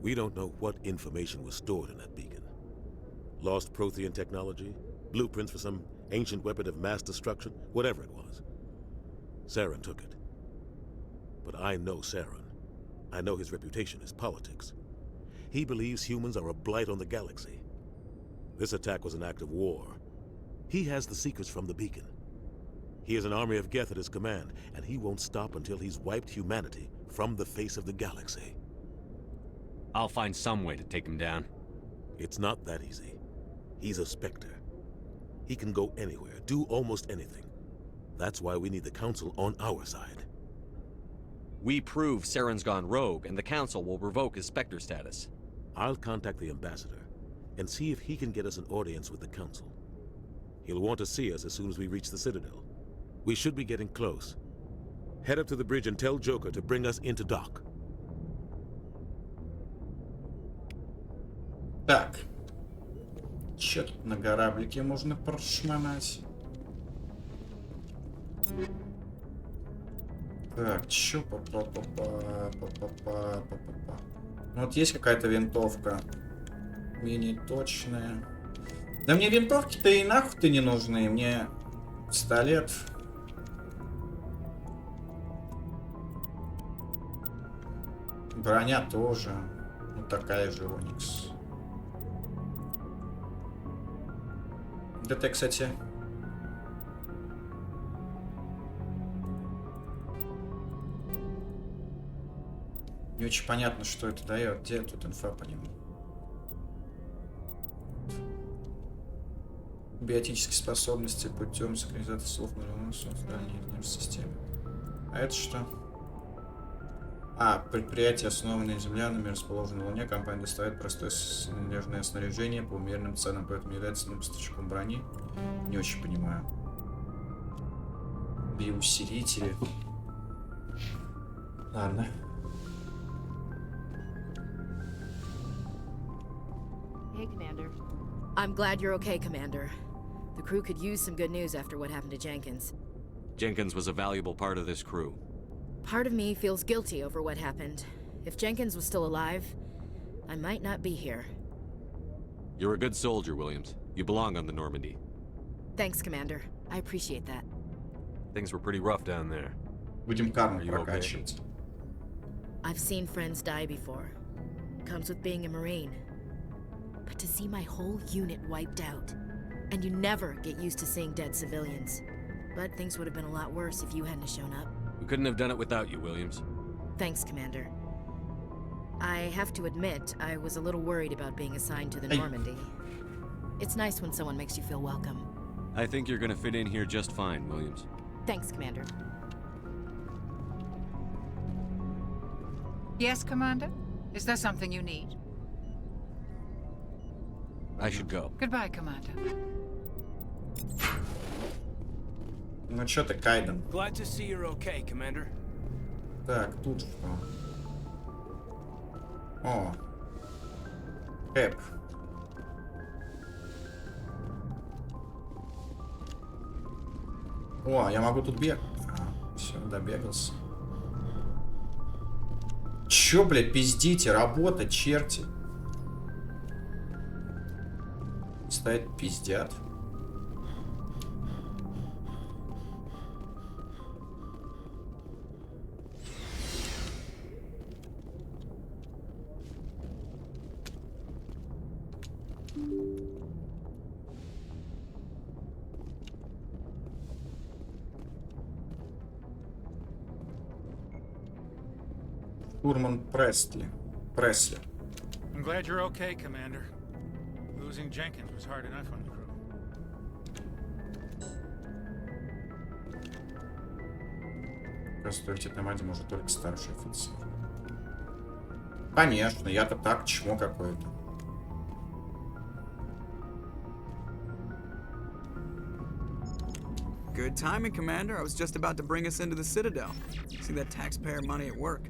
We don't know what information was stored in that beacon. Lost Prothean technology? Blueprints for some ancient weapon of mass destruction? Whatever it was. Saren took it. But I know Saren. I know his reputation is politics. He believes humans are a blight on the galaxy. This attack was an act of war. He has the secrets from the beacon. He has an army of Geth at his command, and he won't stop until he's wiped humanity from the face of the galaxy. I'll find some way to take him down. It's not that easy. He's a Spectre. He can go anywhere, do almost anything. That's why we need the Council on our side. We prove Saren's gone rogue, and the Council will revoke his Spectre status. I'll contact the Ambassador, and see if he can get us an audience with the Council. He'll want to see us as soon as we reach the Citadel. We should be getting close. Head up to the bridge and tell Joker to bring us into dock. Так. Чё тут на кораблике можно прошмонать? Так, чё? Ну вот есть какая-то винтовка. Менее точная. Да мне винтовки-то и нахуй-то не нужны. Мне пистолет. Броня тоже. Ну такая же Оникс. Это, кстати... Не очень понятно, что это дает. Где тут инфа по нему? Биотические способности путем синхронизации слов на создания нервной системы. А это что? Предприятие, основанное землянами, расположенное на Луне. Компания доставит простое снежное снаряжение по умеренным ценам, поэтому является поставщиком брони. Не очень понимаю. Биоусилители. Ладно. Hey, Commander. I'm glad you're okay, Commander. The crew could use some good news after what happened to Jenkins. Jenkins was a valuable part of this crew. Part of me feels guilty over what happened. If Jenkins was still alive, I might not be here. You're a good soldier, Williams. You belong on the Normandy. Thanks, Commander. I appreciate that. Things were pretty rough down there. Будем карму прокачивать. I've seen friends die before. Comes with being a Marine. But to see my whole unit wiped out, and you never get used to seeing dead civilians. But things would have been a lot worse if you hadn't shown up. We couldn't have done it without you, Williams. Thanks, Commander. I have to admit, I was a little worried about being assigned to the Normandy. It's nice when someone makes you feel welcome. I think you're gonna fit in here just fine, Williams. Thanks, Commander. Yes, Commander? Is there something you need? I should go. Goodbye, Commander. Ну чё ты, Кайден? Glad to see you're okay, Commander. Так, тут что? О. Кэп. О, я могу тут бегать. Все, добегался. Чё, блядь, пиздите? Работать, черти. Стоят, пиздят. Штурман Пресли. I'm glad you're okay, Commander. Losing Jenkins was hard enough on the crew. Авторитет на маде может только старший офицер. Конечно, я-то так, чмо какое-то. Good timing, Commander. I was just about to bring us into the Citadel. See that taxpayer money at work.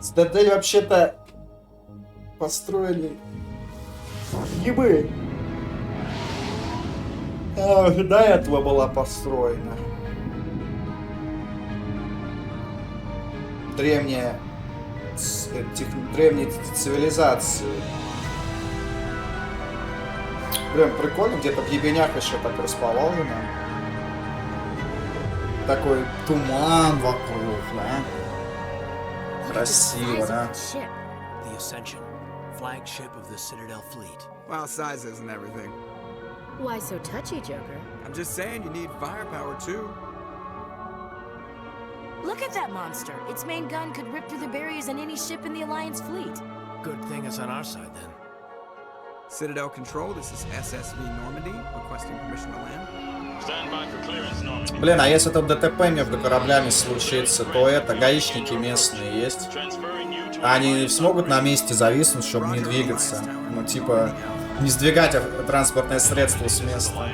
Цитадель вообще-то построили ебы. До этого была построена. Древние цивилизации. Блин, прикольно, где-то в ебенях еще так расположено. Такой туман вокруг, да? Красиво, да? The Ascension, flagship of the Citadel fleet. Well, size isn't everything. Why so touchy, Joker? I'm just saying you need firepower too. Look at that monster. Its main gun could rip through the barriers in any ship in the Alliance fleet. Good thing it's on our side then. Citadel Control, this is SSV Normandy, requesting permission to land. Stand by for clearance, Normandy. Блин, а если тут ДТП между кораблями случится, то это гаишники местные есть. Они смогут на месте зависнуть, чтобы не двигаться. Ну, типа, не сдвигать транспортное средство с места.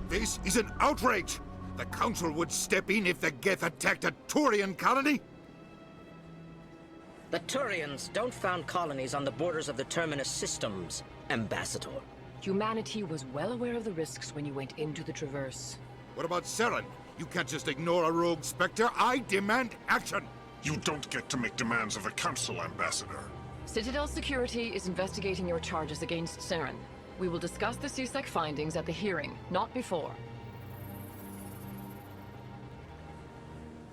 This is an outrage! The Council would step in if the Geth attacked a Turian colony? The Turians don't found colonies on the borders of the Terminus systems, Ambassador. Humanity was well aware of the risks when you went into the Traverse. What about Saren? You can't just ignore a rogue Spectre. I demand action! You don't get to make demands of the Council, Ambassador. Citadel Security is investigating your charges against Saren. We will discuss the CSEC findings at the hearing, not before.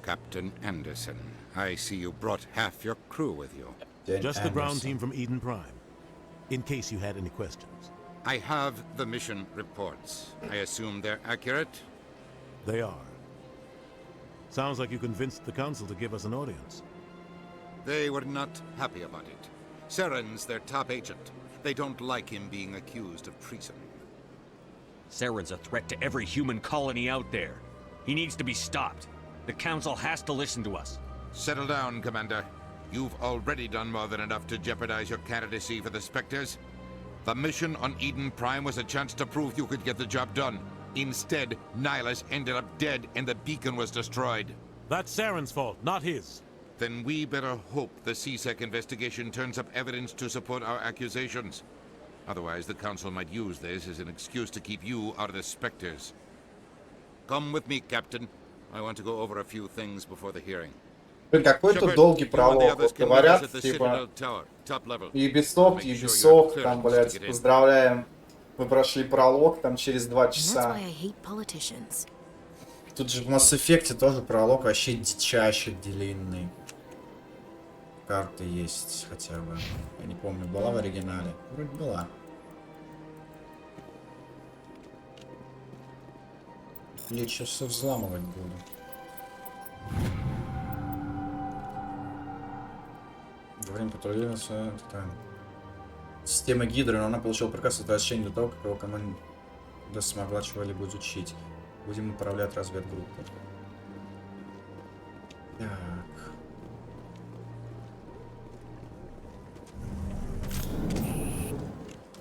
Captain Anderson, I see you brought half your crew with you. Just the ground team from Eden Prime, in case you had any questions. I have the mission reports. I assume they're accurate? They are. Sounds like you convinced the Council to give us an audience. They were not happy about it. Saren's their top agent. They don't like him being accused of treason. Saren's a threat to every human colony out there. He needs to be stopped. The Council has to listen to us. Settle down, Commander. You've already done more than enough to jeopardize your candidacy for the Spectres. The mission on Eden Prime was a chance to prove you could get the job done. Instead, Nihilus ended up dead and the beacon was destroyed. That's Saren's fault, not his. Then we better hope the CSEC investigation turns up evidence to support our accusations. Otherwise, the Council might use this as an excuse to keep you out of the Spectres. Come with me, Captain. I want to go over a few things before the hearing. Блин, какой-то долгий пролог. Вот говорят, типа, Ubisoft, там, блядь, поздравляем, вы прошли пролог, там, через 2 часа. Тут же в Mass Effect тоже пролог вообще дичайше длинный. Карты есть хотя бы. Я не помню, была в оригинале? Вроде была. Я сейчас все взламывать буду. Во время патрулирования система Гидры, но она получила приказ о возвращении до того, как его команда смогла чего-либо изучить. Будем управлять разведгруппой. Так.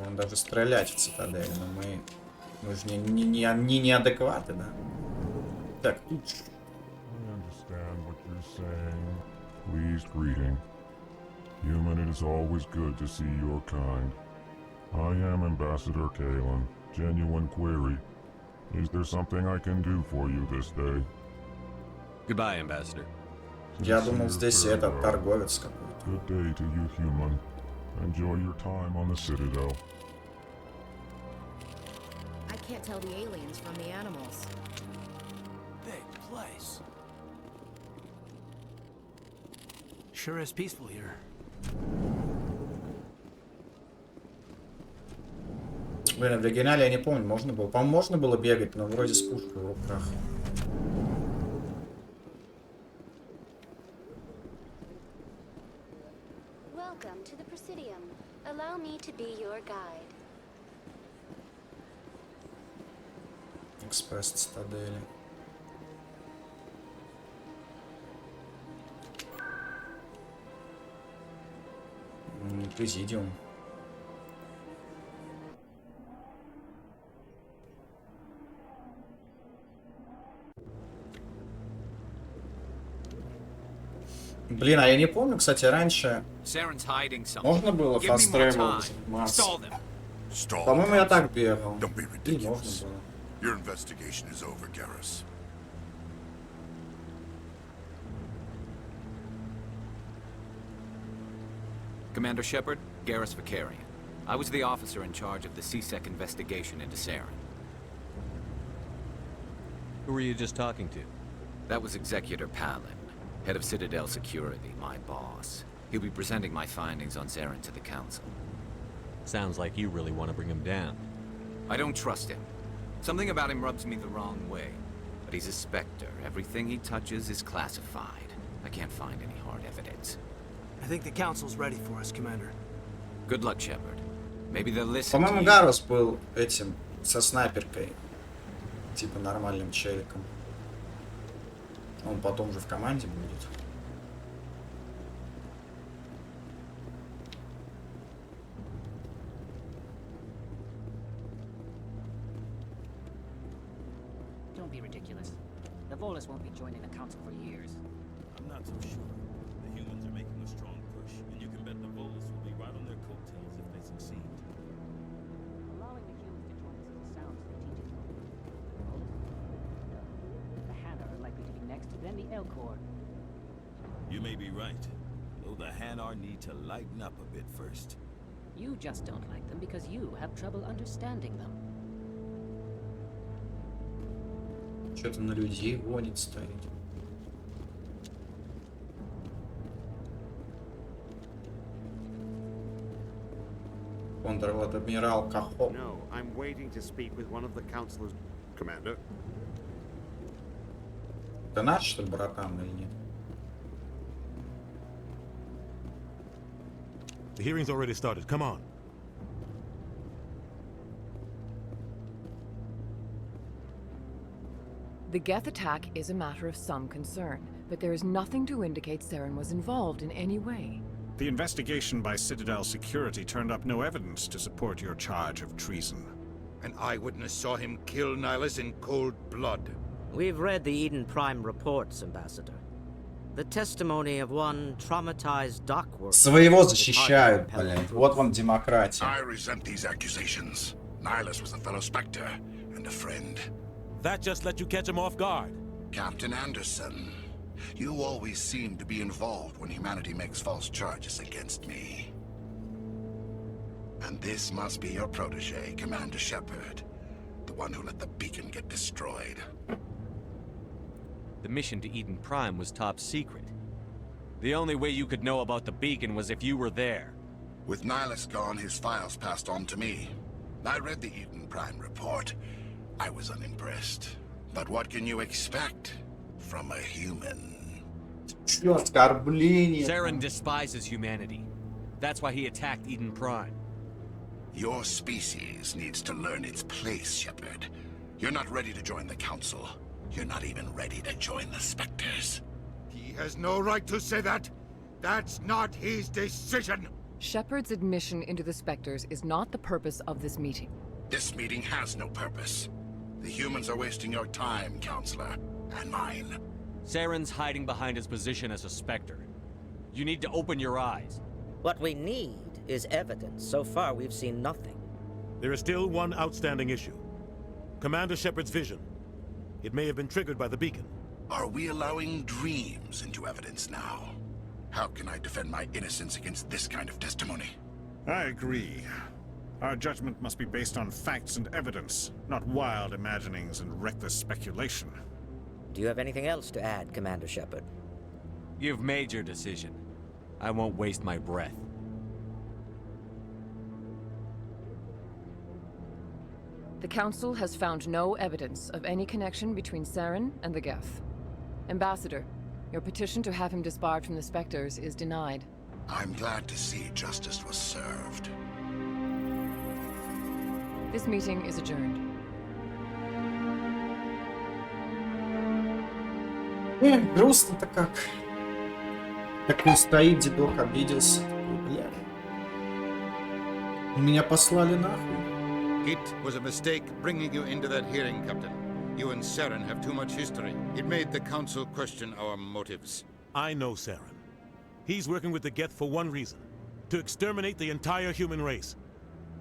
Он даже стрелять в цитадели, но мы же не неадекваты, да? Так, тут. Pleased greeting. Human, it is always good to see your kind. I am Ambassador Kalen. Genuine query. Is there something I can do for you this day? Goodbye, Ambassador. Я думал, здесь этот торговец какой-то. Good day to you, human. Enjoy your time on the Citadel. I can't tell the aliens from the animals. Big place. Sure is peaceful here. Блин, в оригинале я не помню, можно было. По-моему, можно было бегать, но вроде с пушкой в руках. Welcome to the Presidium. Allow me to be your guide. Экспресс цитадели. Президиум. Блин, а я не помню, кстати, раньше можно было fast travel заниматься. По-моему, я так бегал. И можно было. Your investigation is over, Garrus. Commander Shepard, Garrus Vicarian. I was the officer in charge of the CSEC investigation into Saren. Who were you just talking to? That was Executor Palin, head of Citadel Security, my boss. He'll be presenting my findings on Saren to the Council. Sounds like you really want to bring him down. I don't trust him. Something about him rubs me the wrong way. But he's a Spectre. Everything he touches is classified. I can't find any hard evidence. I think the Council's ready for us, Commander. Good luck, Shepard. Maybe they'll listen. По-моему, Гарус был этим, со снайперкой. Типа нормальным челиком. Он потом же в команде будет. be ridiculous. The Volus won't be joining the Council for years. I'm not so sure. The humans are making a strong push, and you can bet the Volus will be right on their coattails if they succeed. Allowing the humans to join us is a sound strategic move. The Volus? No. The Hanar are likely to be next, then the Elcor. You may be right. Though the Hanar need to lighten up a bit first. You just don't like them because you have trouble understanding them. Что-то на людей гонит стоит. Контр-адмирал Кахо. No, I'm waiting to speak with one of the councilors. Commander. Это наш, что ли, братан, или нет? The hearing's already started. Come on. The Geth attack is a matter of some concern, but there is nothing to indicate Saren was involved in any way. The investigation by Citadel Security turned up no evidence to support your charge of treason. An eyewitness saw him kill Nihilus in cold blood. We've read the Eden Prime reports, Ambassador. The testimony of one traumatized dock worker. Своего защищают, блядь. Вот вам демократия. I resent these accusations. Nihilus was a fellow Spectre and a friend. That just let you catch him off guard. Captain Anderson, you always seem to be involved when humanity makes false charges against me. And this must be your protege, Commander Shepard. The one who let the beacon get destroyed. The mission to Eden Prime was top secret. The only way you could know about the beacon was if you were there. With Nihilus gone, his files passed on to me. I read the Eden Prime report. I was unimpressed. But what can you expect from a human? Saren despises humanity. That's why he attacked Eden Prime. Your species needs to learn its place, Shepard. You're not ready to join the Council. You're not even ready to join the Spectres. He has no right to say that. That's not his decision. Shepard's admission into the Spectres is not the purpose of this meeting. This meeting has no purpose. The humans are wasting your time, Counselor, and mine. Saren's hiding behind his position as a Spectre. You need to open your eyes. What we need is evidence. So far, we've seen nothing. There is still one outstanding issue. Commander Shepard's vision. It may have been triggered by the beacon. Are we allowing dreams into evidence now? How can I defend my innocence against this kind of testimony? I agree. Our judgment must be based on facts and evidence, not wild imaginings and reckless speculation. Do you have anything else to add, Commander Shepard? You've made your decision. I won't waste my breath. The Council has found no evidence of any connection between Saren and the Geth. Ambassador, your petition to have him disbarred from the Spectres is denied. I'm glad to see justice was served. This meeting is adjourned. Грустно-то как. Такой стоит, дедок обиделся. Такой, бля. Меня послали нахуй. It was a mistake bringing you into that hearing, Captain. You and Saren have too much history. It made the Council question our motives. I know Saren. He's working with the Geth for one reason. To exterminate the entire human race.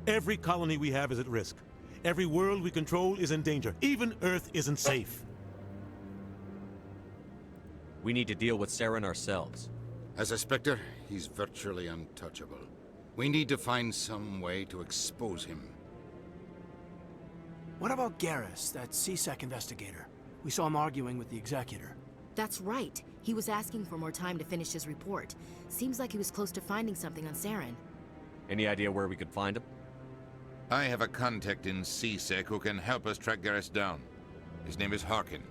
Every colony we have is at risk. Every world we control is in danger. Even Earth isn't safe. We need to deal with Saren ourselves. As a Spectre, he's virtually untouchable. We need to find some way to expose him. What about Garrus, that CSEC investigator? We saw him arguing with the Executor. That's right. He was asking for more time to finish his report. Seems like he was close to finding something on Saren. Any idea where we could find him? I have a contact in CSEC who can help us track Garrus down. His name is Harkin.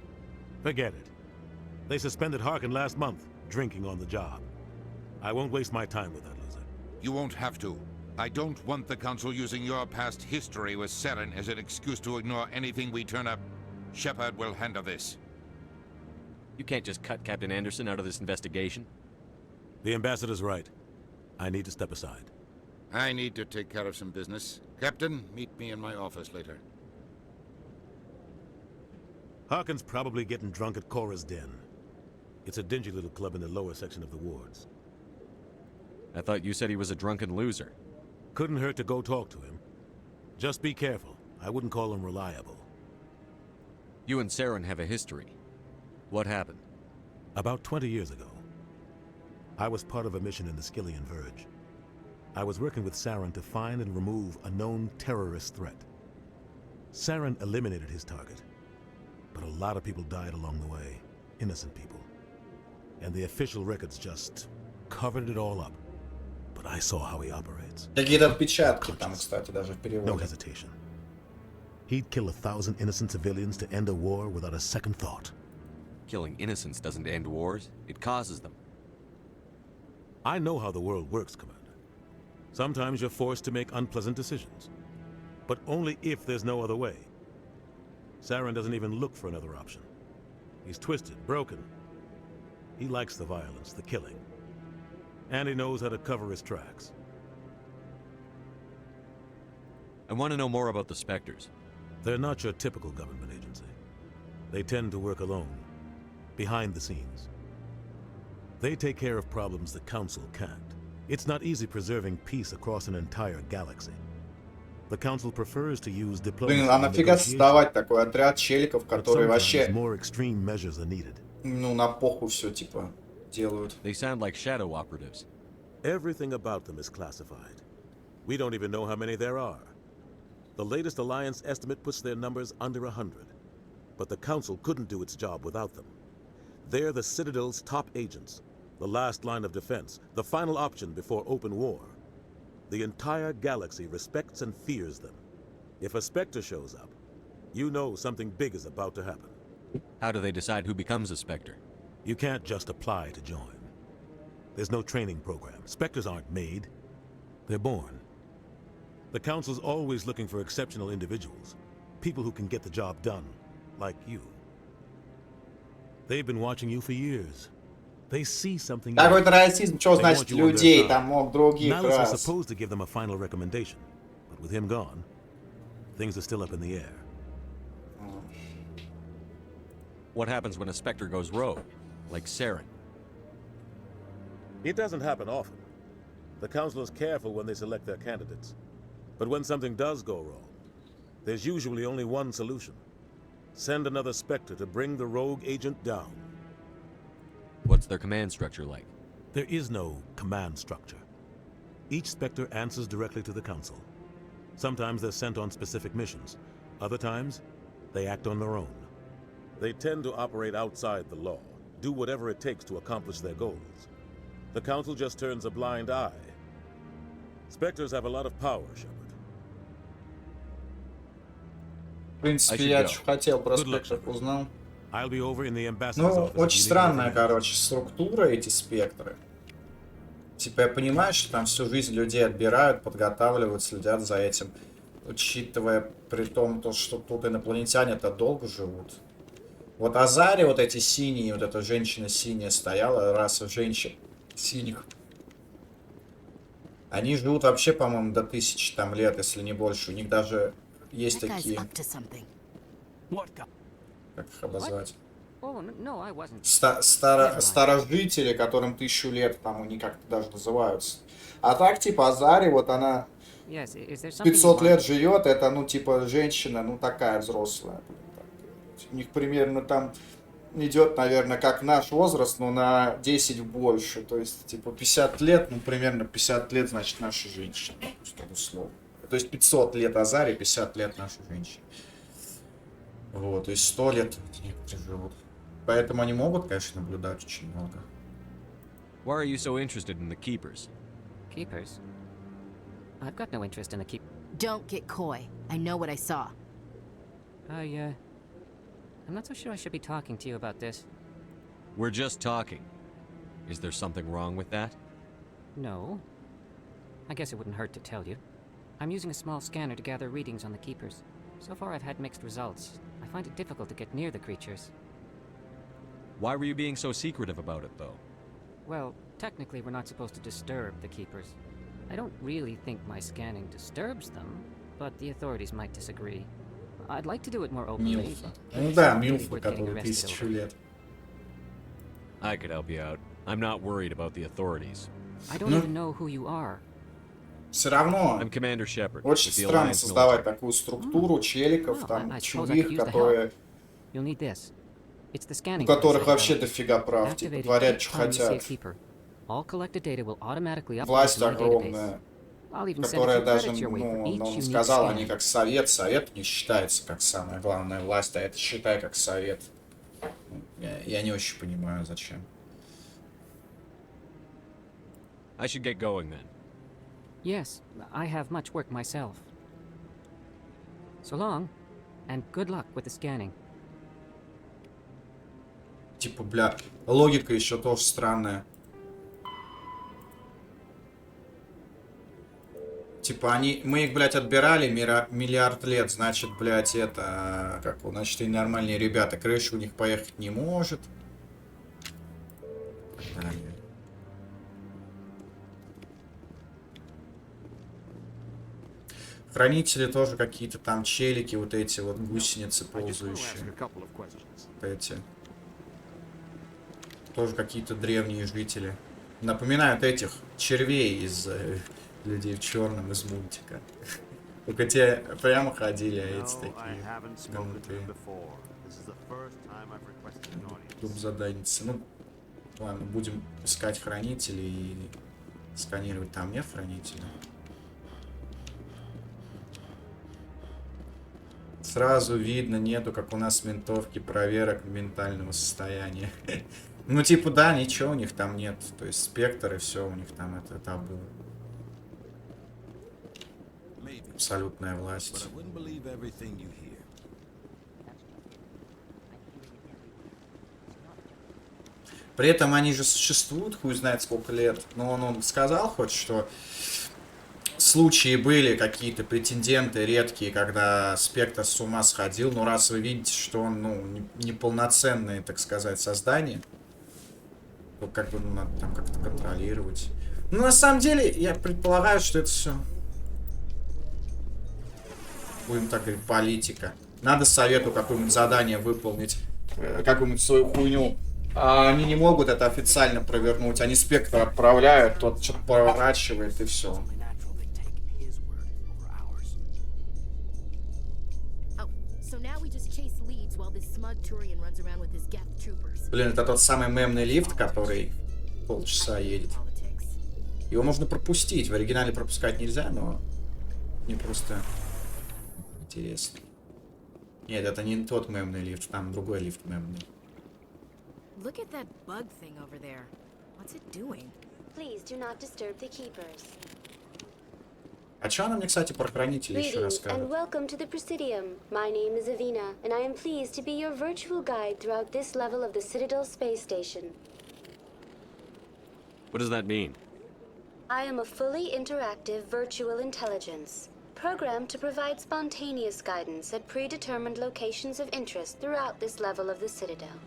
Forget it. They suspended Harkin last month, drinking on the job. I won't waste my time with that loser. You won't have to. I don't want the Council using your past history with Saren as an excuse to ignore anything we turn up. Shepard will handle this. You can't just cut Captain Anderson out of this investigation. The Ambassador's right. I need to step aside. I need to take care of some business. Captain, meet me in my office later. Harkin's probably getting drunk at Cora's Den. It's a dingy little club in the lower section of the wards. I thought you said he was a drunken loser. Couldn't hurt to go talk to him. Just be careful. I wouldn't call him reliable. You and Saren have a history. What happened? About 20 years ago, I was part of a mission in the Skillian Verge. I was working with Saren to find and remove a known terrorist threat. Saren eliminated his target, but a lot of people died along the way. Innocent people. And the official records just covered it all up. But I saw how he operates. Какие-то отпечатки там, кстати, даже в переводе. No hesitation. He'd kill 1,000 innocent civilians to end a war without a second thought. Killing innocents doesn't end wars, it causes them. I know how the world works, Commander. Sometimes you're forced to make unpleasant decisions. But only if there's no other way. Saren doesn't even look for another option. He's twisted, broken. He likes the violence, the killing. And he knows how to cover his tracks. I want to know more about the Spectres. They're not your typical government agency. They tend to work alone, behind the scenes. They take care of problems the Council can't. It's not easy preserving peace across an entire galaxy. The Council prefers to use diplomacy. Блин, а нафига создавать такой отряд челиков, которые вообще... More extreme measures are needed. Ну, на похуй все, типа, делают. They sound like shadow operatives. Everything about them is classified. We don't even know how many there are. The latest Alliance estimate puts their numbers under 100. But the Council couldn't do its job without them. They're the Citadel's top agents, the last line of defense, the final option before open war. The entire galaxy respects and fears them. If a Spectre shows up, you know something big is about to happen. How do they decide who becomes a Spectre? You can't just apply to join. There's no training program. Spectres aren't made. They're born. The Council's always looking for exceptional individuals. People who can get the job done, like you. They've been watching you for years. They see something. Какой-то расизм, что значит людей, там мог других Malice was раз. supposed to give them a final recommendation, but with him gone, things are still up in the air. What happens when a Spectre goes rogue, like Saren? It doesn't happen often. The Council is careful when they select their candidates. But when something does go wrong, there's usually only one solution. Send another Spectre to bring the rogue agent down. What's their command structure like? There is no command structure. Each Spectre answers directly to the Council. Sometimes they're sent on specific missions. Other times, they act on their own. They tend to operate outside the law, do whatever it takes to accomplish their goals. The Council just turns a blind eye. Spectres have a lot of power, Shepard. В принципе, я что хотел про спектров узнал. I'll be over in the ambassador's Ну, office. очень странная, короче, структура, эти спектры. Типа, я понимаю, что там всю жизнь людей отбирают, подготавливают, следят за этим. Учитывая при том, то, что тут инопланетяне-то долго живут. Вот Азари, вот эти синие, вот эта женщина синяя стояла, раса женщин синих. Они живут вообще, по-моему, до 1000 там лет, если не больше. У них даже есть такие... Как их обозвать? Старожители, которым 1000 лет, там они как-то даже называются. А так, типа, Азари, вот она 500 лет живет, это, ну, типа, женщина, ну, такая взрослая. У них примерно там идет, наверное, как наш возраст, но на 10 больше. То есть, типа, 50 лет, ну, примерно 50 лет, значит, наша женщина. Условно. То есть 500 лет Азари, 50 лет нашей женщине. Вот, то есть 100 лет некоторые живут. Поэтому они могут, конечно, наблюдать очень много. Why are you so interested in the Keepers? Keepers? I've got no interest in the keep. Don't get coy. I know what I saw. I'm not so sure I should be talking to you about this. We're just talking. Is there something wrong with that? No. I guess it wouldn't hurt to tell you. I'm using a small scanner to gather readings on the Keepers. So far I've had mixed results. I find it difficult to get near the creatures. Why were you being so secretive about it, though? Well, technically we're not supposed to disturb the Keepers. I don't really think my scanning disturbs them, but the authorities might disagree. I'd like to do it more openly. Милфа. Ну да, Милфа, которая 1000 лет. I could help you out. I'm not worried about the authorities. I don't even know who you are. Все равно I'm Commander Shepard. очень with the странно Alliance создавать military. такую структуру челиков, там, чувих, которые... You'll need this. It's the у scanning которых process вообще developed. дофига прав, типа, Activated творят, each что time you see a хотят. keeper. All collected data will automatically upload Власть to my огромная, database. I'll even send a которая few даже, credits your way for ну, each он unique сказал, scan. они как совет, совет не считается как самая главная власть, а это считай как совет. Я не очень понимаю, зачем. I should get going then. Yes, I have much work myself. So long, and good luck with the scanning. Типа, бля, логика еще тоже странная. Типа, мы их, блядь, отбирали миллиард лет, значит, блядь, это... Как, значит, и нормальные ребята. Крыша у них поехать не может. Хранители тоже какие-то там челики, вот эти вот гусеницы ползающие. Вот эти. Тоже какие-то древние жители. Напоминают этих червей из людей в черном из мультика. Только те прямо ходили, а эти такие. Клуб заданицы. Ну, ладно, будем искать хранителей и сканировать. Там нет хранителя. Сразу видно, нету, как у нас ментовки, проверок ментального состояния. Ну, типа, да, ничего у них там нет. То есть спектр и все у них там это табу. Абсолютная власть. При этом они же существуют, хуй знает сколько лет. Но он сказал хоть, что случаи были какие-то претенденты редкие, когда спектр с ума сходил. Но раз вы видите, что он, ну, неполноценное, так сказать, создание, то как бы, ну, надо там как-то контролировать. Ну, на самом деле, я предполагаю, что это все, будем так говорить, политика. Надо совету какое-нибудь задание выполнить, какую-нибудь свою хуйню. А они не могут это официально провернуть. Они спектр отправляют, тот что-то проворачивает и все. Блин, это тот самый мемный лифт, который полчаса едет. Его можно пропустить. В оригинале пропускать нельзя, но мне просто интересно. Нет, это не тот мемный лифт, там другой лифт мемный. Look at that bug thing over there. What's it doing? Please do not disturb the keepers. А что она мне, кстати, про хранителей еще Greetings расскажет? and welcome to the Presidium. My name is Avina, and I am pleased to be your virtual guide throughout this level of the Citadel space station. What does that mean? I am a fully interactive virtual intelligence, programmed to provide spontaneous guidance at predetermined locations of interest throughout this level of the Citadel.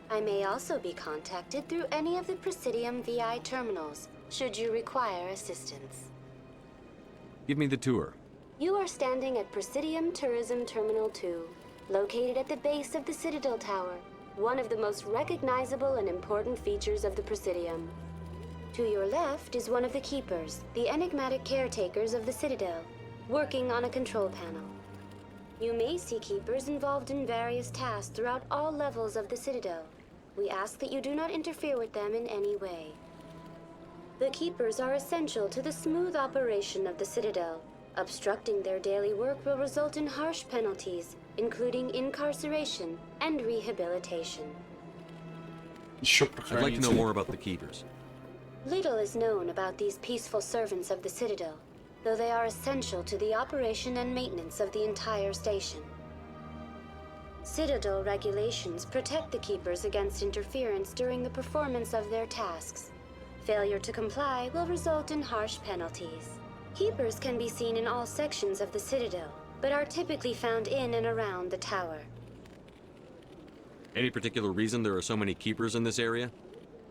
I may also be contacted through any of the Presidium VI terminals, should you require assistance. Give me the tour. You are standing at Presidium Tourism Terminal 2, located at the base of the Citadel Tower, one of the most recognizable and important features of the Presidium. To your left is one of the Keepers, the enigmatic caretakers of the Citadel, working on a control panel. You may see Keepers involved in various tasks throughout all levels of the Citadel. We ask that you do not interfere with them in any way. The Keepers are essential to the smooth operation of the Citadel. Obstructing their daily work will result in harsh penalties, including incarceration and rehabilitation. I'd like to know more about the Keepers. Little is known about these peaceful servants of the Citadel, though they are essential to the operation and maintenance of the entire station. Citadel regulations protect the Keepers against interference during the performance of their tasks. Failure to comply will result in harsh penalties. Keepers can be seen in all sections of the Citadel, but are typically found in and around the tower. Any particular reason there are so many Keepers in this area?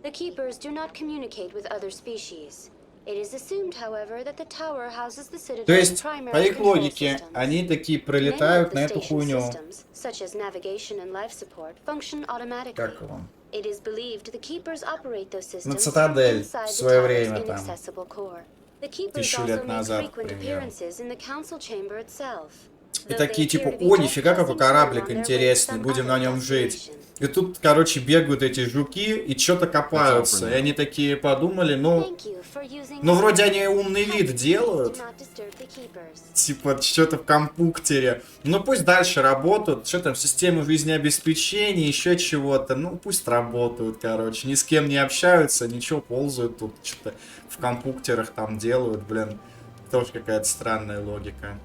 The Keepers do not communicate with other species. It is assumed, however, that the tower houses the То Citadel's есть, по primary их control логике, systems. они такие Many of пролетают the на эту station's хуйню. systems, such as navigation and life support, function automatically. Как его? It is believed the keepers operate those На systems Цитадель в inside the свое tower's время там. inaccessible core. The keepers 1000 also лет make назад, к frequent примеру. appearances in the council chamber itself. И такие типа, о, нифига какой кораблик интересный, будем на нем жить. И тут, короче, бегают эти жуки и что-то копаются. И они такие подумали, ну вроде они умный вид делают. Типа, что-то в компьютере. Ну, пусть дальше работают. Что там, системы жизнеобеспечения, еще чего-то. Ну, пусть работают, короче. Ни с кем не общаются, ничего, ползают тут. Что-то в компьютерах там делают, блин. Тоже какая-то странная логика.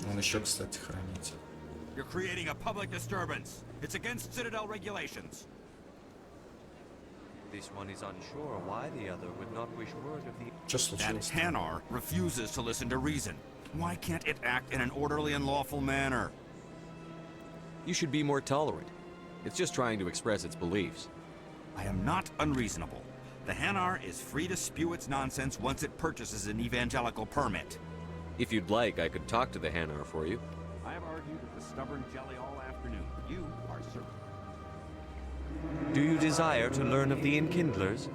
Он еще, кстати, хранитель. You're creating a public disturbance. It's against Citadel regulations. This one is unsure why the other would not wish word of the... Что случилось? That Hanar refuses to listen to reason. Why can't it act in an orderly and lawful manner? You should be more tolerant. It's just trying to express its beliefs. I am not unreasonable. The Hanar is free to spew its nonsense once it purchases an evangelical permit. If you'd like, I could talk to the Hanar for you. I have argued with the stubborn jelly all afternoon. You are certain. Do you desire to learn of the Enkindlers?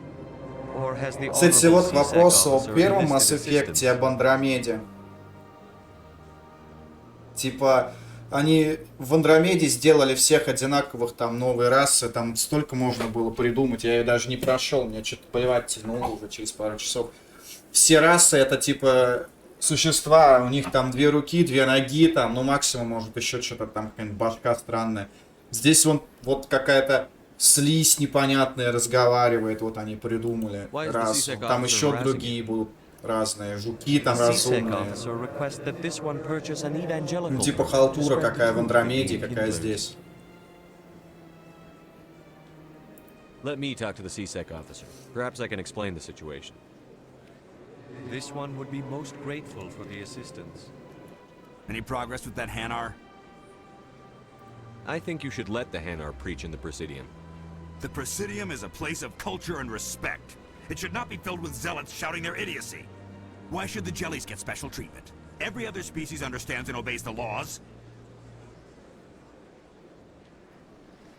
Or has the Кстати, вот honorable вопрос CSEC о officer первом enlisted Mass Effect, assistance? об Андромеде. Типа, они в Андромеде сделали всех одинаковых, там, новые расы, там столько можно было придумать, я ее даже не прошел, мне что-то плевать тянуло уже через пару часов. Все расы это, типа, существа, у них там 2 руки, 2 ноги, там, ну, максимум, может, еще что-то там, какая-нибудь башка странная. Здесь вот какая-то слизь непонятная разговаривает, вот они придумали расу. Там еще другие будут разные, жуки там разумные. Ну, типа халтура какая в Андромеде, какая здесь. Let me talk to the CSEC officer. Perhaps I can explain the situation. This one would be most grateful for the assistance. Any progress with that Hanar? I think you should let the Hanar preach in the Presidium. The Presidium is a place of culture and respect. It should not be filled with zealots shouting their idiocy. Why should the jellies get special treatment? Every other species understands and obeys the laws.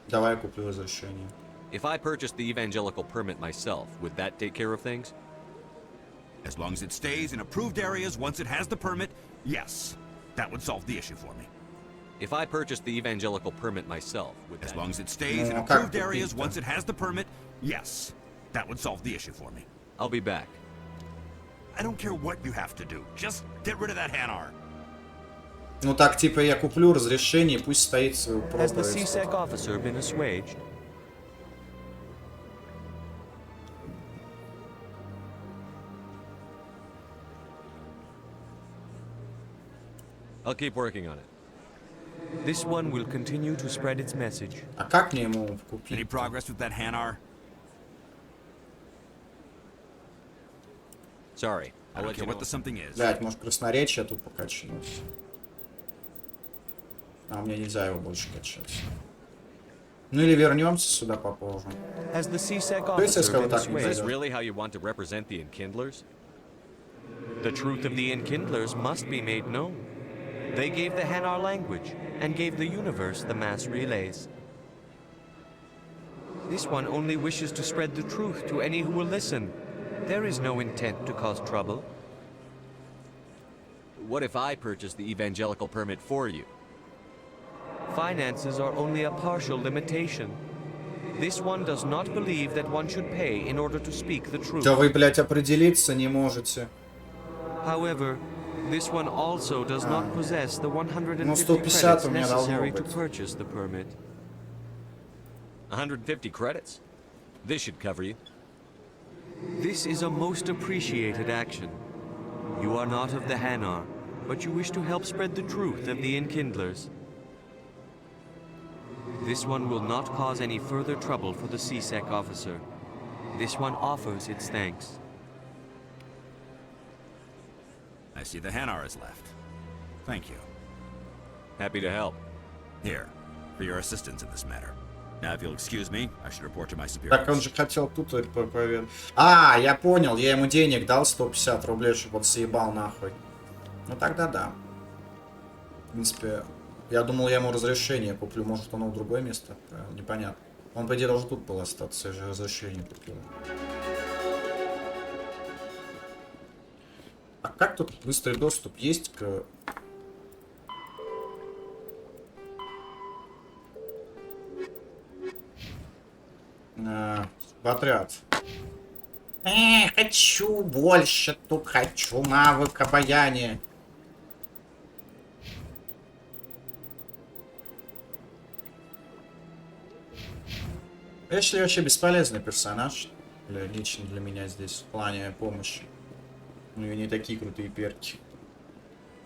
Давай куплю разрешение. If I purchased the evangelical permit myself, would that take care of things? As long as it stays in approved areas once it has the permit, yes. That would solve the issue for me. If I purchased the evangelical permit myself, would that... As long as it stays in approved areas once it has the permit, yes. That would solve the issue for me. I'll be back. I don't care what you have to do. Just get rid of that Hanar. Ну так, типа, я куплю разрешение, пусть стоит свою Has the проповедь. CSEC officer been assuaged? I'll keep working on it. This one will continue to spread its message. А как мне ему купить? Any progress with that Hanar? Sorry. I don't care what the something is. Блять, может красноречие тут покачну. А мне нельзя его больше качать. Ну или вернемся сюда попозже. Has the CSEC То есть я officer сказал been так не Is this зайдет. really how you want to represent the Enkindlers? The truth of the Enkindlers must be made known. They gave the Hanar language, and gave the universe the mass relays. This one only wishes to spread the truth to any who will listen. There is no intent to cause trouble. What if I purchased the evangelical permit for you? Finances are only a partial limitation. This one does not believe that one should pay in order to speak the truth. Да вы, блять, определиться не можете. However, this one also does not possess the 150 Ну, 150 credits у меня должно necessary to быть. purchase the permit. 150 credits? This should cover you. This is a most appreciated action. You are not of the Hanar, but you wish to help spread the truth of the Enkindlers. This one will not cause any further trouble for the CSEC officer. This one offers its thanks. I see the Hanar is left. Thank you. Happy to help. Here. for your assistance in this matter. Now, if you'll excuse me, I should report to my Так он superiors. же хотел тут проверить. А, я понял, я ему денег дал 150 рублей, чтобы он съебал нахуй. Ну тогда да. В принципе, я думал, я ему разрешение куплю, может он в другое место отправил, непонятно. Он, по идее, должен тут был остаться, я же разрешение купил. А как тут быстрый доступ есть к... в отряд? Хочу больше, тут хочу навык обаяния. Эшли вообще бесполезный персонаж, лично для меня здесь, в плане помощи. Ну и не такие крутые перки.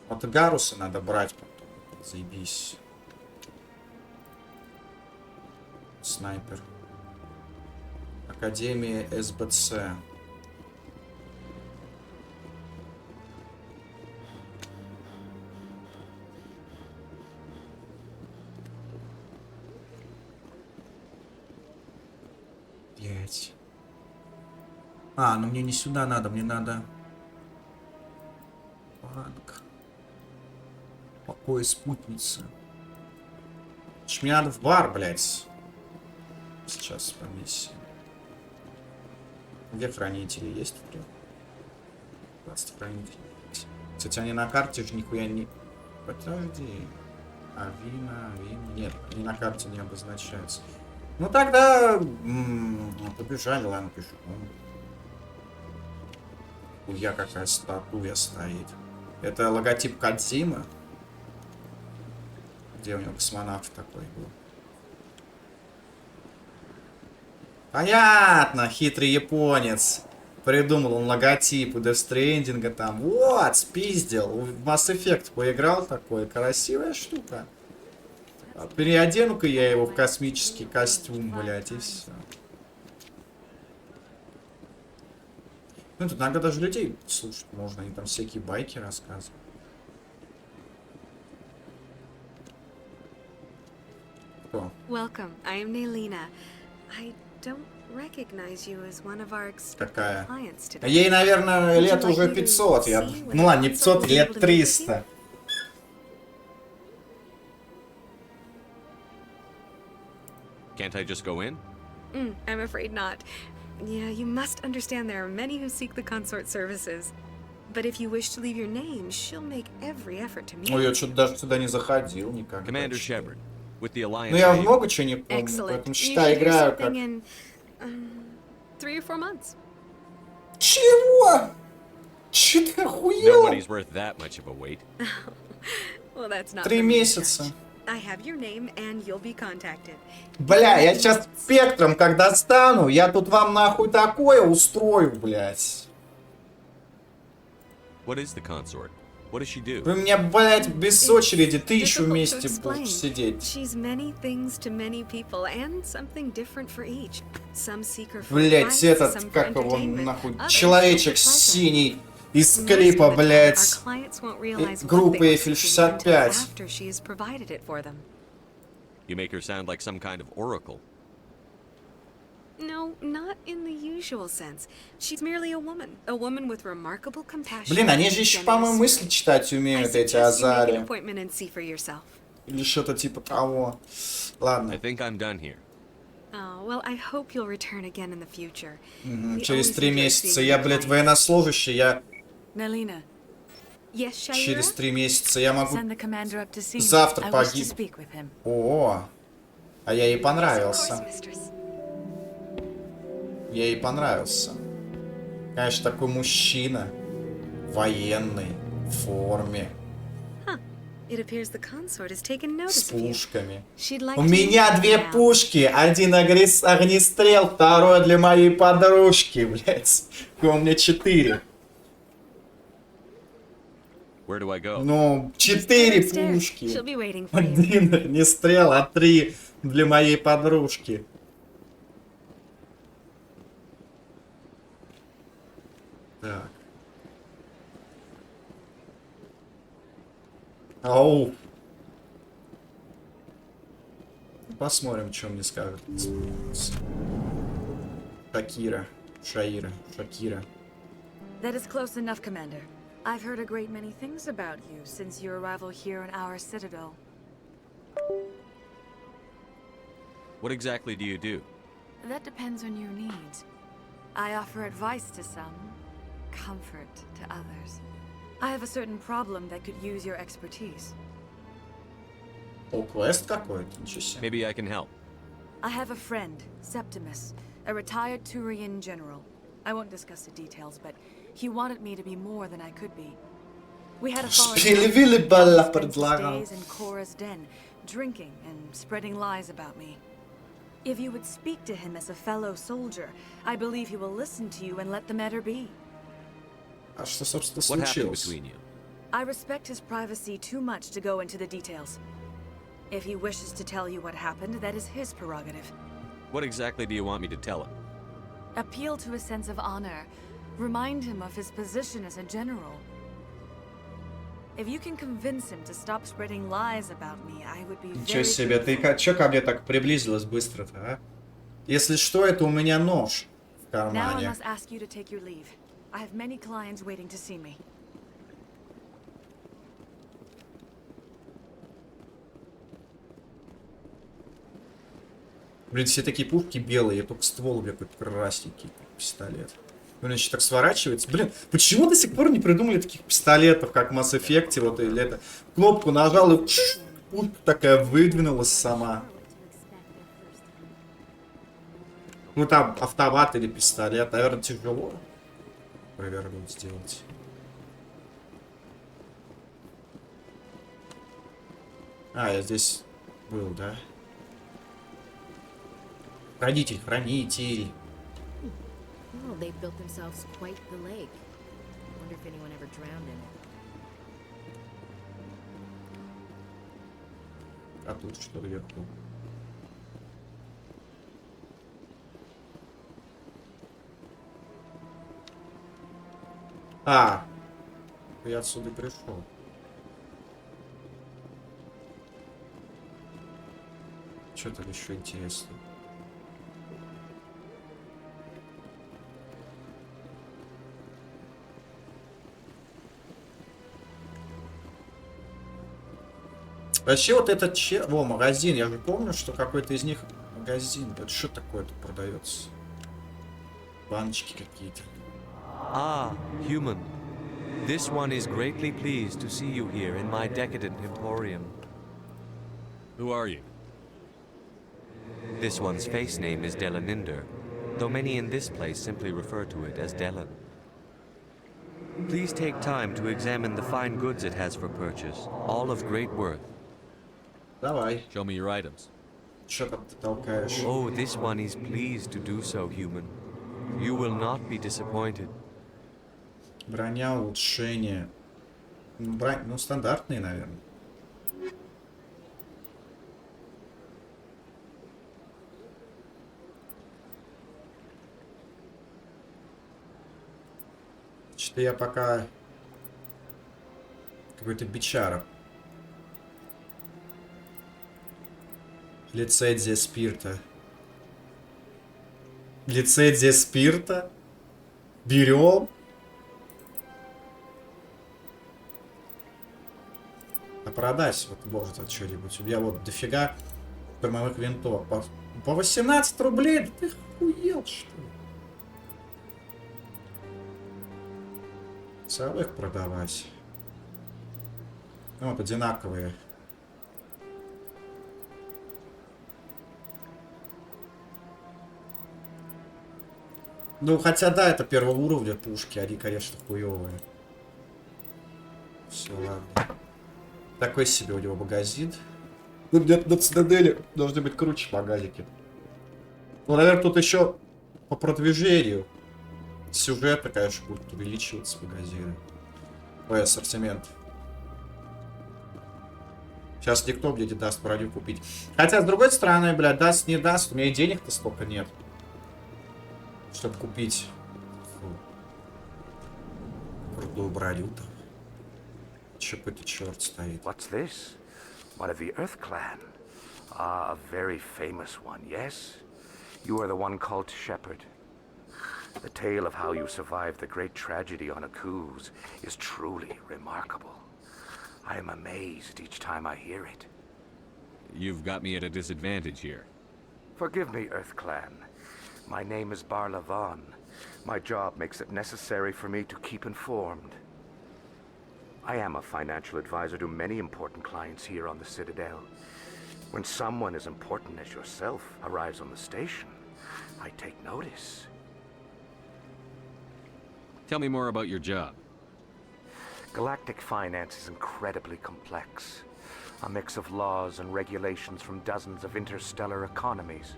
Вот Гаруса надо брать потом. Заебись. Снайпер. Академия СБЦ. Блять. А, ну мне не сюда надо, мне надо... Банк. Покой спутницы. Мне надо в бар, блять. Сейчас по миссии. Где хранители есть? 20 хранителей. Кстати, они на карте же нихуя не... Подожди. Авина. Нет, они на карте не обозначаются. Ну тогда... побежали, ладно, пишу. Хуя какая статуя стоит. Это логотип Кодзимы. Где у него космонавт такой был? Понятно, хитрый японец. Придумал он логотип у Death Stranding там. Вот, спиздил. В Mass Effect поиграл такой. Красивая штука. Переодену-ка я его в космический костюм, блядь, и все. Ну, тут иногда даже людей слушать можно. Они там всякие байки рассказывают. Кто? Welcome. I am Naylina. I don't recognize you as one of our Какая? clients today. Ей, наверное, лет уже 500. Я... Ну ладно, не 500, лет 300. Can't I just go in? I'm afraid not. Yeah, you must understand there are many who seek the consort services. But if you wish to leave your name, she'll make every effort to meet Ой, you. я что-то даже сюда не заходил никогда. Commander Shepard, with the Alliance. Ну я много чего не помню, Excellent. поэтому You считай, should hear играю как... something in 3 or 4 months. Чего? Че ты охуел? Nobody's worth that much of a wait. Well, that's not 3 for me to месяца. judge. I have your name and you'll be contacted. Бля, я сейчас спектром, когда стану, я тут вам нахуй такое устрою, блядь. What is the consort? What does she do? Вы меня, блядь, без очереди 1000 Difficult to вместе explain. будете сидеть. She's many things to many people and something different for each. Some seek her for Блядь, advice, этот, some for как его, entertainment, нахуй, others человечек for pleasure. синий из Most клипа, of the time, блядь, our clients won't realize what группы they were Эйфель seeking until 65. after she has provided it for them. You make her sound like some kind of oracle. No, not in the usual sense. She's merely a woman with remarkable compassion. Блин, они же еще, and по-моему, generous мысли spirit. читать I умеют, эти suggest you make an Азари. appointment and see for yourself. Или что-то типа того. Ладно. I think I'm done here. Oh, well, I hope you'll return again in the future. Мгм, We через always 3 enjoy месяца. seeing Я, your блядь, clients. военнослужащий, я Nalina. Yes, Shaira? через 3 месяца, я могу Send the commander up to see me. завтра I wish to погиб. speak with him. О, а я ей понравился. Of course, mistress. Я ей понравился. Конечно, такой мужчина. Военный. В форме. It appears the consort has taken С notice of you. пушками. She'd like У to меня meet 2 you now. пушки. Один огнестрел, второй для моей подружки, блядь. У меня 4. Where do I go? Ну, 4 Upstairs. пушки. She'll be waiting for you. Один огнестрел, а 3 для моей подружки. Так. Ау. Посмотрим, что мне скажет. Шакира. That is close enough, Commander. I've heard a great many things about you since your arrival here in our citadel. What exactly do you do? That depends on your needs. I offer advice to some, comfort to others. I have a certain problem that could use your expertise. О, квест какой-то, ничего себе. Maybe I can help. I have a friend, Septimus, a retired Turian general. I won't discuss the details, but he wanted me to be more than I could be. We had a falling out, spent days in Cora's den, drinking and spreading lies about me. If you would speak to him as a fellow soldier, I believe he will listen to you and let the matter be. А что, собственно, What happened случилось? between you? I respect his privacy too much to go into the details. If he wishes to tell you what happened, that is his prerogative. What exactly do you want me to tell him? Appeal to his sense of honor. Remind him of his position as a general. If you can convince him to stop spreading lies about me, I would be Ничего very себе, ты чё ко мне так приблизилась быстро-то, а? Если что, это у меня нож в Now I кармане. must ask you to take your leave. I have many clients waiting to see me. Блин, все такие пушки белые, только ствол какой-то красненький, пистолет. Он еще так сворачивается. Блин, почему до сих пор не придумали таких пистолетов, как в Mass Effect, вот, или это... Кнопку нажал, и пушка такая выдвинулась сама. Ну там автомат или пистолет, наверное, тяжело провернуть, сделать. А, я здесь был, да? Хранитель. Oh, they built themselves quite the lake. Wonder if anyone ever drowned in it. А тут что вверху? А, я отсюда пришел. Что там еще интересно? Вообще вот этот Во, магазин. Я же помню, что какой-то из них магазин. Это что такое-то продается? Баночки какие-то. Ah, human. This one is greatly pleased to see you here in my decadent emporium. Who are you? This one's face name is Delaninder, though many in this place simply refer to it as Delan. Please take time to examine the fine goods it has for purchase, all of great worth. Давай. Show me your items. Что там ты толкаешь? Oh, this one is pleased to do so, human. You will not be disappointed. Броня, улучшение. Ну, стандартные, наверное. Что-то я пока... Какой-то бичара. Лицензия спирта. Лицензия спирта? Берем. А продать вот может что-нибудь. У меня вот дофига штурмовых винтов. По 18 рублей? Да ты охуел, что ли? Целых продавать. Ну, вот одинаковые. Ну, хотя да, это первого уровня пушки, они, конечно, хуёвые. Все, ладно. Такой себе у него магазин. Ну, где-то на цитадели должны быть круче магазики. Ну, наверное, тут еще по продвижению сюжета, конечно, будут увеличиваться магазины. Ой, ассортимент. Сейчас никто мне не даст броню купить. Хотя, с другой стороны, блядь, даст, не даст, у меня и денег-то столько нет. Чтобы купить крутую броню там. Че какой-то черт стоит. What's this? One of the Earth Clan. Ah, a very famous one, yes? You are the one called Shepard. The tale of how you survived the great tragedy on Akuz is truly remarkable. I am amazed each time I hear it. You've got me at a disadvantage here. Forgive me, Earth Clan. My name is Barla Vaughn. My job makes it necessary for me to keep informed. I am a financial advisor to many important clients here on the Citadel. When someone as important as yourself arrives on the station, I take notice. Tell me more about your job. Galactic finance is incredibly complex. A mix of laws and regulations from dozens of interstellar economies.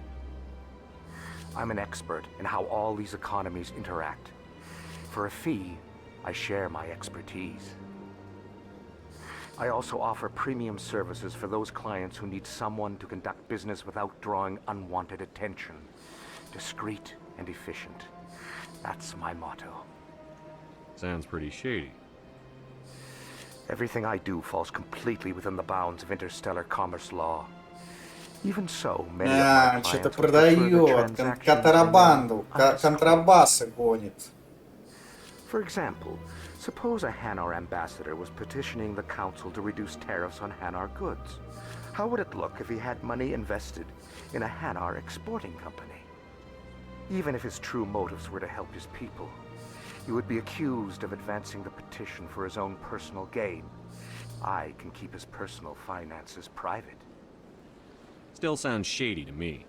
I'm an expert in how all these economies interact. For a fee, I share my expertise. I also offer premium services for those clients who need someone to conduct business without drawing unwanted attention. Discreet and efficient. That's my motto. Sounds pretty shady. Everything I do falls completely within the bounds of interstellar commerce law. Even so, many of my что-то clients would prefer the продает, transactions контрабанду, remain контрабасы гонит. For example, suppose a Hanar ambassador was petitioning the council to reduce tariffs on Hanar goods. How would it look if he had money invested in a Hanar exporting company? Even if his true motives were to help his people, he would be accused of advancing the petition for his own personal gain. I can keep his personal finances private. Still sounds shady to me.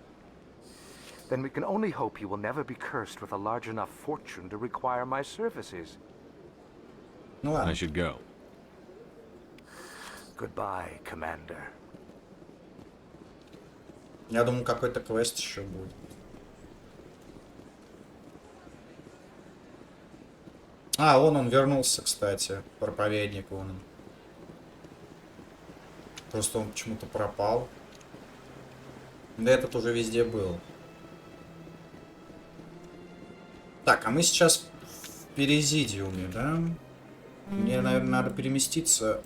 Then we can only hope he will never be cursed with a large enough fortune to require my services. Ну ладно. I should go. Goodbye, Commander. Я думаю, какой-то квест еще будет. А, он вернулся, кстати. Проповедник он. Просто он почему-то пропал. Да этот уже везде был. Так, а мы сейчас в Перезидиуме, да? Мне, наверное, надо переместиться.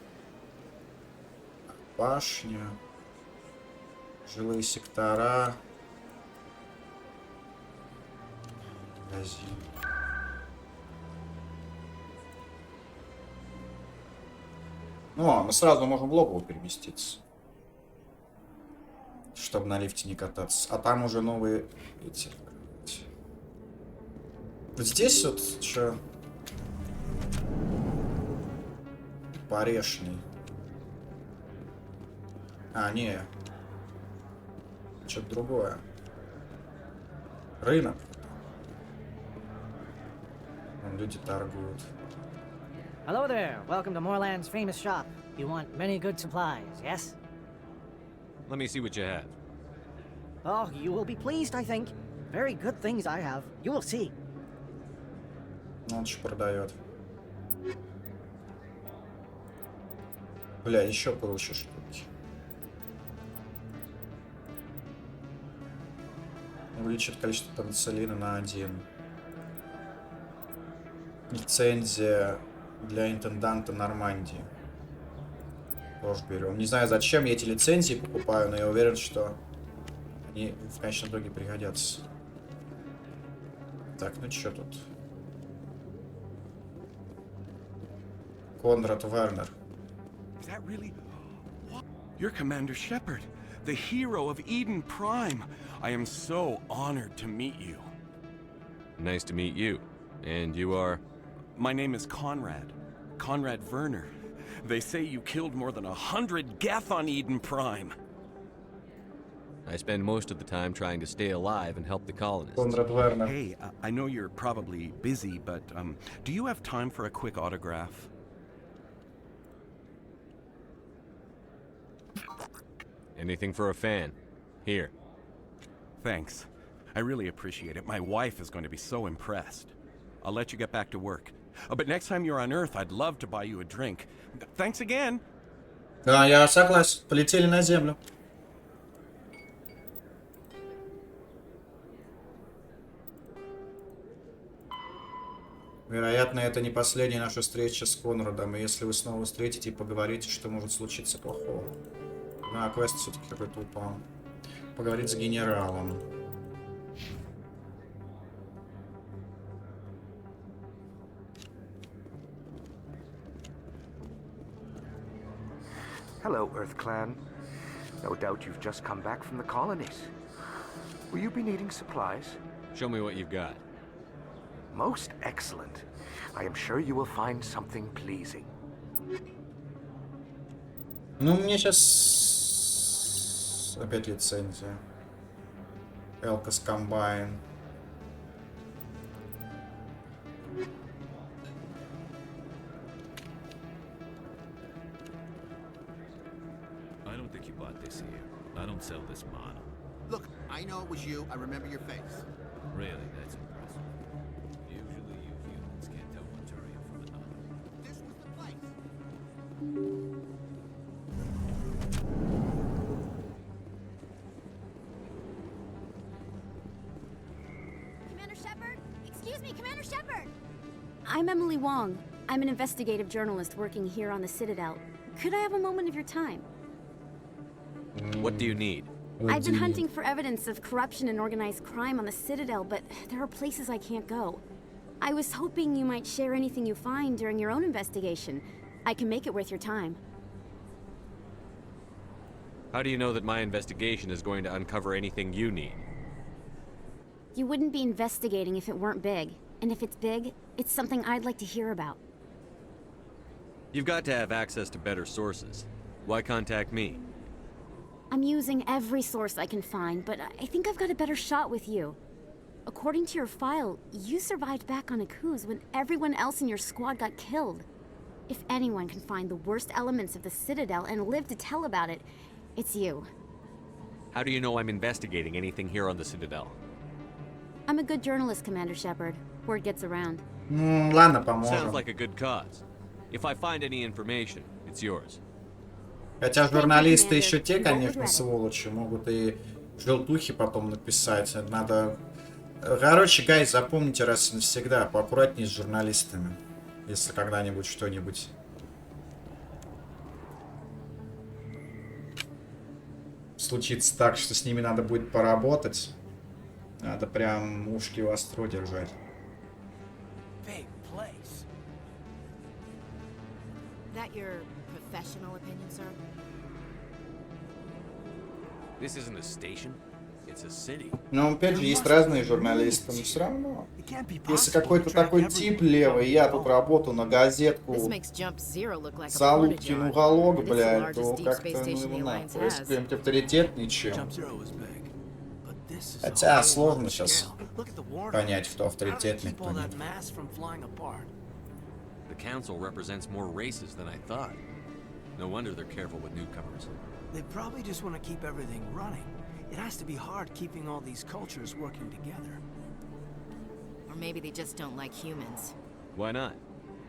Башня. Жилые сектора. Магазин. Ну, мы сразу можем в логово переместиться. Чтобы на лифте не кататься. А там уже новые эти. Вот здесь вот что? Порешный. А, не. Что-то другое. Рынок. Вон люди торгуют. Hello there. Welcome to Moorland's famous shop. You want many good supplies, yes? Let me see what you have. Oh, you will be pleased, I think. Very good things I have. You will see. Он что продает. Бля, еще получше штуки. Увеличит количество пенициллина на 1. Лицензия для интенданта Нормандии. Тоже берем. Не знаю, зачем я эти лицензии покупаю, но я уверен, что они в конечном итоге пригодятся. Так, ну что тут? Конрад Вернер. Is that really... What? You're Commander Shepard, the hero of Eden Prime. I am so honored to meet you. Nice to meet you. And you are? My name is Conrad. Conrad Werner. They say you killed more than 100 Geth on Eden Prime. I spend most of the time trying to stay alive and help the colonists. Конрад Вернер. Hey, I know you're probably busy, but do you have time for a quick autograph? Anything for a fan. Here. Thanks. I really appreciate it. My wife is going to be so impressed. I'll let you get back to work. But next time you're on Earth, I'd love to buy you a drink. Thanks again. Да, я согласен. Полетели на Землю. Вероятно, это не последняя наша встреча с Конрадом. И если вы снова встретите и поговорите, что может случиться плохого. На, квест все-таки какой-то упал. Поговорить с генералом. Hello, Earth Clan. No doubt you've just come back from the colonies. Will you be needing supplies? Show me what you've got. Most excellent. I am sure you will find something pleasing. Ну, мне сейчас опять лицензия. Элкас Комбайн. I don't think you bought this here. I don't sell this model. Look, I know it was you. I remember your face. Really, that's impressive. Usually you humans can't tell one Turian from another. This was the place. Commander Shepard? Excuse me, Commander Shepard! I'm Emily Wong. I'm an investigative journalist working here on the Citadel. Could I have a moment of your time? What do you need? I've been hunting for evidence of corruption and organized crime on the Citadel, but there are places I can't go. I was hoping you might share anything you find during your own investigation. I can make it worth your time. How do you know that my investigation is going to uncover anything you need? You wouldn't be investigating if it weren't big. And if it's big, it's something I'd like to hear about. You've got to have access to better sources. Why contact me? I'm using every source I can find, but I think I've got a better shot with you. According to your file, you survived back on Akuz when everyone else in your squad got killed. If anyone can find the worst elements of the Citadel and live to tell about it, it's you. How do you know I'm investigating anything here on the Citadel? I'm a good journalist, Commander Shepard. Word gets around. Ладно, поможем. Sounds like a good cause. If I find any information, it's yours. Хотя журналисты еще те, конечно, сволочи. Могут и желтухи потом написать. Надо... Короче, гайз, запомните раз и навсегда. Поаккуратнее с журналистами. Если когда-нибудь что-нибудь... случится так, что с ними надо будет поработать. Надо прям ушки востро держать. That your professional opinion, sir? This isn't a station. It's a city. Но опять же, есть разные журналисты, но все равно. Если какой-то такой тип левый, я тут работаю на газетку Залупкин уголок, блядь, то как-то, ну, его нахуй. Если прям авторитетный чел. Хотя сложно сейчас понять, кто авторитетный, кто нет. The council represents more races than I thought. No wonder they're careful with newcomers. They probably just want to keep everything running. It has to be hard keeping all these cultures working together. Or maybe they just don't like humans. Why not?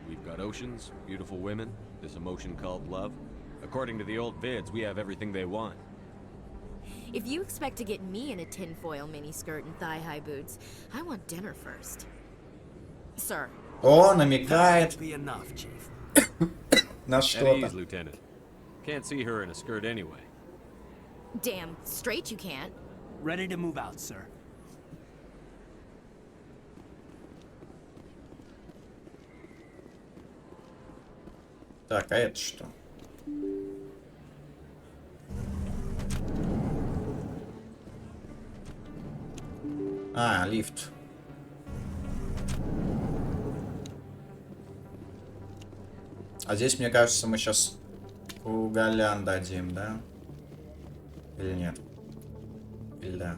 We've got oceans, beautiful women, this emotion called love. According to the old vids, we have everything they want. If you expect to get me in a tinfoil miniskirt and thigh-high boots, I want dinner first. Sir. О, намекает на At что-то. ease, Lieutenant. Can't see her in a skirt anyway. Damn straight you can't. Ready to move out, sir. Так, а это что? А, лифт. А здесь, мне кажется, мы сейчас Кугалян дадим, да? Или нет? Или да?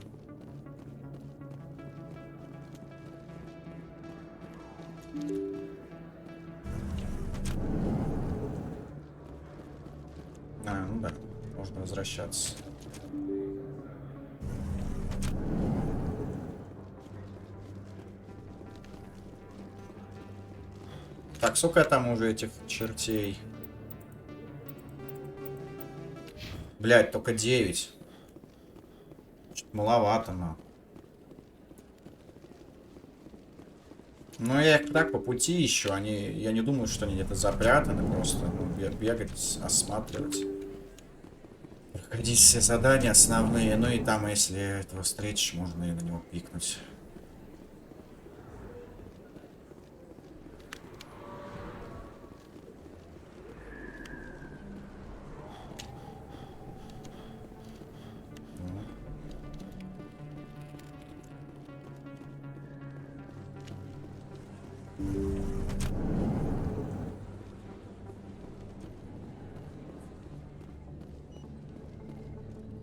А, ну да. Можно возвращаться. Так, сколько там уже этих чертей? Блять, только 9. Что-то маловато, но. Ну, я их так по пути еще. Они. Я не думаю, что они где-то запрятаны. Просто бегать, осматривать. Проходить все задания основные, ну и там, если этого встретишь, можно и на него пикнуть.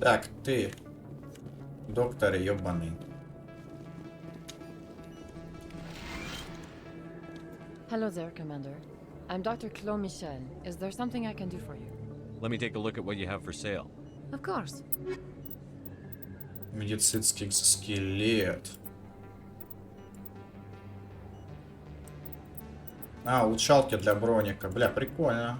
Так, ты, доктор ёбаный. Hello there, Commander. I'm Dr. Claude Michel. Is there something I can do for you? Let me take a look at what you have for sale. Of course. Медицинский экзоскелет. А, улучшалки для броника. Бля, прикольно.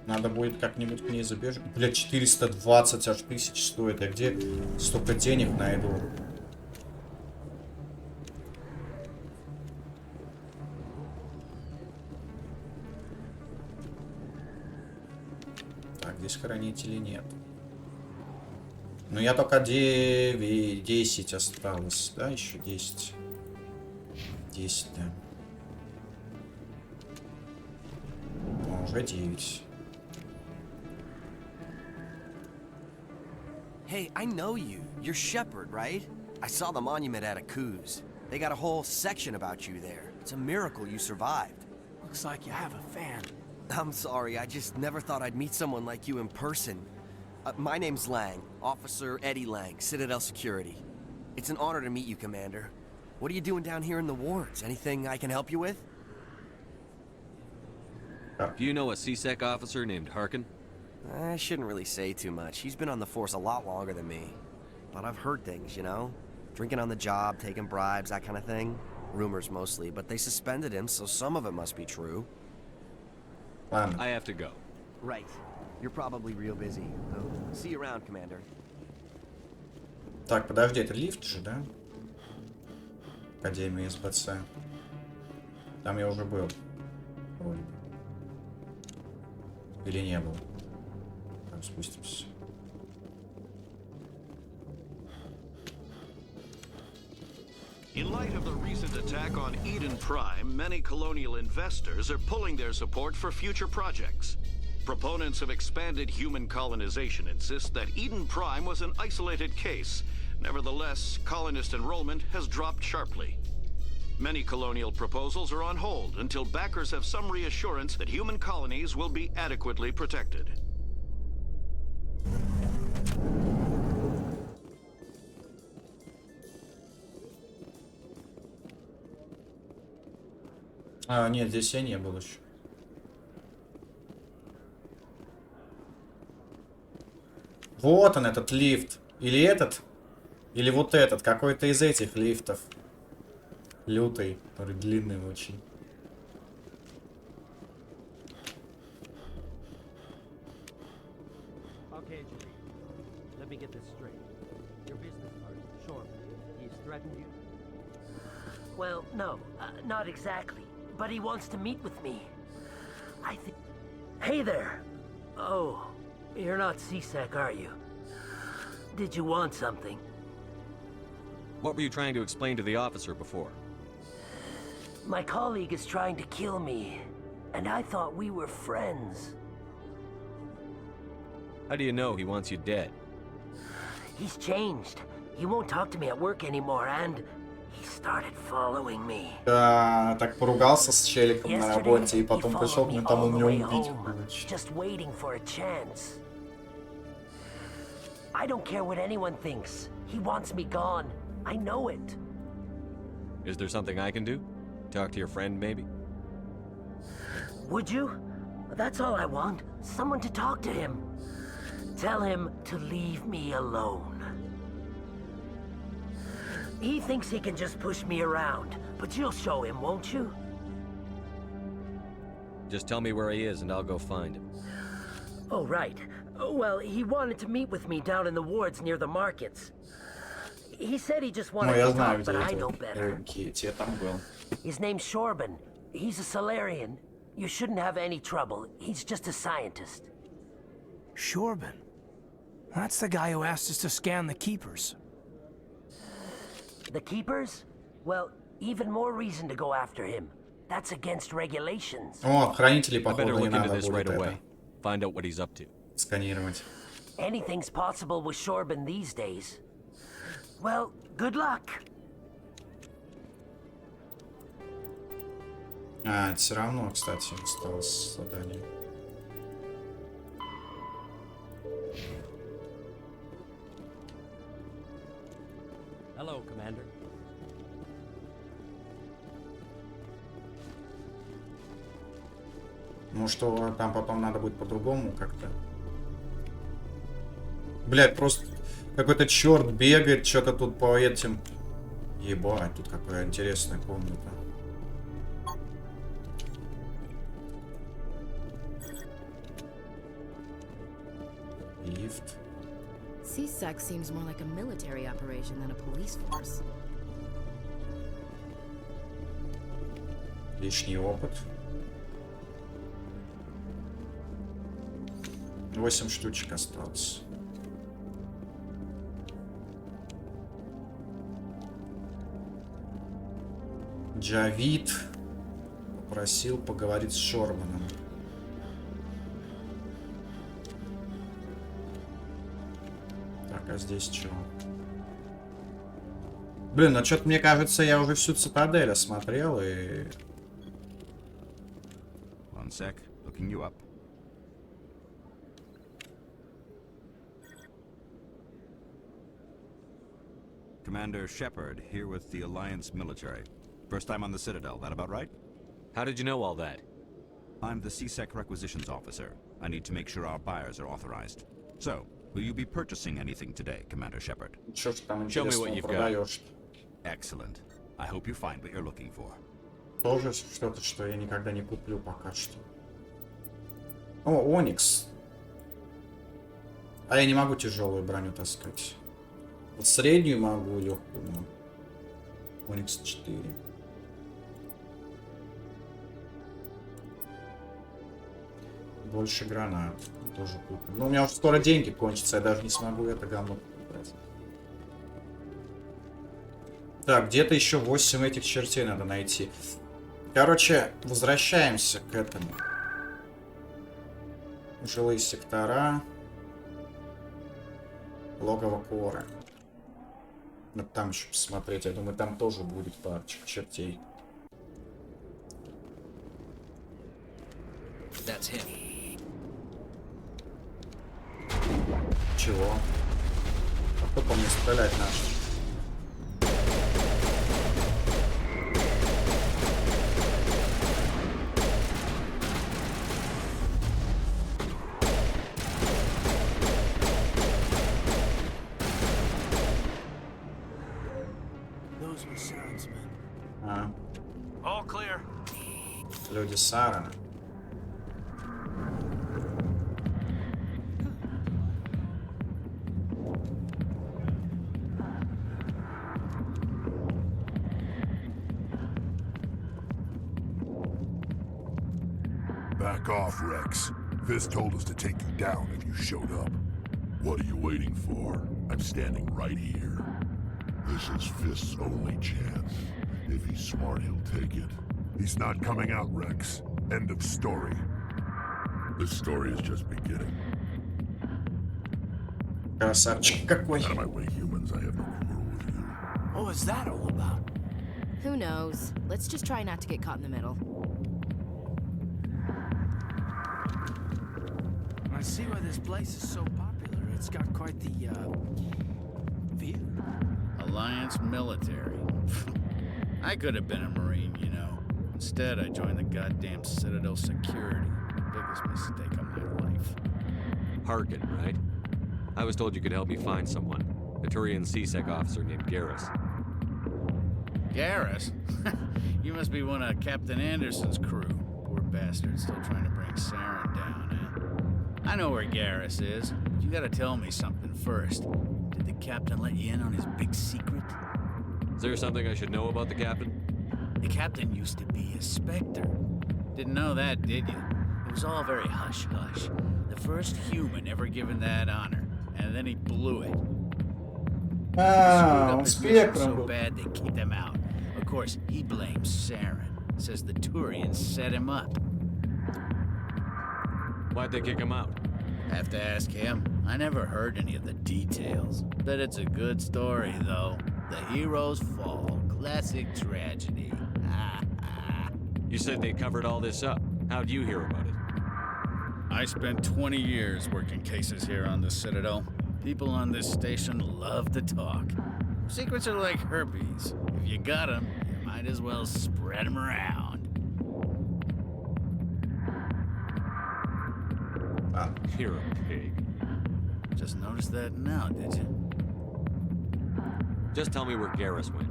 Надо будет как-нибудь к ней забежать. Бля, 420 аж тысяч стоит. Я где столько денег найду? Так, здесь хранителей нет. Но я только 10 осталось. Да, еще 10. 10, да. О, уже 9. Hey, I know you. You're Shepard, right? I saw the monument at Aku's. They got a whole section about you there. It's a miracle you survived. Looks like you have a fan. I'm sorry, I just never thought I'd meet someone like you in person. My name's Lang, Officer Eddie Lang, Citadel Security. It's an honor to meet you, Commander. What are you doing down here in the wards? Anything I can help you with? Do you know a CSEC officer named Harkin? I shouldn't really say too much. He's been on the force a lot longer than me. But I've heard things, you know? Drinking on the job, taking bribes, that kind of thing. Rumors mostly, but they suspended him, so some of it must be true. I have to go. Right. You're probably real busy. So, see you around, Commander. Так, подожди, это лифт же, да? Академия СБЦ. Там я уже был. Вроде. Или не был. Там спустимся. In light of the recent attack on Eden Prime, many colonial investors are pulling their support for future projects. Proponents of expanded human colonization insist that Eden Prime was an isolated case. Nevertheless, colonist enrollment has dropped sharply. Many colonial proposals are on hold until backers have some reassurance that human colonies will be adequately protected. А, нет, здесь я не был еще. Вот он, этот лифт. Или этот, или вот этот. Какой-то из этих лифтов. Лютый, который длинный очень. Okay, Julie. Let me get this straight. Your business partner, Shorman, he's threatened you? Well, no, not exactly. But he wants to meet with me. I think... Hey there! Oh, you're not CSEC, are you? Did you want something? What were you trying to explain to the officer before? My colleague is trying to kill me, and I thought we were friends. How do you know he wants you dead? He's changed. He won't talk to me at work anymore, and he started following me. Да, так поругался с челиком на работе, и потом пришел к мне там, он меня убить. Just waiting for a chance. I don't care what anyone thinks. He wants me gone. I know it. Is there something I can do? Talk to your friend, maybe? Would you? That's all I want. Someone to talk to him. Tell him to leave me alone. He thinks he can just push me around, but you'll show him, won't you? Just tell me where he is and I'll go find him. Oh, right. Well, he wanted to meet with me down in the wards near the markets. He said he just wanted to talk, but I know better. His name's Shorban. He's a Solarian. You shouldn't have any trouble. He's just a scientist. Shorban. That's the guy who asked us to scan the keepers. The keepers? Well, even more reason to go after him. That's against regulations. О, хранителей, I походу, better не look into надо this будет right это away. Find out what he's up to. сканировать. Anything's possible with Shorban these days. Well, good luck. А, все равно, кстати, осталось задание. Hello, Commander. Ну что, там потом надо будет по-другому как-то. Блядь, просто какой-то черт бегает, что-то тут по этим. Ебать, тут какая интересная комната. Лифт. CSEC seems more like a military operation than a police force. Лишний опыт. 8 штучек осталось. Джавид попросил поговорить с Шорманом. Так, а здесь что? Блин, ну что-то мне кажется, я уже всю цитадель осмотрел и... One sec, looking you up. Commander Shepard, here with the Alliance military. First time on the Citadel, that about right? How did you know all that? I'm the CSEC requisitions officer. I need to make sure our buyers are authorized. So, will you be purchasing anything today, Commander Shepard? Show me what you've got. Excellent. I hope you find what you're looking for. Тоже что-то, что я никогда не куплю пока что. О, Оникс. А я не могу тяжелую броню таскать. Вот среднюю могу, легкую. Оникс 4. Больше гранат. Тоже куплю. Но у меня уже скоро деньги кончатся, я даже не смогу это говно купить. Так, где-то еще 8 этих чертей надо найти. Короче, возвращаемся к этому. Жилые сектора. Логово Коры. Надо там еще посмотреть. Я думаю, там тоже будет парочка чертей. Чего? А кто по мне стрелять начал? All clear. Люди Сарана. Back off, Rex. Fist told us to take you down if you showed up. What are you waiting for? I'm standing right here. This is Fist's only chance. If he's smart, he'll take it. He's not coming out, Rex. End of story. This story is just beginning. Красавчик какой. Out of my way, humans. I have no quarrel with you. What was that all about? Who knows? Let's just try not to get caught in the middle. I see why this place is so popular. It's got quite the, view. Alliance military. I could have been a Marine, you know. Instead, I joined the goddamn Citadel security. The biggest mistake of my life. Harkin, right? I was told you could help me find someone. A Turian CSEC officer named Garrus. Garrus? You must be one of Captain Anderson's crew. Poor bastard, still trying to bring Saren down, eh? I know where Garrus is, but you gotta tell me something first. Did the captain let you in on his big secret? Is there something I should know about the captain? The captain used to be a Spectre. Didn't know that, did you? It was all very hush-hush. The first human ever given that honor, and then he blew it. А, Screwed up он his mission спектром so был. bad they kicked him out. Of course, he blames Saren. Says the Turians set him up. Why'd they kick him out? Have to ask him. I never heard any of the details. Bet it's a good story, though. The hero's fall. Classic tragedy. You said they covered all this up. How'd you hear about it? I spent 20 years working cases here on the Citadel. People on this station love to talk. Secrets are like herpes. If you got them, you might as well spread them around. You're a pig. Just noticed that now, did you? Just tell me where Garrus went.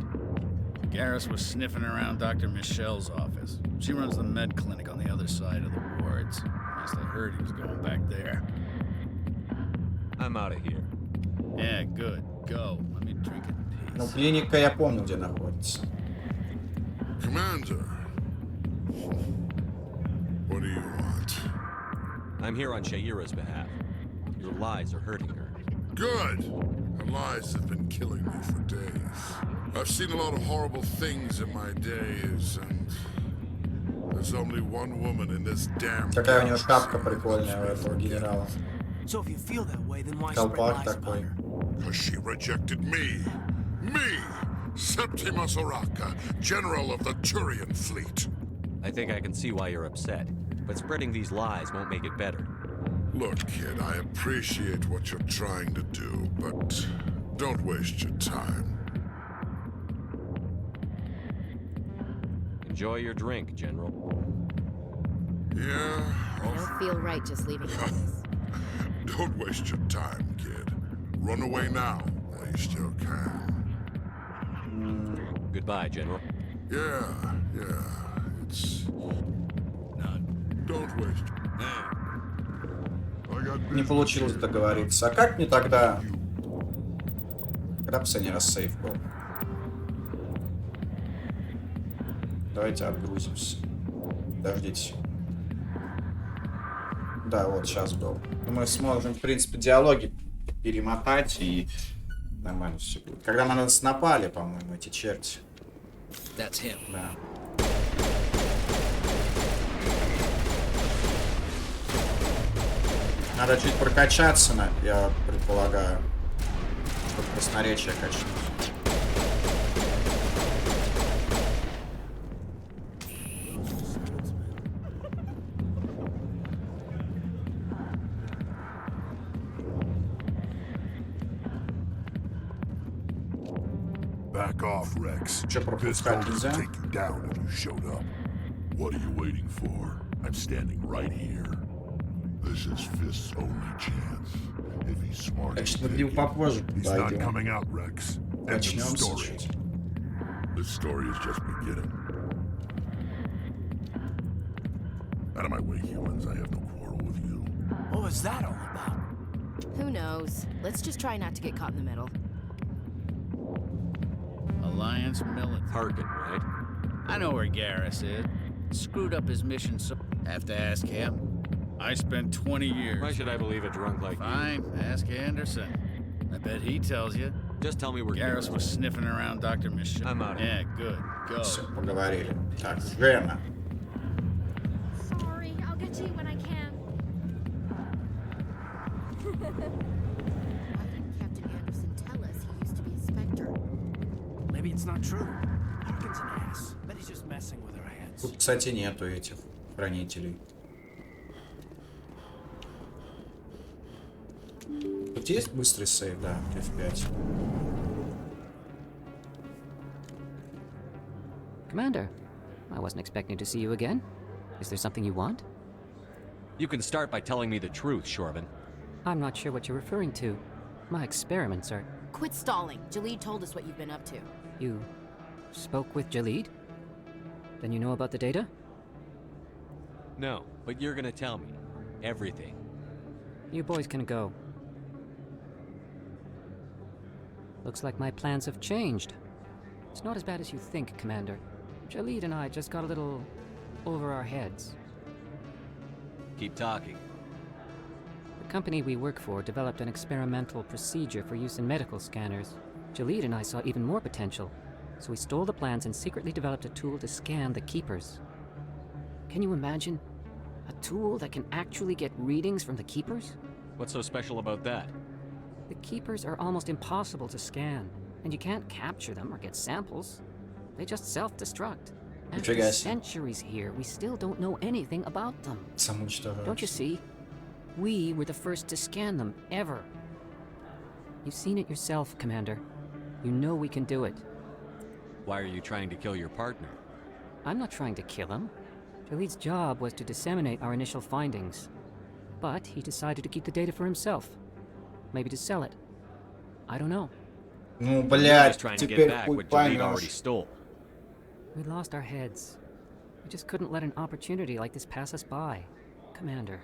Garrus was sniffing around Dr. Michelle's office. She runs the med clinic on the other side of the wards. Last I heard, he was going back there. I'm out of here. Yeah, good. Go. Let me drink it in peace. Ну, клиника я помню, где находится. Commander, what do you want? I'm here on Shaira's behalf. Your lies are hurting her. Good. Her lies have been killing me for days. I've seen a lot of horrible things in my days, and there's only one woman in this damn. Какая у него шапка прикольная у этого генерала. So if you feel that way, then why spread Колпак lies about такой. her? Because she rejected me. Me! Septimus Oraka, General of the Turian Fleet. I think I can see why you're upset, but spreading these lies won't make it better. Look, kid, I appreciate what you're trying to do, but don't waste your time. Enjoy your drink, General. Yeah? I don't feel right just leaving this. Don't waste your time, kid. Run away now, while you still can. Goodbye, General. Yeah, it's... Don't waste... Не получилось договориться. А как мне тогда... Когда последний раз сейф был? Давайте отгрузимся. Подождите. Да, вот сейчас был. Мы сможем, в принципе, диалоги перемотать и нормально все будет. Когда на нас напали, по-моему, эти черти. That's him. Да. Надо чуть прокачаться, я предполагаю, чтобы красноречие качнуть. Back off, Rex. Че, пропускать нельзя? Take you down if you showed up. What are you waiting for? I'm standing right here. This is Fist's only chance. If he's smart, Значит, мы бил попозже he's not пойдем. coming out, Rex. End of Начнемся story. чуть. This story is just beginning. Out of my way, humans. I have no quarrel with you. What was that all about? Who knows? Let's just try not to get caught in the middle. Alliance military. Harkin, right? I know where Garrus is. Screwed up his mission, so have to ask him. I spent 20 years. Why should I believe a drunk like Fine, ask Anderson. I bet he tells you. you? Just tell me where Garrus was sniffing around Dr. Michelle. I'm out. Yeah, good. Go. Все, поговорили. Так, Жена. Sorry, I'll get to you when I can. Why didn't Captain Anderson tell us he used to be a Spectre? Maybe it's not true. Harkin's an ass. Bet he's just messing with our heads. Тут, кстати, нету этих хранителей. Тут есть быстрый сейв, да, F5. Commander, I wasn't expecting to see you again. Is there something you want? You can start by telling me the truth, Shorvin. I'm not sure what you're referring to. My experiments are... Quit stalling. Jalid told us what you've been up to. You spoke with Jalid? Then you know about the data? No, but you're gonna tell me. Everything. You boys can go. Looks like my plans have changed. It's not as bad as you think, Commander. Jalid and I just got a little over our heads. Keep talking. company we work for developed an experimental procedure for use in medical scanners. Jalid and I saw even more potential, so we stole the plans and secretly developed a tool to scan the Keepers. Can you imagine? A tool that can actually get readings from the Keepers? What's so special about that? The Keepers are almost impossible to scan, and you can't capture them or get samples. They just self-destruct. After centuries here, we still don't know anything about them. Don't you see? We were the first to scan them, ever. You've seen it yourself, Commander. You know we can do it. Why are you trying to kill your partner? I'm not trying to kill him. Jalid's job was to disseminate our initial findings. But he decided to keep the data for himself. Maybe to sell it. I don't know. Ну, блядь, теперь back хуй what Jalid поймешь. already stole. We lost our heads. We just couldn't let an opportunity like this pass us by. Commander,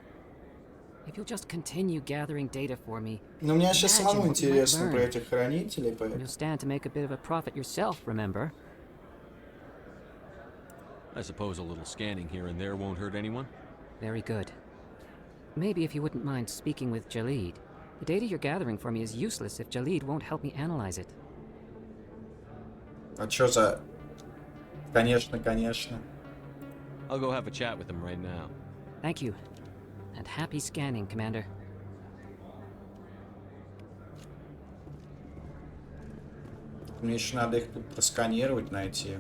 if you'll just continue gathering data for me... Но мне сейчас imagine самому what you might интересно про learn. этих хранителей, And поэтому... you'll stand to make a bit of a profit yourself, remember? I suppose a little scanning here and there won't hurt anyone? Very good. Maybe if you wouldn't mind speaking with Jalid. The data you're gathering for me is useless if Jalid won't help me analyze it. А чё за... Конечно, конечно. I'll go have a chat with him right now. Thank you. And happy scanning, Commander. Мне еще надо их тут просканировать, найти.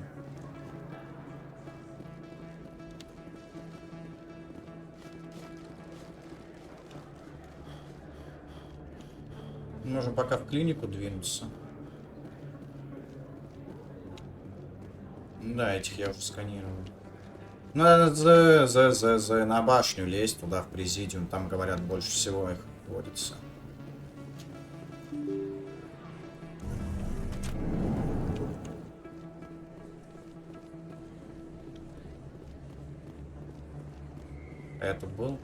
Можем пока в клинику двинуться. Да, этих я уже сканировал. Надо на башню лезть, туда, в президиум. Там, говорят, больше всего их водится. Это был?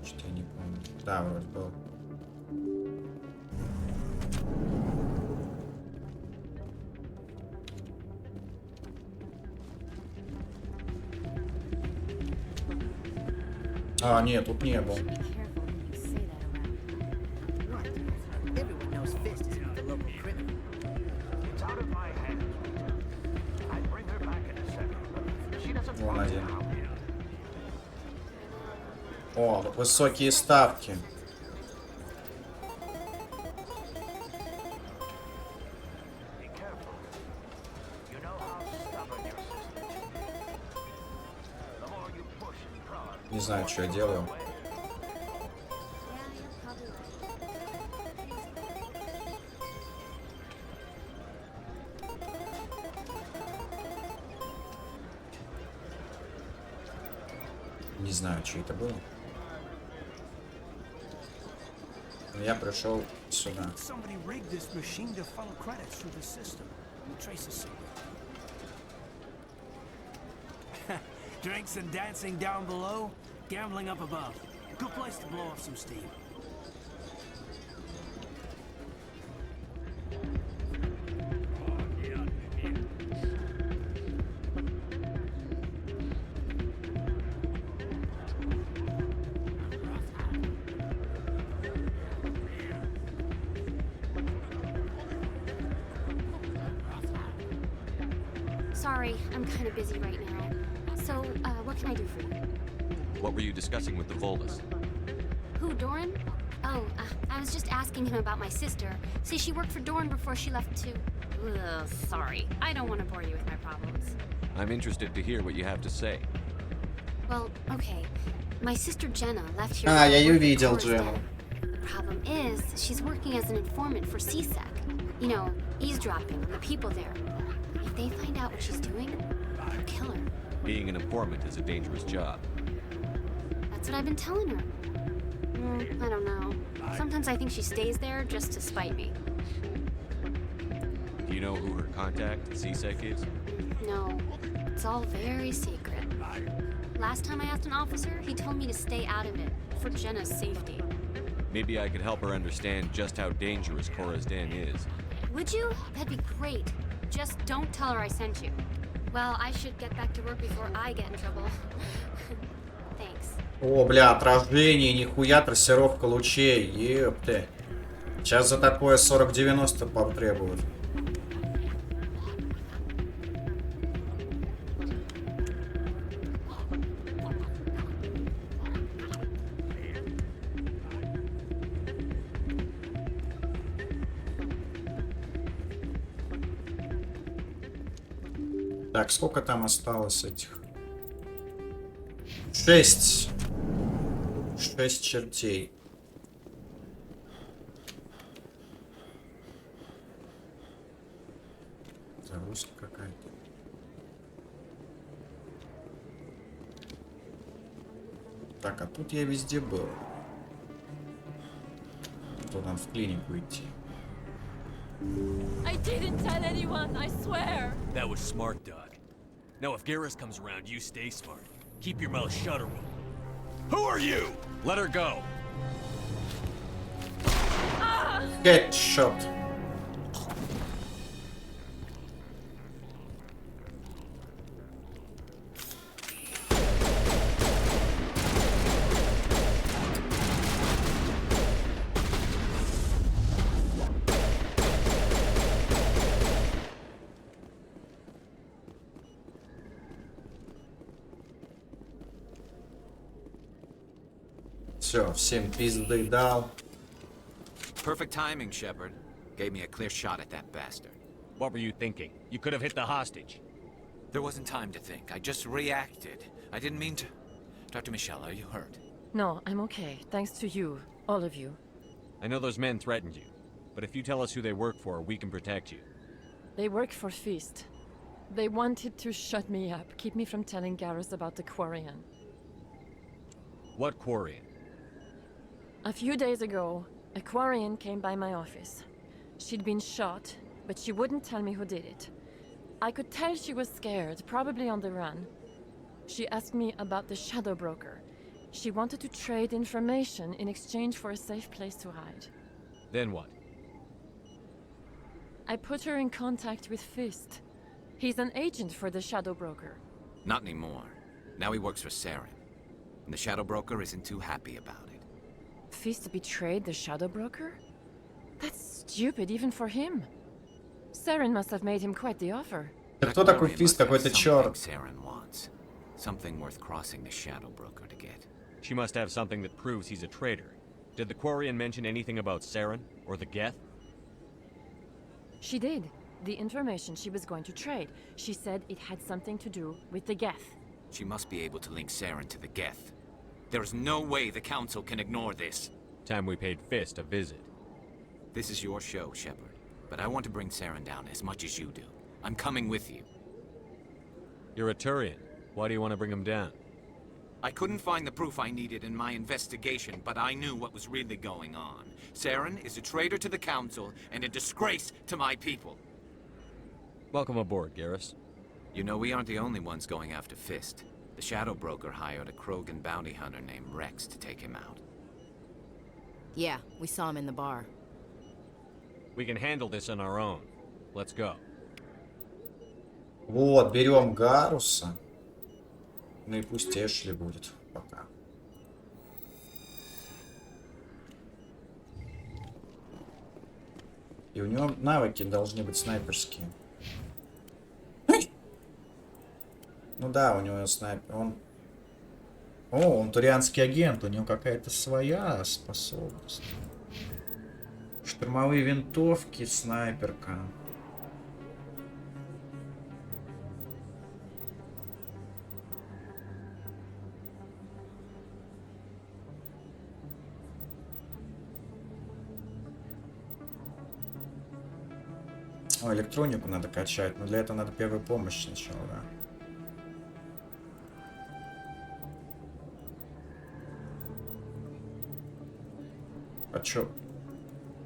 Что-то я не помню. Да, вроде был. А, нет, тут не был. Everyone knows Fist is the local criminal. It's out of my hands. I'd bring her back in a second. She doesn't Вон want один. to come here. О, высокие ставки. Be careful. You know how stubborn your sister is. The more you push and prod, Не знаю, что я делаю. Не знаю, что это было. Но я пришел сюда. Somebody rigged this machine to funnel credits through the system. Trace the secret. Drinks and dancing down below, gambling up above. Good place to blow off some steam. Sorry, I'm kind of busy right now. So, what can I do for you? What were you discussing with the Volus? Who, Doran? Oh, I was just asking him about my sister. See, she worked for Doran before she left to... Ugh, sorry. I don't want to bore you with my problems. I'm interested to hear what you have to say. Well, okay. My sister Jenna left here... А, я ее working видел, for Дженну. Doran. The problem is, she's working as an informant for CSEC. You know, eavesdropping on the people there. If they find out what she's doing, they'll kill her. Being an informant is a dangerous job. That's what I've been telling her. I don't know. Sometimes I think she stays there just to spite me. Do you know who her contact at CSEC is? No, it's all very secret. Last time I asked an officer, he told me to stay out of it, for Jenna's safety. Maybe I could help her understand just how dangerous Cora's Den is. Would you? That'd be great. Just don't tell her I sent you. Well, I should get back to work before I get in trouble. Thanks. О, бля, отражение, нихуя, трассировка лучей. Ёпты. Сейчас за такое 40-90 потребуют. Так, сколько там осталось этих? 6 чертей. Загрузка какая-то. Так, а тут я везде был. Тут нам в клинику идти. I didn't tell anyone, I swear. That was smart, Doc. Now if Garrus comes around, you stay smart. Keep your mouth shut or we'll... Who are you? Let her go. Headshot. Все, всем пизды дал. Perfect timing, Shepard. Gave me a clear shot at that bastard. What were you thinking? You could have hit the hostage. There wasn't time to think. I just reacted. I didn't mean to... Dr. Michelle, are you hurt? No, I'm okay, thanks to you, all of you. I know those men threatened you, but if you tell us who they work for, we can protect you. They work for Feast. They wanted to shut me up, keep me from telling Garrus about the Quarian. What Quarian? A few days ago, a Quarian came by my office. She'd been shot, but she wouldn't tell me who did it. I could tell she was scared, probably on the run. She asked me about the Shadow Broker. She wanted to trade information in exchange for a safe place to hide. Then what? I put her in contact with Fist. He's an agent for the Shadow Broker. Not anymore. Now he works for Saren. And the Shadow Broker isn't too happy about it. Fist betrayed the Shadow Broker? That's stupid even for him. Saren must have made him quite the offer. Кто такой Фист? Какой-то черт. Saren wants. Something worth crossing the Shadow Broker to get. She must have something that proves he's a traitor. Did the Quarian mention anything about Saren or the Geth? She did. The information she was going to trade. She said it had something to do with the Geth. She must be able to link Saren to the Geth. There is no way the Council can ignore this. Time we paid Fist a visit. This is your show, Shepard. But I want to bring Saren down as much as you do. I'm coming with you. You're a Turian. Why do you want to bring him down? I couldn't find the proof I needed in my investigation, but I knew what was really going on. Saren is a traitor to the Council and a disgrace to my people. Welcome aboard, Garrus. You know, we aren't the only ones going after Fist. The Shadow Broker hired a Krogan bounty hunter named Rex to take him out. Yeah, we saw him in the bar. We can handle this on our own. Let's go. Вот, берем Гаруса. Ну и пусть Эшли будет пока. И у него навыки должны быть снайперские. Ну да, у него снайпер. Он турианский агент, у него какая-то своя способность. Штурмовые винтовки, снайперка. О, электронику надо качать, но для этого надо первую помощь сначала, да. А чё?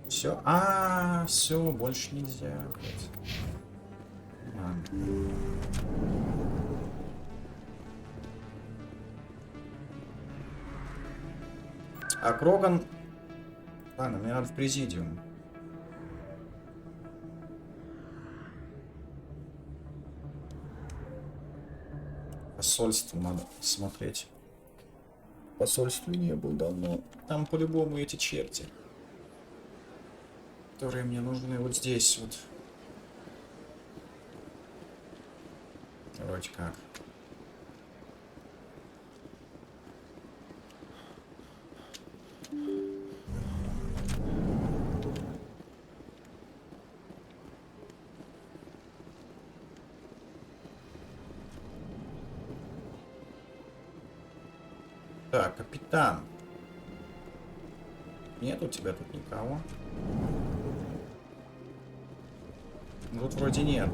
Все? Все, больше нельзя. Ладно. А Кроган... Ладно, мне надо в президиум. Посольство надо смотреть. посольстве не был давно. Там по-любому эти черти, которые мне нужны вот здесь вот. Вроде как. Так, капитан. Нет у тебя тут никого? Ну, тут вроде нет,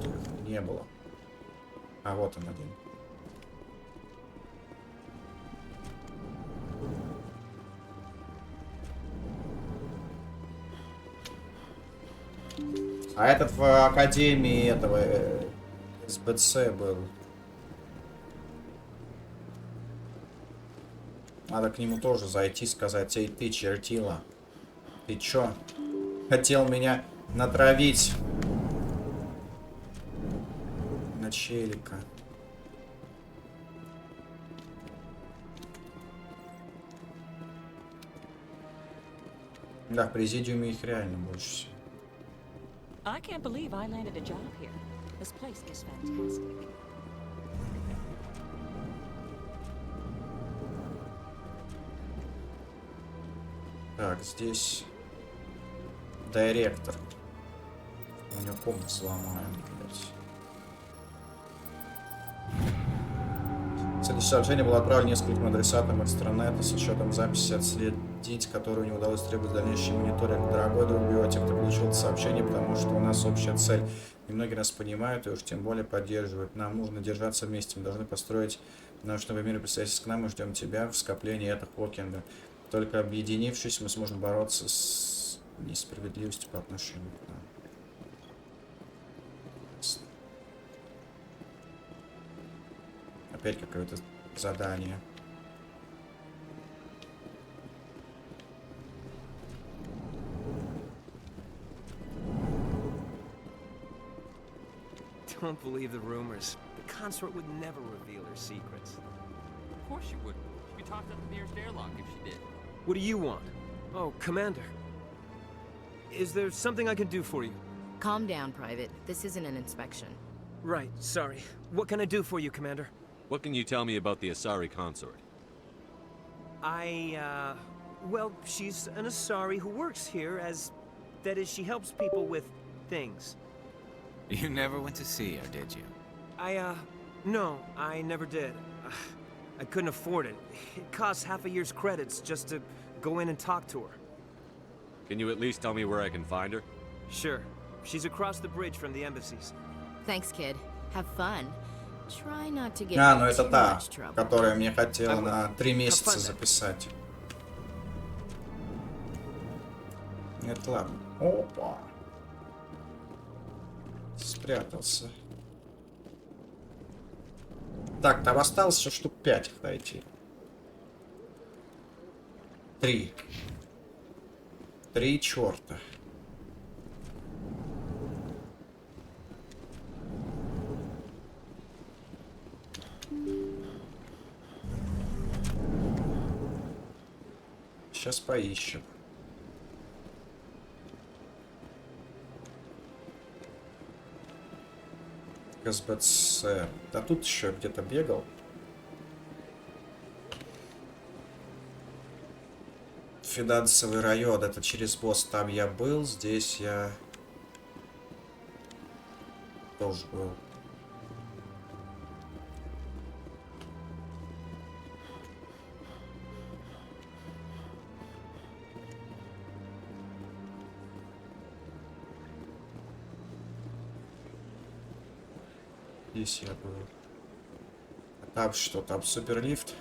не было. А вот он один. А этот в академии этого СБЦ был. Надо к нему тоже зайти, сказать: эй, ты, чертила, ты чё? Хотел меня натравить на челика. Да, в президиуме их реально больше всего. I can't believe I landed a job here. This place is fantastic. Так, здесь директор. У него комнату сломаем, блядь. Цель сообщения было отправлено нескольким адресатам экстранета с учетом записи отследить, которую не удалось требовать дальнейший мониторинг. Дорогой друг Биотик, ты получил это сообщение, потому что у нас общая цель. Немногие нас понимают и уж тем более поддерживают. Нам нужно держаться вместе. Мы должны построить наш новый мир. Присоединяйся к нам, мы ждем тебя в скоплении этого Хокинга. Только объединившись, мы сможем бороться с несправедливостью по отношению к нам. Опять какое-то задание. Don't believe the rumors. The consort would never reveal her secrets. Of course she wouldn't. She'd be talked up the nearest airlock if she did. What do you want? Oh, Commander. Is there something I can do for you? Calm down, Private. This isn't an inspection. Right, sorry. What can I do for you, Commander? What can you tell me about the Asari consort? Well, she's an Asari who works here as... That is, she helps people with things. You never went to see her, did you? No, I never did. I couldn't afford it. It costs half a year's credits just to go in and talk to her. Can you at least tell me where I can find her? Sure. She's across the bridge from the embassies. Thanks, kid. Have fun. Try not to get Ну это too та, much trouble. которая мне хотела на 3 месяца записать. Нет, ладно. Опа. Спрятался. Так, там осталось еще штук 5 их найти. 3. 3 черта. Сейчас поищем. СБЦ. Да тут еще где-то бегал. Финансовый район. Это через босс. Там я был. Здесь я тоже был. Здесь я был. А там что? Там суперлифт?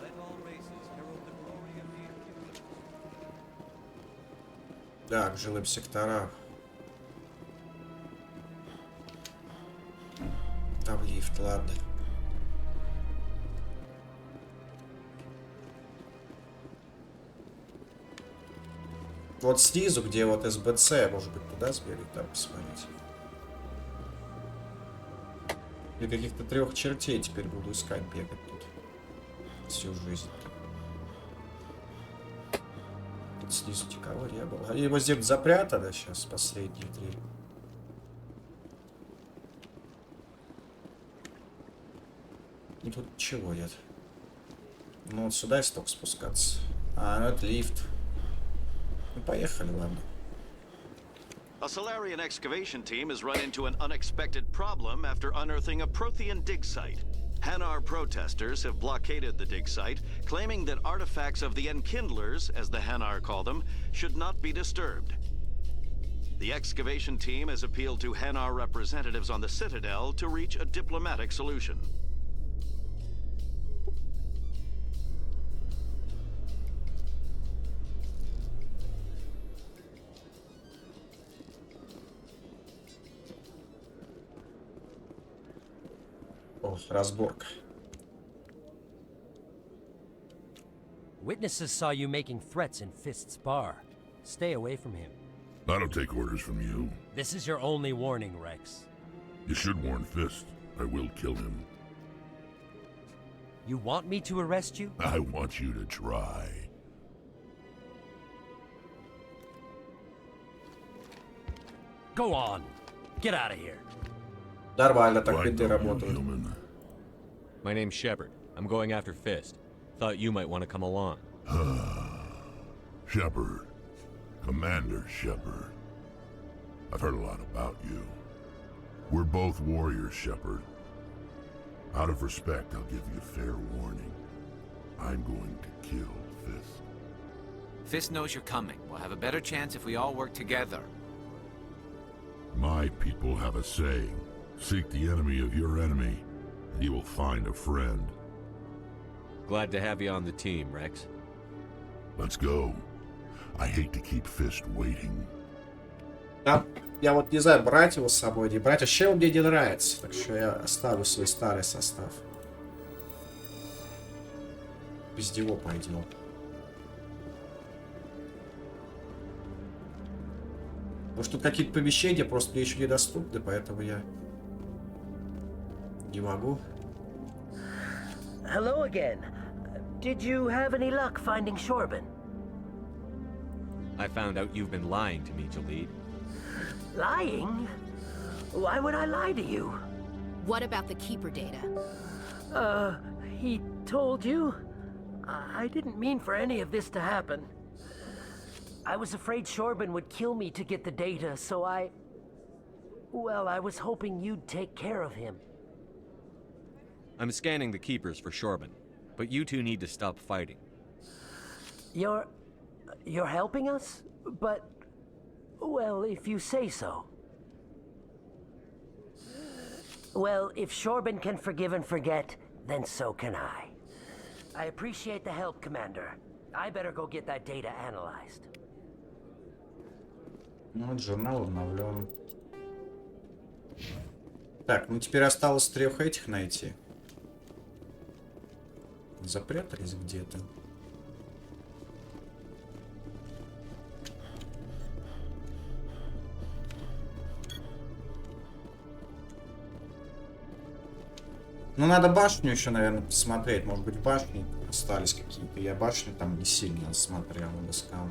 Да, к жилым секторам. Там лифт, ладно. Вот снизу, где вот СБЦ, может быть, туда сбегать, там посмотреть. И каких-то 3 чертей теперь буду искать, бегать тут всю жизнь. снизу никого не было. А его здесь запрятали сейчас, последние 3. И тут ничего нет. Ну вот сюда если только спускаться. А, ну это лифт. Ну поехали, ладно. A Solarian excavation team has run into an unexpected problem after unearthing a Prothean dig site. Hanar protesters have blockaded the dig site, claiming that artifacts of the Enkindlers, as the Hanar call them, should not be disturbed. The excavation team has appealed to Hanar representatives on the Citadel to reach a diplomatic solution. О, разборка. Witnesses saw you making threats in Fist's bar. Stay away from him. I don't take orders from you. This is your only warning, Rex. You should warn Fist. I will kill him. You want me to arrest you? I want you to try. Go on. Get out of here. Нормально, так биты работают. My name's Shepard. I'm going after Fist. Thought you might want to come along. Shepard. Commander Shepard. I've heard a lot about you. We're both warriors, Shepard. Out of respect, I'll give you fair warning. I'm going to kill Fist. Fist knows you're coming. We'll have a better chance if we all work together. My people have a saying. Seek the enemy of your enemy, and you will find a friend. Glad to have you on the team, Rex. Let's go. I hate to keep Fist waiting. Да, я вот не знаю, брать его с собой, не брать. А Shell мне не нравится, так что я оставлю свой старый состав. Без него пойдем. Потому что тут какие-то помещения просто мне еще недоступны, поэтому я не могу. Hello again. Did you have any luck finding Shorban? I found out you've been lying to me, Jalid. Lying? Why would I lie to you? What about the Keeper data? He told you? I didn't mean for any of this to happen. I was afraid Shorban would kill me to get the data, so well, I was hoping you'd take care of him. I'm scanning the Keepers for Shorban, but you two need to stop fighting. You're helping us? But, well, if you say so. Well, if Shorban can forgive and forget, then so can I. I appreciate the help, Commander. I better go get that data analyzed. Ну, журнал обновлен. Так, ну теперь осталось 3 этих найти. Запрятались где-то. Ну, надо башню еще, наверное, посмотреть. Может быть, башни остались какие-то. Я башню там не сильно смотрел, искал.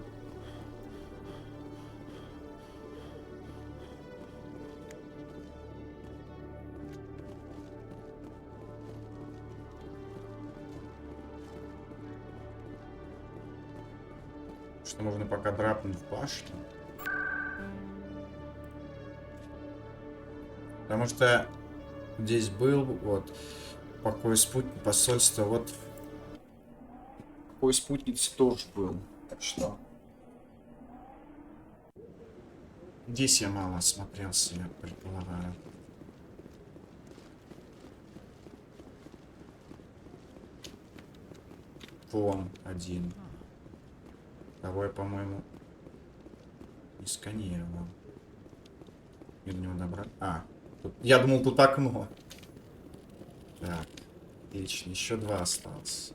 Что можно пока драпнуть в башню. Потому что здесь был вот покой спутник, посольство, вот покой спутницы тоже был. Так что здесь я мало осмотрелся, я предполагаю. Вон один. Того я, по-моему, не сканировал. И до него добраться. А, тут... я думал, тут окно. Так, отлично. Еще 2 осталось.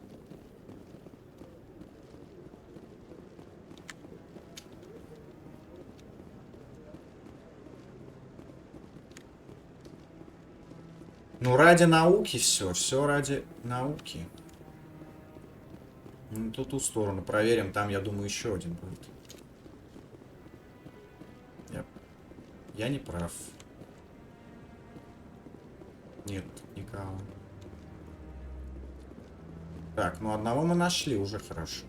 Ну, ради науки все ради науки. Ну, тут ту сторону проверим, там, я думаю, еще один будет. Я не прав. Нет, никого. Так, ну одного мы нашли, уже хорошо.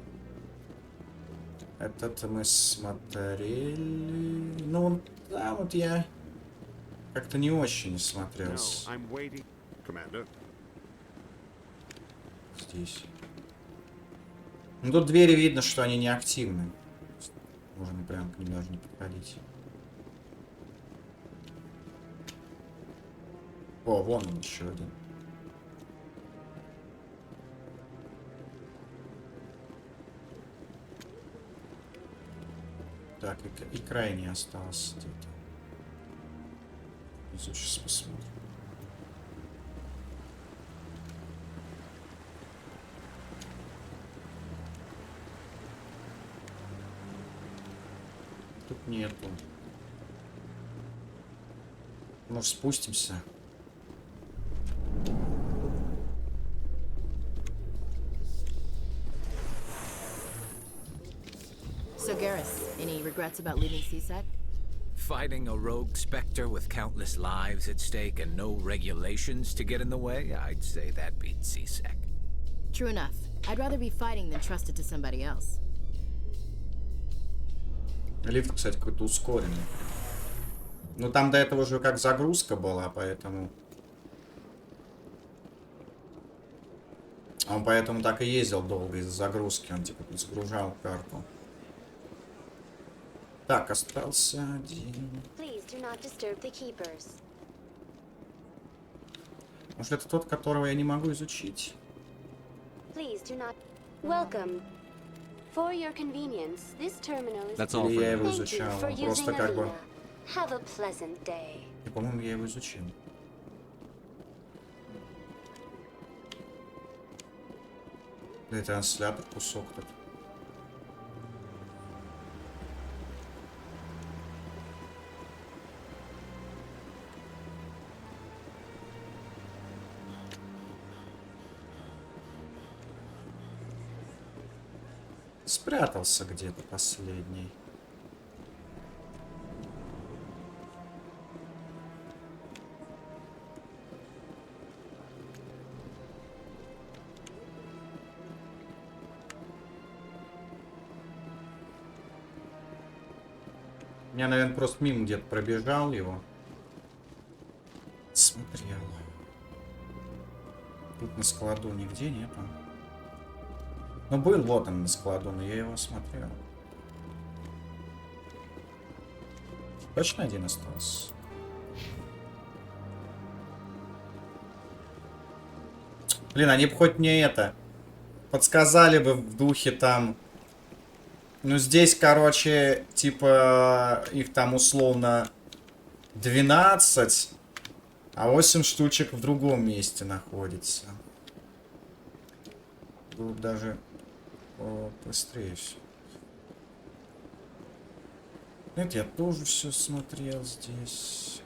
Этот мы смотрели... Ну, да, вот я как-то не очень смотрелся. Здесь. Ну, тут двери видно, что они не активны. Можно прям к ним даже не подходить. О, вон он еще один. Так, и крайний остался где-то. Сейчас посмотрим. Тут нету. Может, спустимся? So, Garrus, any regrets about leaving CSEC? Fighting a rogue specter with countless lives at stake and no regulations to get in the way, I'd say that beats CSEC. True enough. I'd rather be fighting than trust it to somebody else. Лифт, кстати, какой-то ускоренный. Ну, там до этого уже как загрузка была, поэтому... Он поэтому так и ездил долго из-за загрузки. Он типа загружал карту. Так, остался один. Может, это тот, которого я не могу изучить? Или я его изучал? Просто как бы... И, по-моему, я его изучил. Да, транслятор кусок тут. Спрятался где-то последний. Я, наверное, просто мимо где-то пробежал его. Смотрел. Тут на складу нигде нету. Ну, был вот он на складу, но я его смотрел. Точно один остался? Блин, они бы хоть мне это... подсказали бы в духе там... Ну, здесь, короче, типа, их там условно 12, а 8 штучек в другом месте находится. Было бы даже быстрее все. Нет, я тоже все смотрел здесь.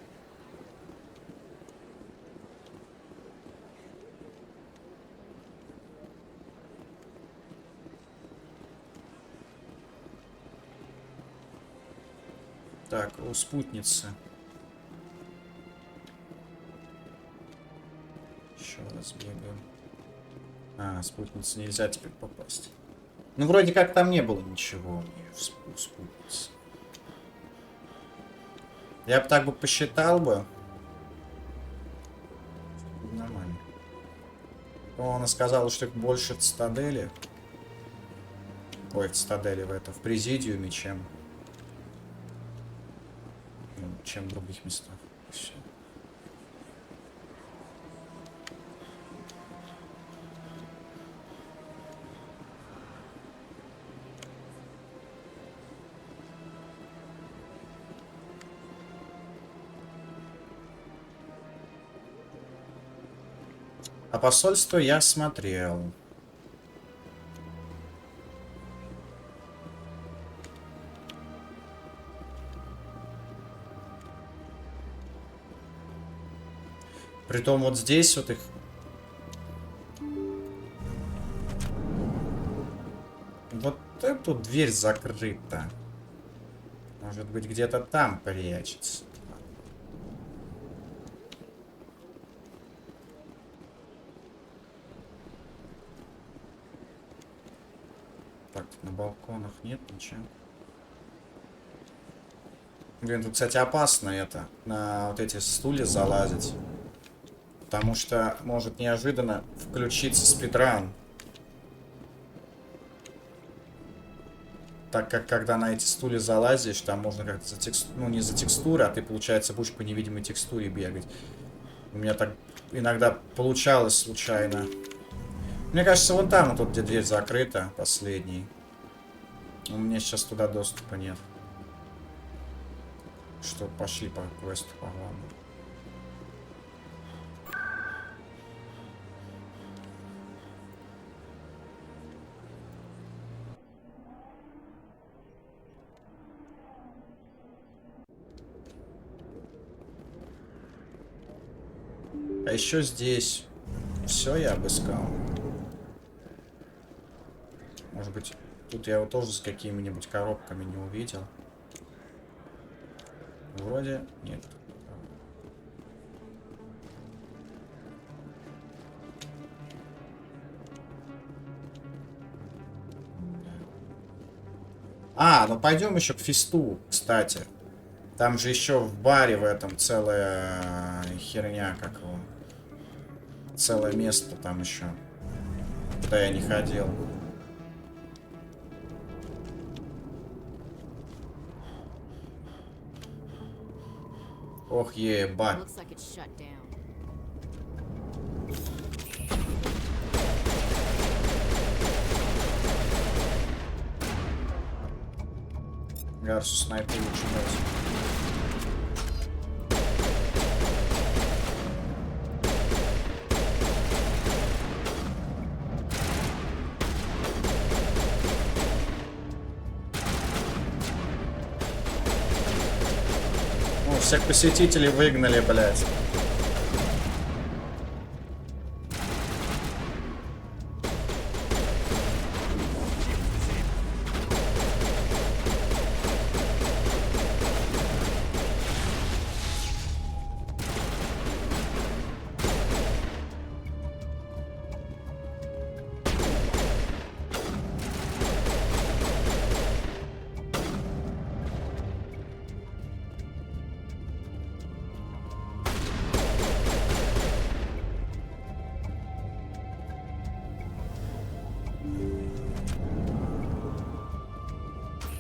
Так, у спутницы. Еще раз бегаем. А, спутницы нельзя теперь попасть. Ну, вроде как там не было ничего у спутницы. Я бы так бы посчитал бы. Нормально. Она сказала, что их больше в цитадели. Ой, в цитадели в президиуме, чем в других местах. Все. А посольство я смотрел. Притом вот здесь вот их... Вот эту дверь закрыта. Может быть, где-то там прячется. Так, на балконах нет ничего. Блин, тут, кстати, опасно это, на вот эти стулья залазить. Потому что может неожиданно включиться спидран. Так как, когда на эти стулья залазишь, там можно как-то за ну, не за текстуры, а ты, получается, будешь по невидимой текстуре бегать. У меня так иногда получалось случайно. Мне кажется, вон там, вот тут, где дверь закрыта, последний. У меня сейчас туда доступа нет. Что, пошли по квесту, по главному. А еще здесь все я обыскал. Может быть, тут я его тоже с какими-нибудь коробками не увидел. Вроде нет. А, ну пойдем еще к фесту, кстати. Там же еще в баре в этом целая херня, как его. Целое место там еще. Куда я не ходил. Ох, ебать. Гарсу снайпер лучше брать. О, всех посетителей выгнали, блядь.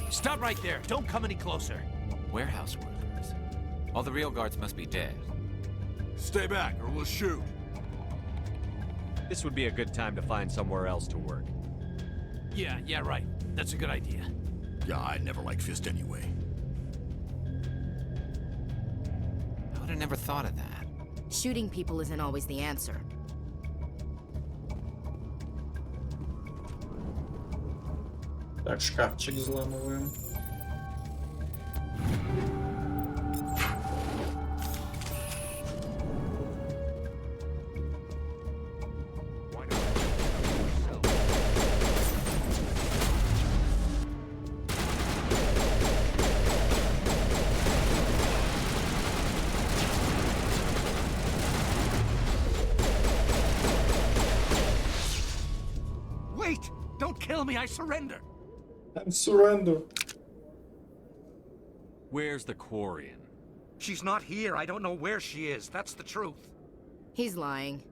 Stop right there. Don't come any closer. Warehouse workers. All the real guards must be dead. Stay back or we'll shoot. This would be a good time to find somewhere else to work. Yeah, right. That's a good idea. Yeah, I never liked Fist anyway. I would have never thought of that. Shooting people isn't always the answer. Так, шкафчик взламываем. Wait! Don't kill me, I surrender! I'm surrender. Where's the Quarian? She's not here. I don't know where she is. That's the truth. He's lying.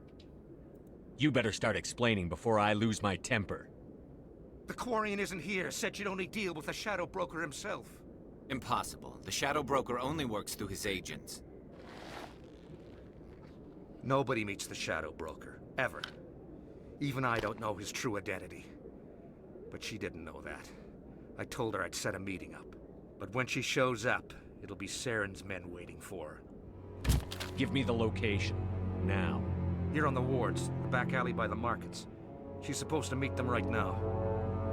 You better start explaining before I lose my temper. The Quarian isn't here. Said she'd only deal with the Shadow Broker himself. Impossible. The Shadow Broker only works through his agents. Nobody meets the Shadow Broker. Ever. Even I don't know his true identity. But she didn't know that. I told her I'd set a meeting up. But when she shows up, it'll be Saren's men waiting for her. Give me the location. Now. Here on the wards, the back alley by the markets. She's supposed to meet them right now.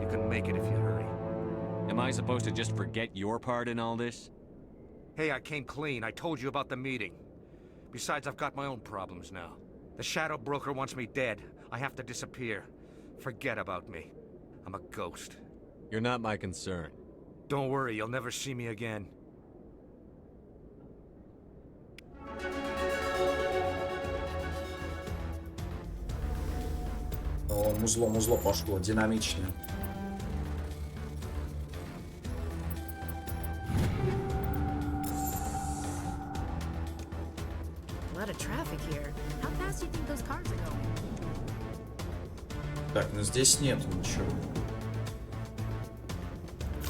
You can make it if you hurry. Am I supposed to just forget your part in all this? Hey, I came clean. I told you about the meeting. Besides, I've got my own problems now. The Shadow Broker wants me dead. I have to disappear. Forget about me. I'm a ghost. You're not my concern. Don't worry, you'll never see me again. О, музло пошло, динамичнее. How fast do you think those cars are going? Так, ну здесь нет ничего.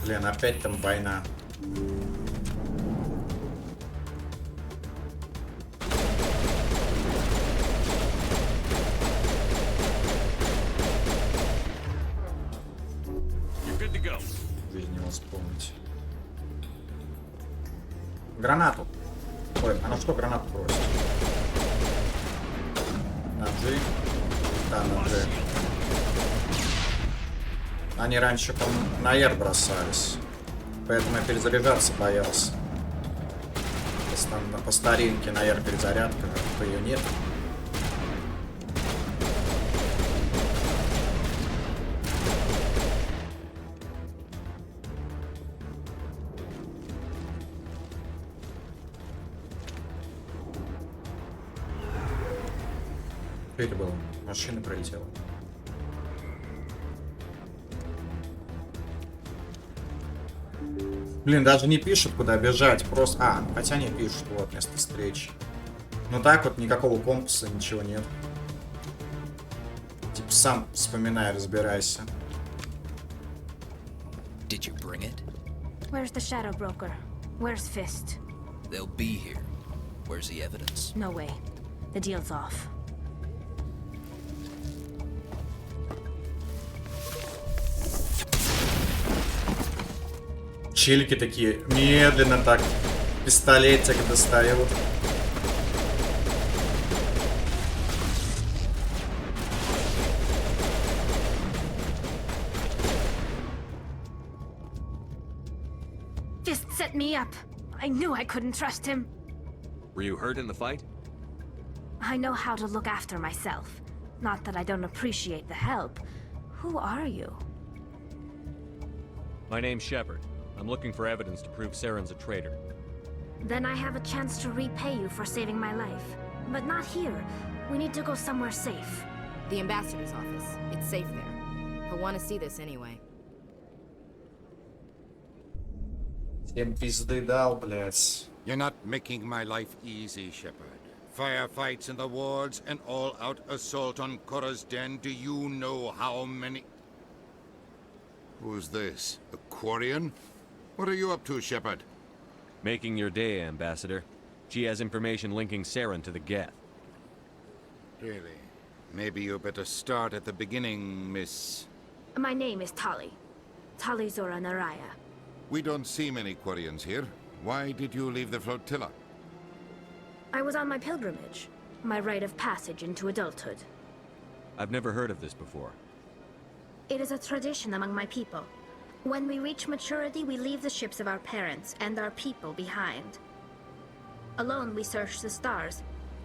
Блин, опять там война. Жизнь не вспомнить. Гранату. Ой, она что гранату бросит? На G. Да, на G. Они раньше, по-моему, на R бросались. Поэтому я перезаряжаться боялся. По старинке на R перезарядка, то ее нет. Что это было? Машина пролетела. Блин, даже не пишут, куда бежать. Просто... А, хотя не пишут. Вот, место встречи. Ну так вот, никакого компаса, ничего нет. Типа сам вспоминай, разбирайся. Did you bring it? Where's the shadow broker? Where's Fist? They'll be here. Where's the evidence? No way. The deal's off. Челики такие медленно так пистолетик достают. Fist set me up. I knew I couldn't trust him. Were you hurt in the fight? I know how to look after myself. Not that I don't appreciate the help. Who are you? My name's Shepard. I'm looking for evidence to prove Saren's a traitor. Then I have a chance to repay you for saving my life. But not here. We need to go somewhere safe. The ambassador's office. It's safe there. He'll want to see this anyway. Всем пизды дал, блядь. You're not making my life easy, Shepard. Firefights in the wards, an all-out assault on Korra's den. Do you know how many... Who's this? A Quarian? What are you up to, Shepard? Making your day, Ambassador. She has information linking Saren to the Geth. Really? Maybe you better start at the beginning, Miss... My name is Tali. Tali Zora Naraya. We don't see many Quarians here. Why did you leave the flotilla? I was on my pilgrimage. My rite of passage into adulthood. I've never heard of this before. It is a tradition among my people. When we reach maturity, we leave the ships of our parents and our people behind. Alone, we search the stars,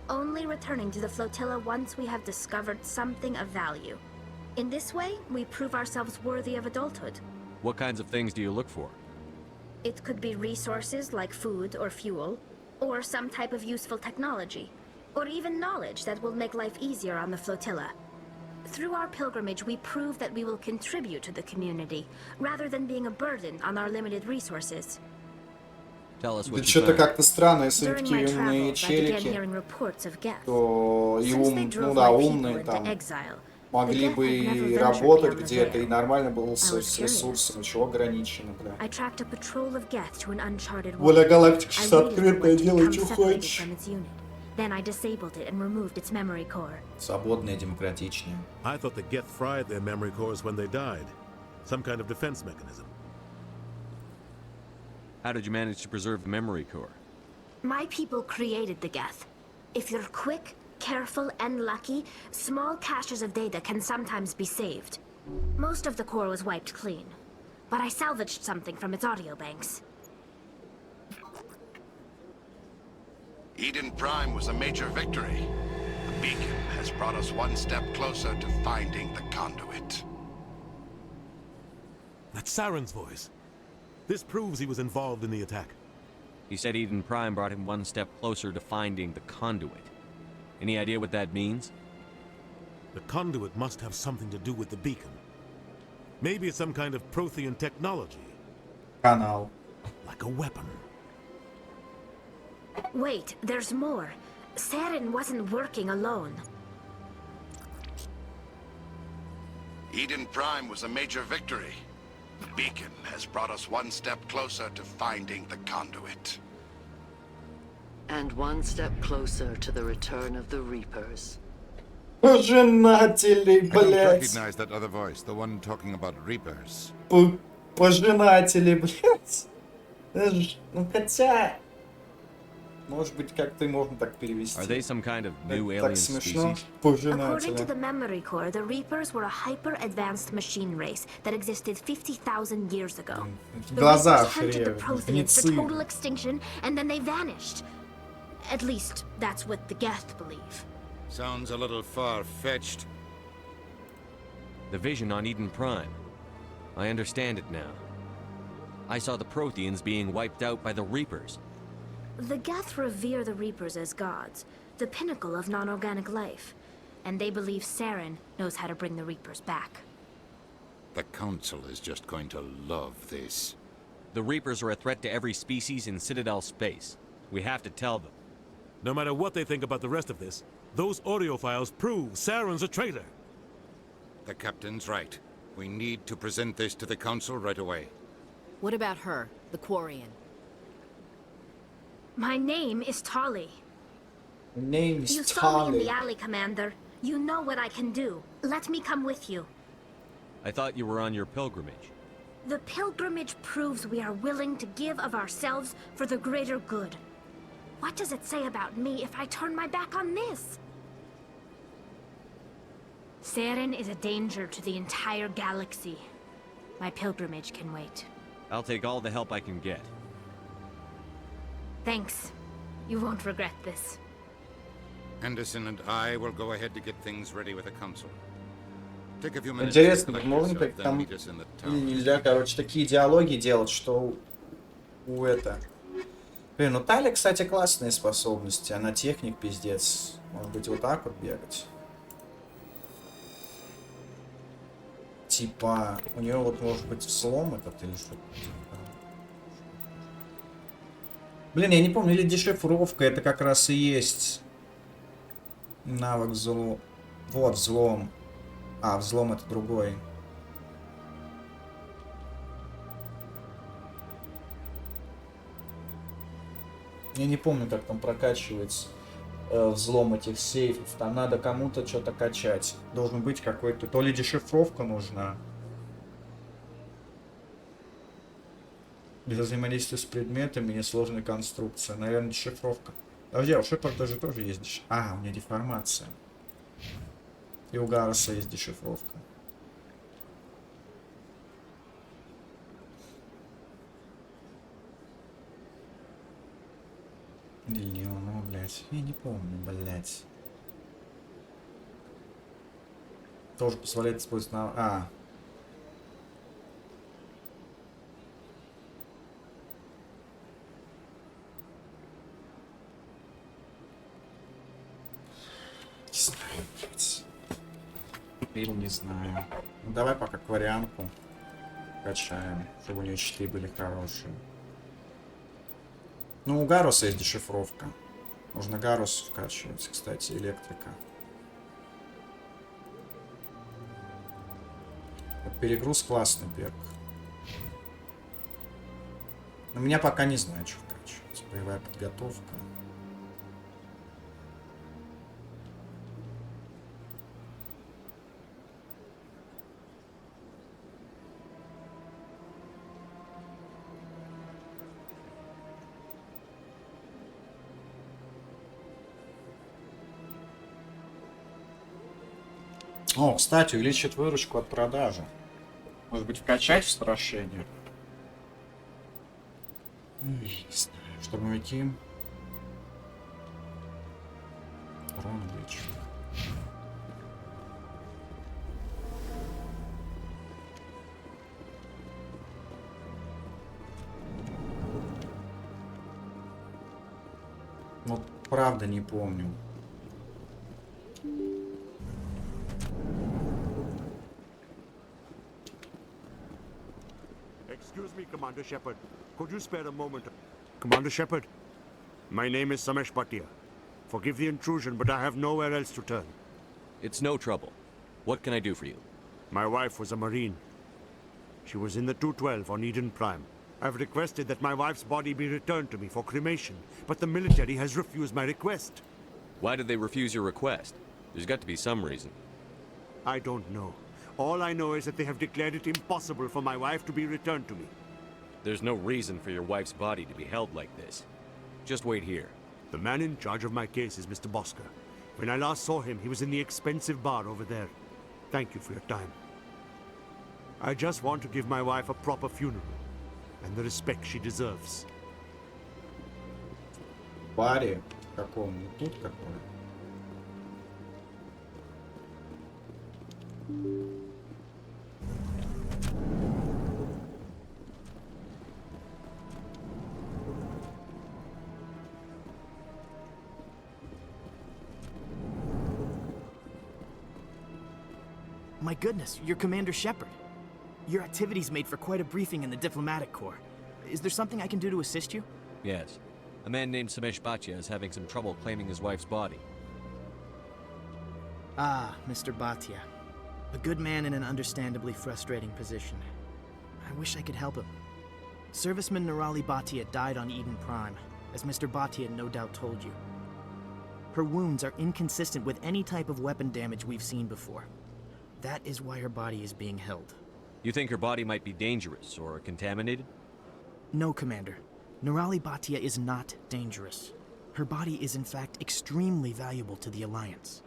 only returning to the flotilla once we have discovered something of value. In this way, we prove ourselves worthy of adulthood. What kinds of things do you look for? It could be resources like food or fuel, or some type of useful technology, or even knowledge that will make life easier on the flotilla. Through our pilgrimage, we prove that we will contribute to the community, rather than being a burden on our limited resources. Tell us what you Что-то found. как-то странно, если During такие my умные travels, I began челики, hearing reports of Geth. то и Since they ну drove да, my people умные into там exile, могли the бы Geth had never и ventured работать beyond the где-то, и veil. нормально было I с was curious. ресурсами, чего ограничено, бля. I tracked a patrol of Geth to an uncharted Воля world. галактики I сейчас waited for открытая, it to делай, become что separated хочешь. from its unit. Then I disabled it and removed its memory core. Свободные, демократичные. I thought the Geth fried their memory cores when they died. Some kind of defense mechanism. How did you manage to preserve the memory core? My people created the Geth. If you're quick, careful, and lucky, small caches of data can sometimes be saved. Most of the core was wiped clean, but I salvaged something from its audio banks. Eden Prime was a major victory. The beacon has brought us one step closer to finding the conduit. That's Saren's voice. This proves he was involved in the attack. He said Eden Prime brought him one step closer to finding the conduit. Any idea what that means? The conduit must have something to do with the beacon. Maybe it's some kind of Prothean technology. Канал. Like a weapon. Wait, there's more. Saren wasn't working alone. Eden Prime was a major victory. The beacon has brought us one step closer to finding the conduit. And one step closer to the return of the Reapers. Пожинатели, I don't блядь. recognize that other voice, the one talking about Reapers. Пожинатели, блядь. Ну хотя... Может быть, как-то можно так перевести. Are they some kind of new Так alien смешно. species? According to Пожинатели. the Memory Core, the Reapers were a hyper-advanced machine race that existed 50,000 years ago. The Глаза Reapers hunted the охренели. Protheans for Гнецы. total extinction, and then they vanished. At least, that's what the Geth believe. Sounds a little far-fetched. The vision on Eden Prime. I understand it now. I saw the Protheans being wiped out by the Reapers. The Geth revere the Reapers as gods, the pinnacle of non-organic life. And they believe Saren knows how to bring the Reapers back. The Council is just going to love this. The Reapers are a threat to every species in Citadel space. We have to tell them. No matter what they think about the rest of this, those audio files prove Saren's a traitor. The Captain's right. We need to present this to the Council right away. What about her, the Quarian? My name is Tolly. Her name is You saw me in Tolly. the alley, Commander. You know what I can do. Let me come with you. I thought you were on your pilgrimage. The pilgrimage proves we are willing to give of ourselves for the greater good. What does it say about me if I turn my back on this? Saren is a danger to the entire galaxy. My pilgrimage can wait. I'll take all the help I can get. Thanks. You won't regret this. Anderson and I will go ahead to get things ready with the Council. Take a few minutes Интересно, to можно collect как yourself, then там meet us in the или town. нельзя, короче, такие диалоги делать, что у это... Блин, ну Тали, кстати, классные способности, она техник пиздец. Может быть, вот так вот бегать. Типа, у нее вот может быть взлом этот или что-то. Блин, я не помню, или дешифровка, это как раз и есть навык взлом. Вот, взлом. А, взлом это другой. Я не помню, как там прокачивается взлом этих сейфов. Там надо кому-то что-то качать. Должен быть какой-то... То ли дешифровка нужна. Для взаимодействия с предметами несложная конструкция. Наверное, дешифровка. Подожди, а у Шепарда же тоже есть дешифровка. А, у меня деформация. И у Гарреса есть дешифровка. Или ну, блядь. Я не помню, блядь. Тоже позволяет использовать на... А. Не знаю, блядь. Или не знаю. Ну, давай пока кварианку качаем, чтобы у нее щиты были хорошие. Ну, у Гаруса есть дешифровка. Можно Гарус вкачивать, кстати, электрика. Вот перегруз классный перк. Но меня пока не знаю, что вкачивать. Боевая подготовка. О, кстати, увеличит выручку от продажи. Может быть, вкачать в страшение? Не знаю. Штурмовики. Урон увеличу. Вот правда не помню. Excuse me, Commander Shepard. Could you spare a moment? Commander Shepard, my name is Samesh Bhatia. Forgive the intrusion, but I have nowhere else to turn. It's no trouble. What can I do for you? My wife was a Marine. She was in the 212 on Eden Prime. I've requested that my wife's body be returned to me for cremation, but the military has refused my request. Why did they refuse your request? There's got to be some reason. I don't know. All I know is that they have declared it impossible for my wife to be returned to me. There's no reason for your wife's body to be held like this. Just wait here. The man in charge of my case is Mr. Bosker. When I last saw him, he was in the expensive bar over there. Thank you for your time. I just want to give my wife a proper funeral, and the respect she deserves. Паре каком? Тут какой? My goodness, you're Commander Shepard. Your activities made for quite a briefing in the diplomatic corps. Is there something I can do to assist you? Yes. A man named Samesh Bhatia is having some trouble claiming his wife's body. Ah, Mr. Bhatia. A good man in an understandably frustrating position. I wish I could help him. Serviceman Nirali Bhatia died on Eden Prime, as Mr. Bhatia no doubt told you. Her wounds are inconsistent with any type of weapon damage we've seen before. That is why her body is being held. You think her body might be dangerous or contaminated? No, Commander. Nirali Bhatia is not dangerous. Her body is in fact extremely valuable to the Alliance.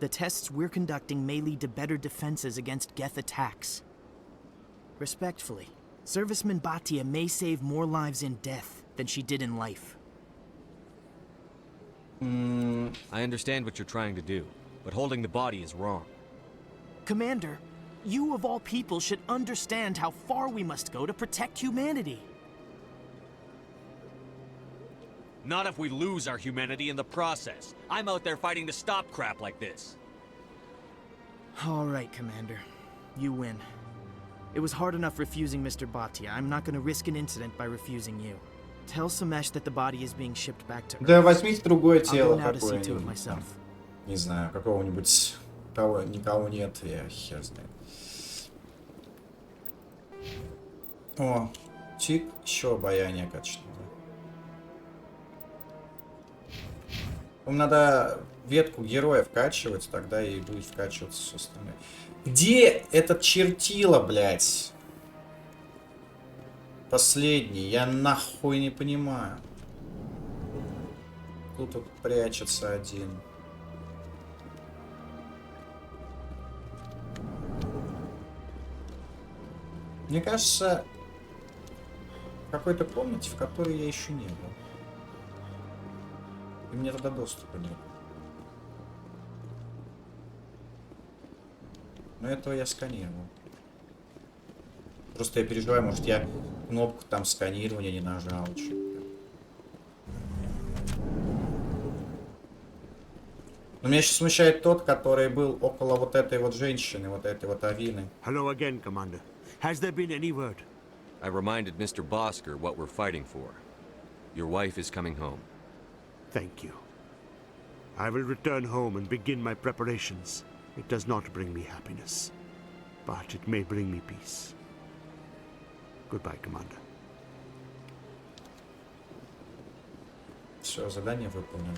The tests we're conducting may lead to better defenses against Geth attacks. Respectfully, Serviceman Bhatia may save more lives in death than she did in life. I understand what you're trying to do, but holding the body is wrong. Commander, you of all people should understand how far we must go to protect humanity. Not if we lose our humanity in the process. I'm out there fighting to stop crap like this. All right, Commander. You win. It was hard enough refusing Mr. Bhatia. I'm not going to risk an incident by refusing you. Tell Samesh that the body is being shipped back to Earth. Да возьмите другое I'll тело go now to see to it какое-нибудь. myself. Не знаю, какого-нибудь... Кого, никого нет, я хер знаю. О, тик, еще обаяние качественное. Надо ветку героя вкачивать, тогда и будет вкачиваться все остальное. Где этот чертила, блядь? Последний, я нахуй не понимаю. Тут вот прячется один. Мне кажется, в какой-то комнате, в которой я еще не был. И мне туда доступа нет. Но этого я сканировал. Просто я переживаю, может я кнопку там сканирования не нажал. Но меня сейчас смущает тот, который был около вот этой вот женщины, вот этой вот Авины. Hello again, Commander. Has there been any word? I reminded Mr. Bosker what we're fighting for. Your wife is coming home. Thank you. I will return home and begin my preparations. It does not bring me happiness, but it may bring me peace. Goodbye, Commander. Все, задание выполнено.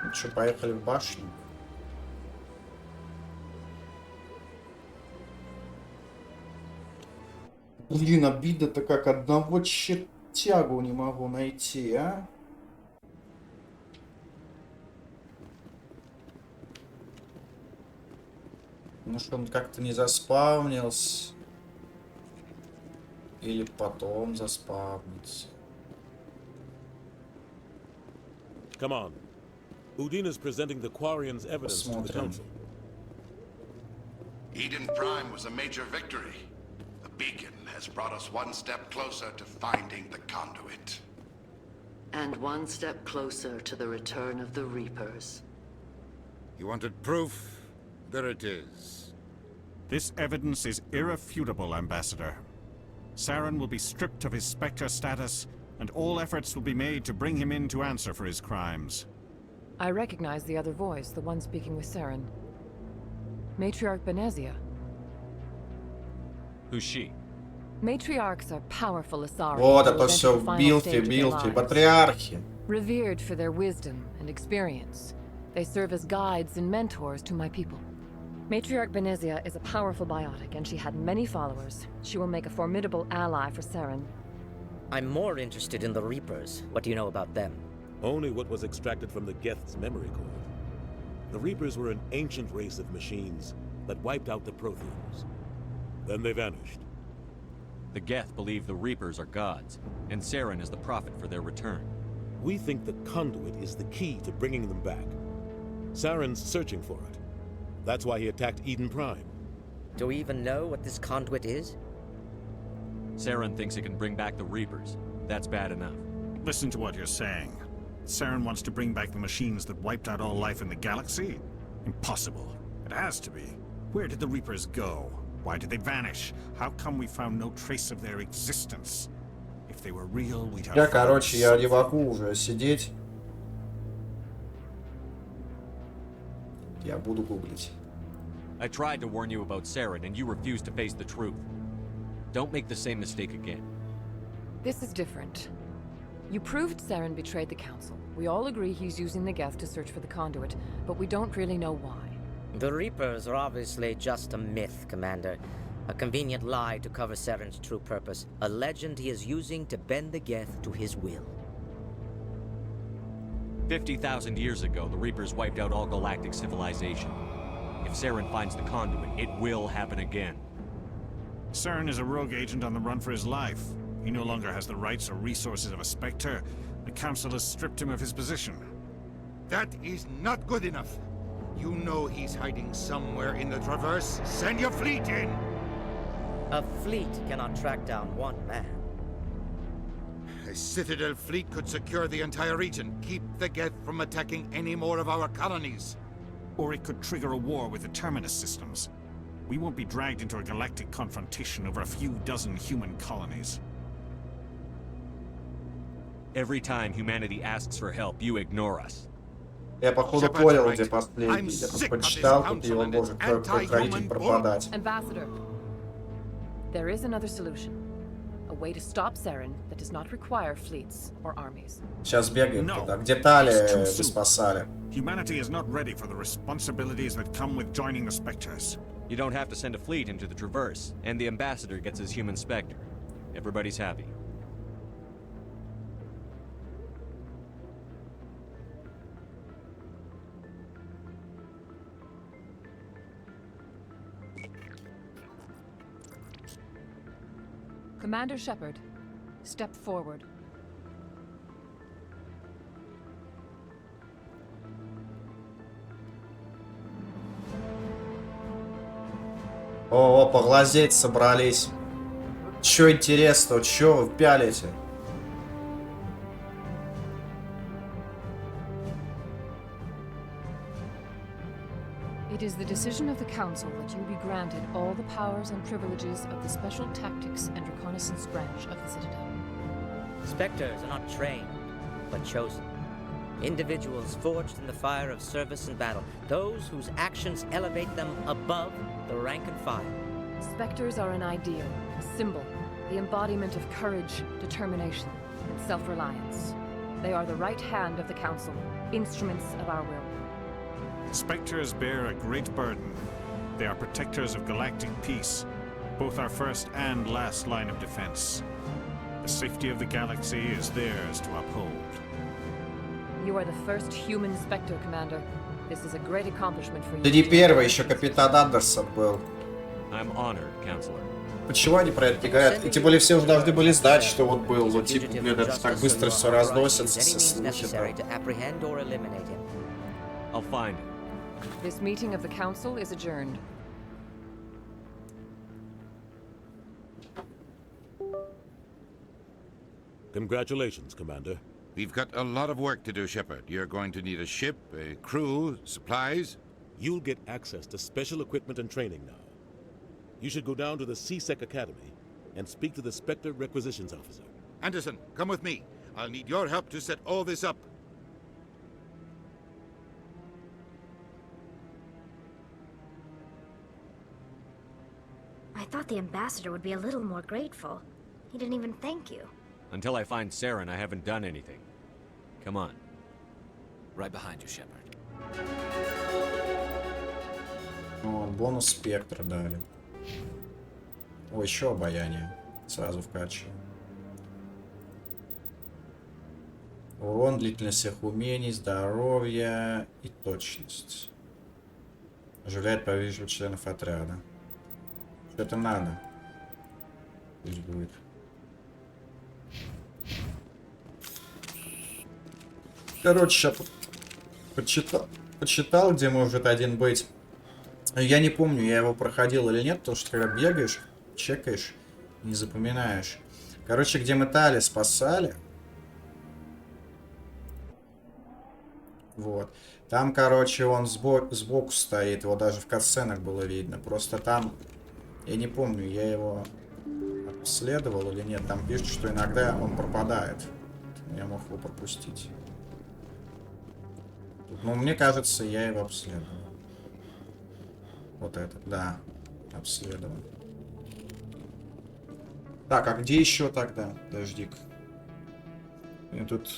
Ну что, поехали в башню. Блин, обидно-то как, одного чертягу не могу найти, а? Ну что, он как-то не заспавнился. Или потом заспавнится. Come on. Udine is presenting the Quarian's evidence to the Council. Eden Prime was a major victory. The beacon has brought us one step closer to finding the conduit. And one step closer to the return of the Reapers. You wanted proof? There it is. This evidence is irrefutable, Ambassador. Saren will be stripped of his Spectre status and all efforts will be made to bring him in to answer for his crimes. I recognize the other voice, the one speaking with Saren. Matriarch Benezia. Who's she? Matriarchs are powerful Asari. Вот это все билфи, патриархи. Revered for their wisdom and experience, they serve as guides and mentors to my people. Matriarch Benezia is a powerful biotic, and she had many followers. She will make a formidable ally for Saren. I'm more interested in the Reapers. What do you know about them? Only what was extracted from the Geth's memory core. The Reapers were an ancient race of machines that wiped out the Protheans. Then they vanished. The Geth believe the Reapers are gods, and Saren is the prophet for their return. We think the conduit is the key to bringing them back. Saren's searching for it. That's why he attacked Eden Prime. Do we even know what this conduit is? Saren thinks it can bring back the Reapers. That's bad enough. Listen to what you're saying. Saren wants to bring back the machines that wiped out all life in the galaxy? Impossible. It has to be. Where did the Reapers go? Why did they vanish? How come we found no trace of their existence? If they were real, we'd have... Короче, я не могу уже сидеть. Я буду гуглить. I tried to warn you about Saren, and you refused to face the truth. Don't make the same mistake again. This is different. You proved Saren betrayed the Council. We all agree he's using the Geth to search for the conduit, but we don't really know why. The Reapers are obviously just a myth, Commander. A convenient lie to cover Saren's true purpose. A legend he is using to bend the Geth to his will. 50,000 years ago, the Reapers wiped out all galactic civilization. If Saren finds the conduit, it will happen again. Saren is a rogue agent on the run for his life. He no longer has the rights or resources of a Spectre. The Council has stripped him of his position. That is not good enough. You know he's hiding somewhere in the Traverse. Send your fleet in! A fleet cannot track down one man. A Citadel fleet could secure the entire region, keep the Geth from attacking any more of our colonies. Or it could trigger a war with the Terminus systems. We won't be dragged into a galactic confrontation over a few dozen human colonies. Every time humanity asks for help, you ignore us. Я походу понял, где последний. Я тут почитал, тут его может проходить пропадать. Ambassador, there is another solution. A way to stop Saren that does not require fleets or armies. Сейчас бегаем туда. Где Талия вы спасали? Humanity is not ready for the responsibilities that come with joining the Spectres. You don't have to send a fleet into the Traverse, and the Ambassador gets his human Spectre. Everybody's happy. Commander Shepard, step forward. О, поглазеть собрались. Чё интересно, чё вы пялите? It is the decision of the Council that you be granted all the powers and privileges of the Special Tactics and Reconnaissance branch of the Citadel. Spectres are not trained, but chosen. Individuals forged in the fire of service and battle. Those whose actions elevate them above the rank and file. Spectres are an ideal, a symbol, the embodiment of courage, determination, and self-reliance. They are the right hand of the Council, instruments of our will. Spectres bear a great burden. They are protectors of galactic peace, both our first and last line of defense. The safety of the galaxy is theirs to uphold. You are the first human Spectre, Commander. This is a great accomplishment for you. Ты не первый, еще капитан Андерсон был. I'm honored, Counselor. Почему они про это не говорят? И тем более все уже должны были знать, что вот был. Вот типа, блин, это так быстро все разносится, все слухи. I'll find him. This meeting of the Council is adjourned. Congratulations, Commander. We've got a lot of work to do, Shepard. You're going to need a ship, a crew, supplies. You'll get access to special equipment and training now. You should go down to the CSEC Academy and speak to the Spectre Requisitions Officer. Anderson, come with me. I'll need your help to set all this up. I thought the ambassador would be a little more grateful. He didn't even thank you. Until I find Saren, I haven't done anything. Come on. Right behind you, Shepard. О, бонус спектра дали. О, еще обаяние. Сразу вкачиваем. Урон, длительность всех умений, здоровье и точность. Оживляет повижу членов отряда. Что-то надо. Пусть будет. Короче, сейчас почитал, где может один быть. Я не помню, я его проходил или нет, потому что когда бегаешь, чекаешь, не запоминаешь. Короче, где мы Тали спасали. Вот. Там, короче, он сбоку стоит. Его даже в катсценах было видно. Просто там, я не помню, я его обследовал или нет. Там пишут, что иногда он пропадает. Я мог его пропустить. Ну, мне кажется, я его обследовал. Вот этот, да. Обследовал. Так, а где еще тогда? Подожди-ка. Я тут...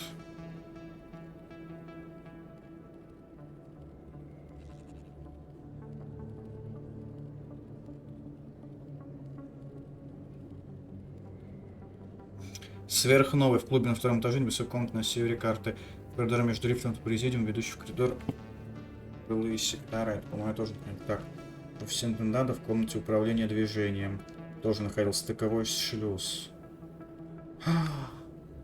Сверхновый в клубе на втором этаже, небольшой комнаты на севере карты. Коридор между лифтом и президиум, ведущий в коридор. Жилые сектора. Это, по-моему, тоже не так. Офис интенданта в комнате управления движением. Тоже находился стыковой шлюз.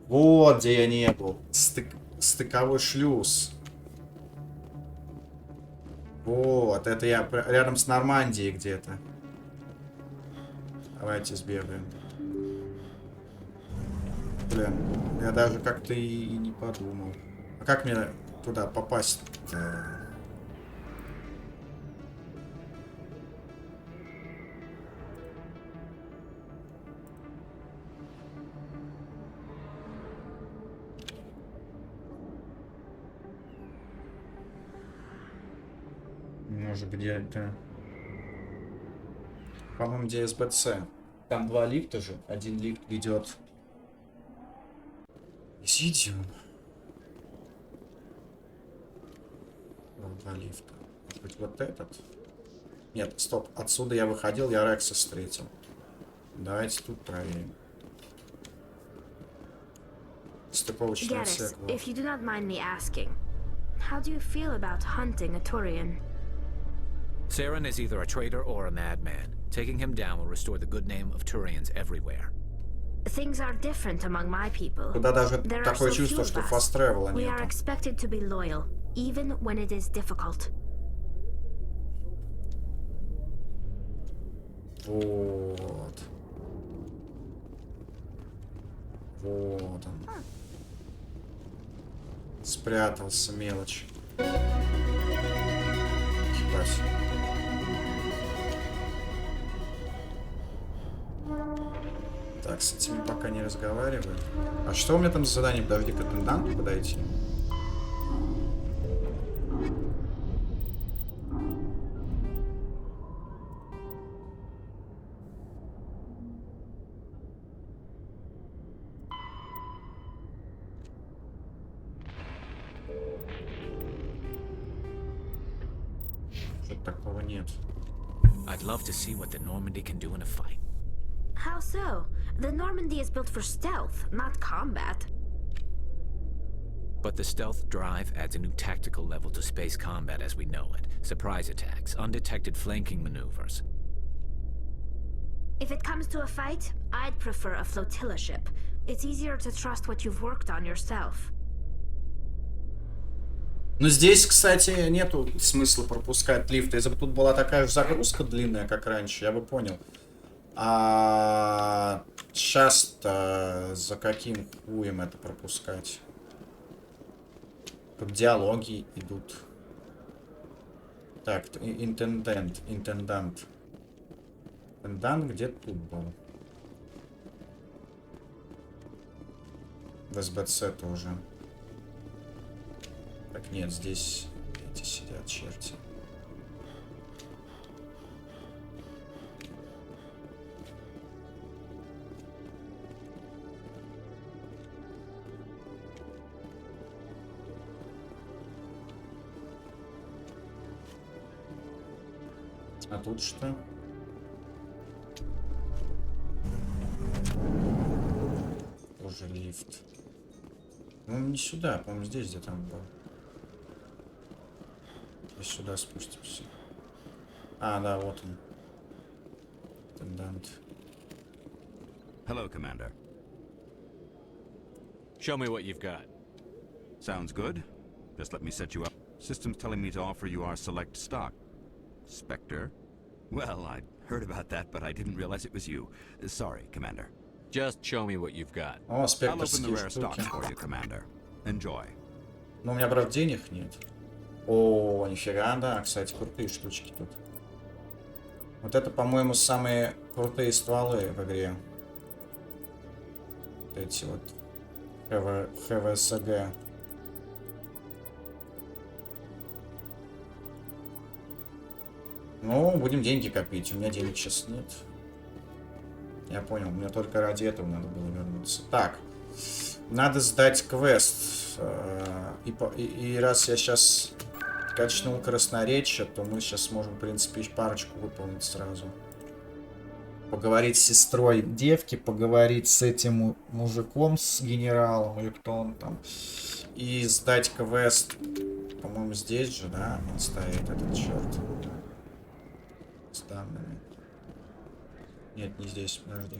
Вот где я не был. Стыковой шлюз. Вот, это я рядом с Нормандией где-то. Давайте сбегаем. Блин, я даже как-то и не подумал. А как мне туда попасть-то? Может, где-то... По-моему, где СБЦ. Там два лифта же. Один лифт ведет... Сидим. Два лифта. Может быть, вот этот? Нет, стоп. Отсюда я выходил, я Рекса встретил. Давайте тут проверим. Стыковочный отсек. If you do not mind me asking, how do you feel about hunting a Turian? Saren is either a traitor or a madman. Taking him down will restore the good name of Turians everywhere. Things are different among my people. Куда даже There are такое so few чувство, of что us. фаст-тревела We are нету. expected to be loyal, even when it is difficult. Вот. Вот он. Спрятался, мелочь. Хибась. Так, с этими пока не разговариваю. А что у меня там за задание? Подожди, к интенданту подойти. Что-то такого нет. I'd love to see what the Normandy can do in a fight. How so? The Normandy is built for stealth, not combat. But the stealth drive adds a new tactical level to space combat as we know it. Surprise attacks, undetected flanking maneuvers. If it comes to a fight, I'd prefer a flotilla ship. It's easier to trust what you've worked on yourself. Ну, здесь, кстати, нету смысла пропускать лифты. Если бы тут была такая же загрузка длинная, как раньше, я бы понял. А сейчас-то за каким хуем это пропускать? Тут диалоги идут. Так, интендант. Интендант где тут был? В СБЦ тоже. Так, нет, здесь эти сидят черти. А тут что? Тоже лифт. Ну, не сюда, по-моему, здесь где там был. И сюда спустимся. А, да, вот он. Интендант. Hello, Commander. Show me what you've got. Sounds good. Just let me set you up. System's telling me to offer you our select stock. Spectre? Well, I'd heard about that, but I didn't realize it was you. Sorry, Commander. Just show me what you've got. О, I'll open the спектрские rare stocks штуки. for you, Commander. Enjoy. Но у меня, правда, денег нет. О, нифига, да, кстати, крутые штучки тут. Вот это, по-моему, самые крутые стволы в игре. Вот эти вот ХВСГ. Ну, будем деньги копить. У меня денег сейчас нет. Я понял, мне только ради этого надо было вернуться. Так, надо сдать квест. И раз я сейчас качнул красноречие, то мы сейчас сможем, в принципе, парочку выполнить сразу. Поговорить с сестрой девки, поговорить с этим мужиком, с генералом, или кто он там. И сдать квест. По-моему, здесь же, да, он стоит, этот черт. С данными. Нет, не здесь, подожди.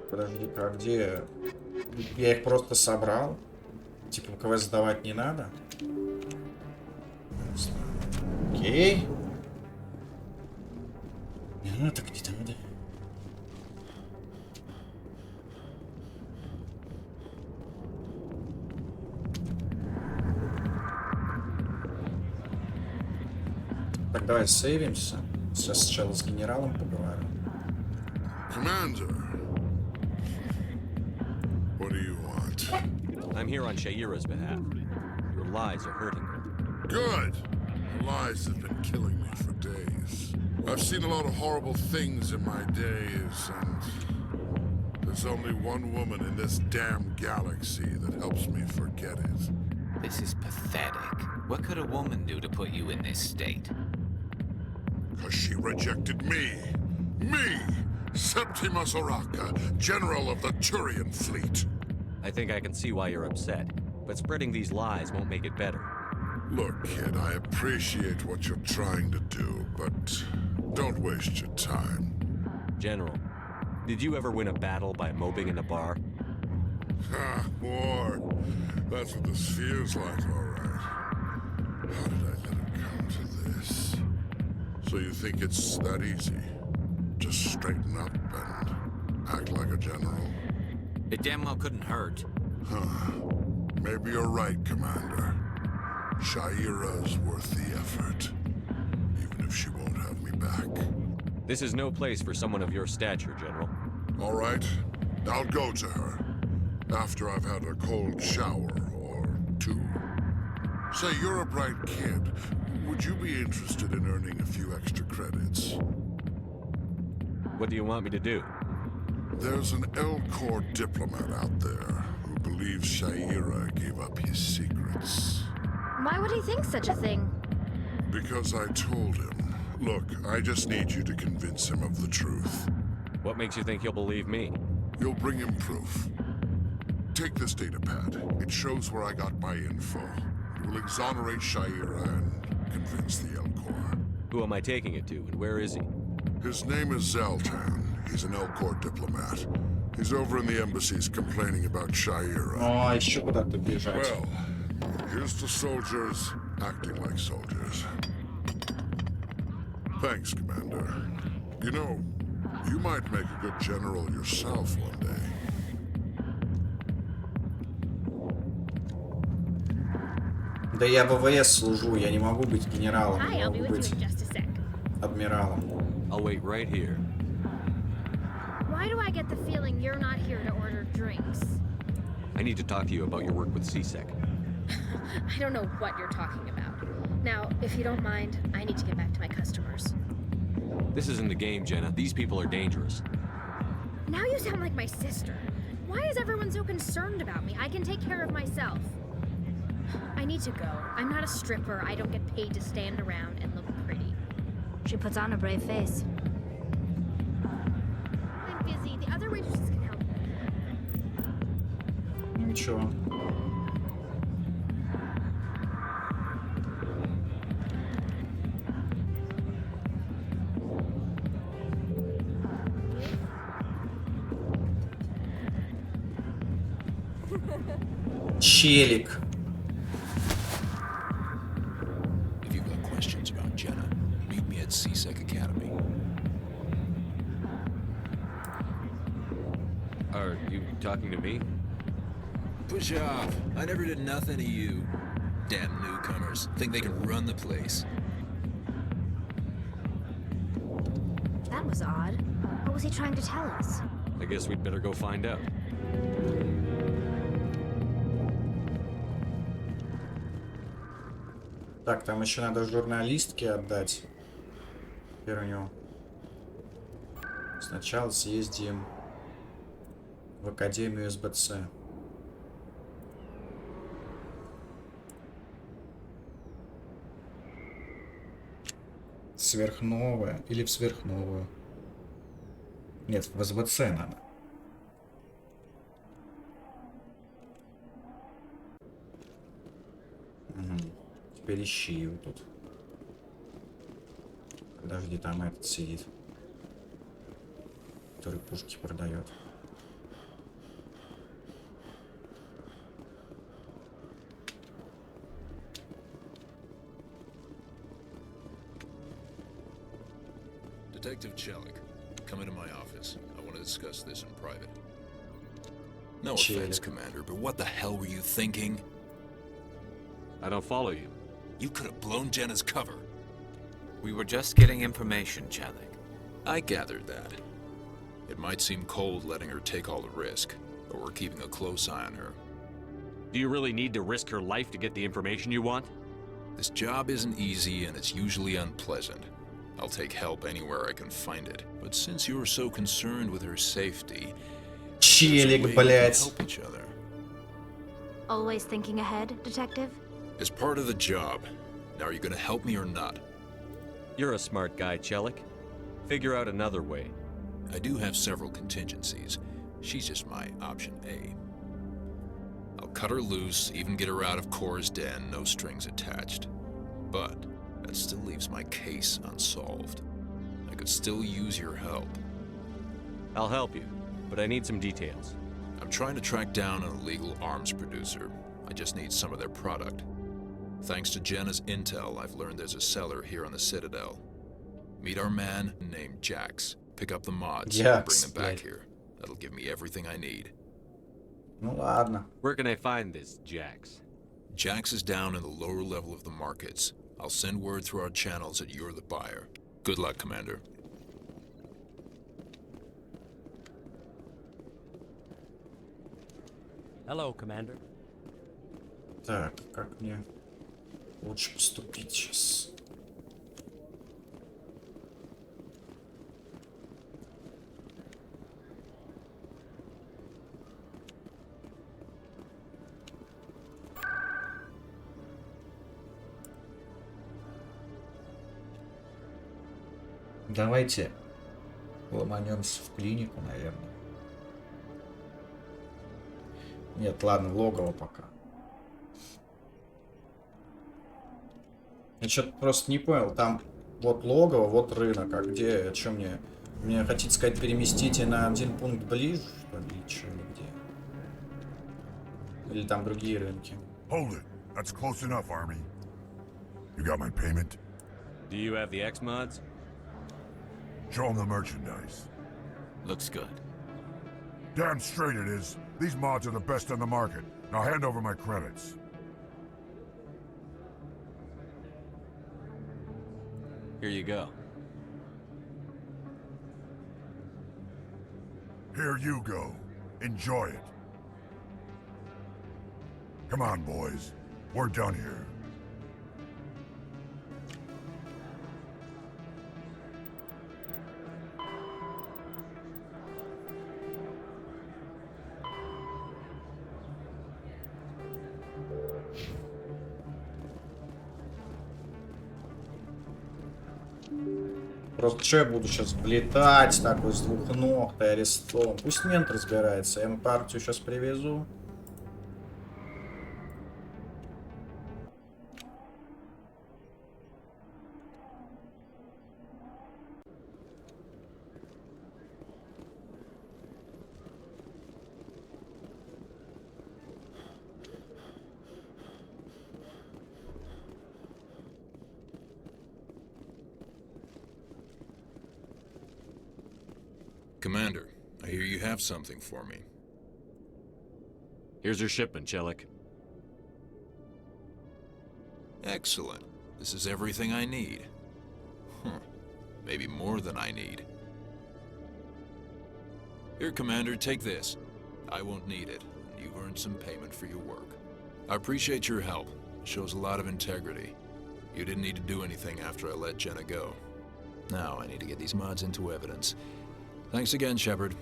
Подожди-ка, а где? Я их просто собрал. Типа квест сдавать не надо. Окей. Ну, так не надо. Так, давай сейвимся. Сейчас сначала с генералом поговорим. Commander, what do you want? I'm here on Shaira's behalf. Your lies are hurting her. Good. The lies have been killing me for days. I've seen a lot of horrible things in my days, and there's only one woman in this damn galaxy that helps me forget it. This is pathetic. What could a woman do to put you in this state? Because she rejected me. Me! Septimus Oraka, General of the Turian Fleet. I think I can see why you're upset, but spreading these lies won't make it better. Look, kid, I appreciate what you're trying to do, but don't waste your time. General, did you ever win a battle by moping in a bar? Ha, war. That's what this feels like, all right. How did I let it come to this? So you think it's that easy? Just straighten up and act like a general? It damn well couldn't hurt. Huh. Maybe you're right, Commander. Shaira's worth the effort. Even if she won't have me back. This is no place for someone of your stature, General. All right. I'll go to her. After I've had a cold shower or two. Say, you're a bright kid. Would you be interested in earning a few extra credits? What do you want me to do? There's an L-Corps diplomat out there who believes Shaira gave up his secrets. Why would he think such a thing? Because I told him. Look, I just need you to convince him of the truth. What makes you think he'll believe me? You'll bring him proof. Take this data pad. It shows where I got my info. It will exonerate Shaira and convince the L-Corps. Who am I taking it to, and where is he? His name is Zaltan. He's an L-Corps diplomat. He's over in the embassies complaining about Shaira. О, еще куда-то бежать. Well, here's to soldiers acting like soldiers. Thanks, Commander. You know, you might make a good general yourself one day. Да я в ВВС служу, я не могу быть генералом, Hi, не I'll be могу with быть you in just a sec. адмиралом. I'll wait right here. Why do I get the feeling you're not here to order drinks? I need to talk to you about your work with CSEC. I don't know what you're talking about. Now, if you don't mind, I need to get back to my customers. This isn't a game, Jenna. These people are dangerous. Now you sound like my sister. Why is everyone so concerned about me? I can take care of myself. I need to go. I'm not a stripper. I don't get paid to stand around and look pretty. She puts on a brave face. I'm busy. The other waitresses can help. Ничего. Челик. If you've got questions about Jenna, meet me at CSEC Academy. Are you talking to me? Push off. I never did nothing to you. Damn newcomers. Think they can run the place. That was odd. What was he trying to tell us? I guess we'd better go find out. Так, там еще надо журналистке отдать херню. Сначала съездим в Академию СБЦ. Сверхновая или в сверхновую? Нет, в СБЦ надо. Угу. Теперь ищи его тут. Подожди, там этот сидит, который пушки продает. Detective Chelik, come into my office. I want to discuss this in private. No Chelik. offense, Commander, but what the hell were you thinking? I don't follow you. You could have blown Jenna's cover. We were just getting information, Chelik. I gathered that. It might seem cold letting her take all the risk, but we're keeping a close eye on her. Do you really need to risk her life to get the information you want? This job isn't easy and it's usually unpleasant. I'll take help anywhere I can find it. But since you're so concerned with her safety, Челик, блядь. help each other. Always thinking ahead, Detective? It's part of the job. Now, are you gonna help me or not? You're a smart guy, Chelik. Figure out another way. I do have several contingencies. She's just my option A. I'll cut her loose, even get her out of Cora's den, no strings attached. But that still leaves my case unsolved. I could still use your help. I'll help you, but I need some details. I'm trying to track down an illegal arms producer. I just need some of their product. Thanks to Jenna's intel, I've learned there's a seller here on the Citadel. Meet our man named Jax. Pick up the mods and bring them back here. That'll give me everything I need. Ну ладно. Where can I find this Jax? Jax is down in the lower level of the markets. I'll send word through our channels that you're the buyer. Good luck, Commander. Hello, Commander. Так, как мне лучше поступить сейчас? Давайте ломанемся в клинику, наверное. Нет, ладно, логово пока. Я что-то просто не понял. Там вот логово, вот рынок. А где, что мне? Мне хотите сказать, переместите на один пункт ближе, что ли? Или что, или где? Или там другие рынки? Hold it. That's close enough, Army. You got my payment? Do you have the X-Mods? Show them the merchandise. Looks good. Damn straight it is. These mods are the best on the market. Now hand over my credits. Here you go. Here you go. Enjoy it. Come on, boys. We're done here. Просто что я буду сейчас влетать такой с двух ног, ты арестован. Пусть мент разбирается, я ему партию сейчас привезу. Commander, I hear you have something for me. Here's your shipment, Chelik. Excellent. This is everything I need. Maybe more than I need. Here, Commander, take this. I won't need it. You've earned some payment for your work. I appreciate your help. It shows a lot of integrity. You didn't need to do anything after I let Jenna go. Now I need to get these mods into evidence. Thanks again, Shepard.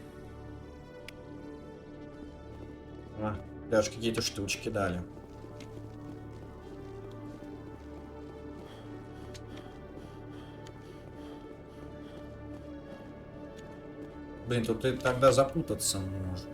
А, даже какие-то штучки дали. Блин, тут и тогда запутаться можно.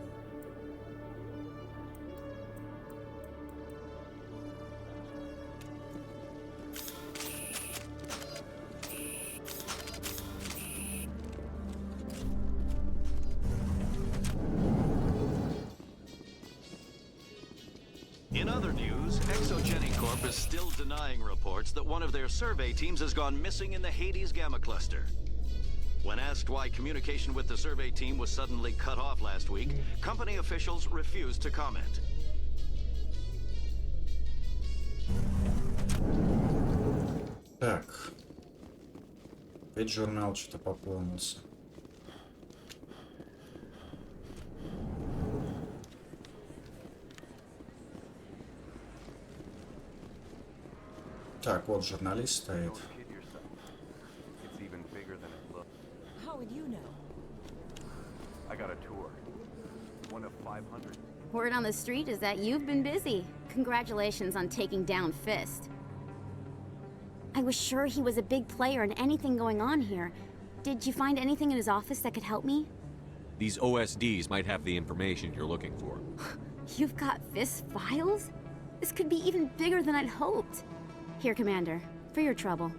In other news, Exogeny Corp is still denying reports that one of their survey teams has gone missing in the Hades Gamma Cluster. When asked why communication with the survey team was suddenly cut off last week, company officials refused to comment. Так. Опять журнал что-то пополнился. Так, вот журналист стоит. How would you know? I got a tour. One of 500. Word on the street is that you've been busy. Congratulations on taking down Fist. I was sure he was a big player in anything going on here. Did you find anything in his office that could help me? These OSDs might have the information you're looking for. You've got Fist's files? This could be even bigger than I'd hoped. Here, Commander, for your trouble.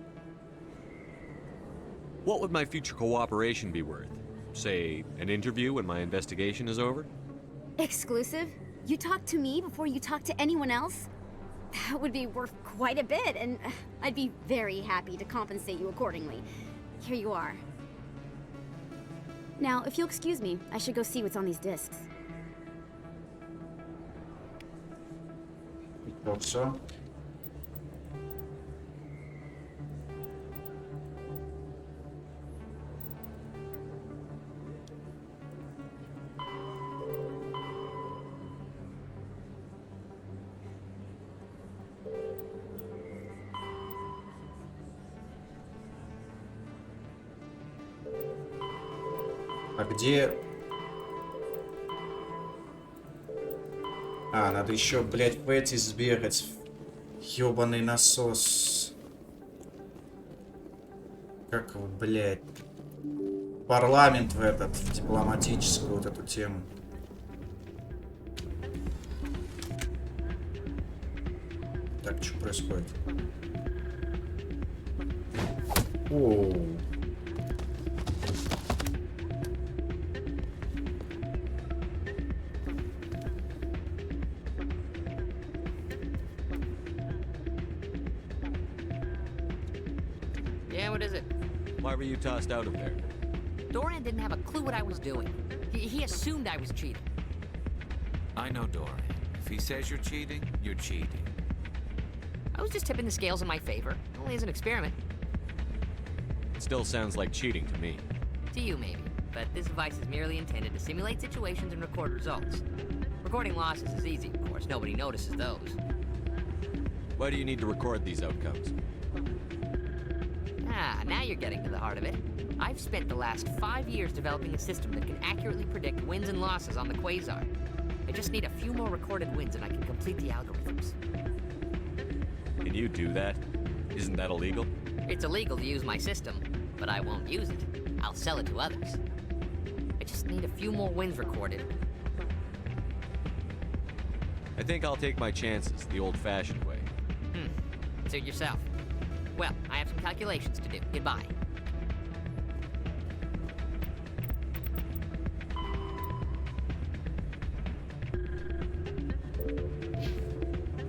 What would my future cooperation be worth? Say, an interview when my investigation is over? Exclusive? You talk to me before you talk to anyone else? That would be worth quite a bit, and I'd be very happy to compensate you accordingly. Here you are. Now, if you'll excuse me, I should go see what's on these discs. Вот все. А где... А, надо еще, блядь, в эти сбегать. Ёбаный насос. Как его, блядь. Парламент в этот, в дипломатическую вот эту тему. Так, что происходит? Оу. Yeah, what is it? Why were you tossed out of there? Dorian didn't have a clue what I was doing. He assumed I was cheating. I know Dorian. If he says you're cheating, you're cheating. I was just tipping the scales in my favor. Only as an experiment. It still sounds like cheating to me. To you, maybe. But this device is merely intended to simulate situations and record results. Recording losses is easy, of course. Nobody notices those. Why do you need to record these outcomes? Ah, now you're getting to the heart of it. I've spent the last 5 years developing a system that can accurately predict wins and losses on the Quasar. I just need a few more recorded wins and I can complete the algorithms. Can you do that? Isn't that illegal? It's illegal to use my system, but I won't use it. I'll sell it to others. I just need a few more wins recorded. I think I'll take my chances the old-fashioned way. Suit yourself. Well, I have some calculations to do. Goodbye.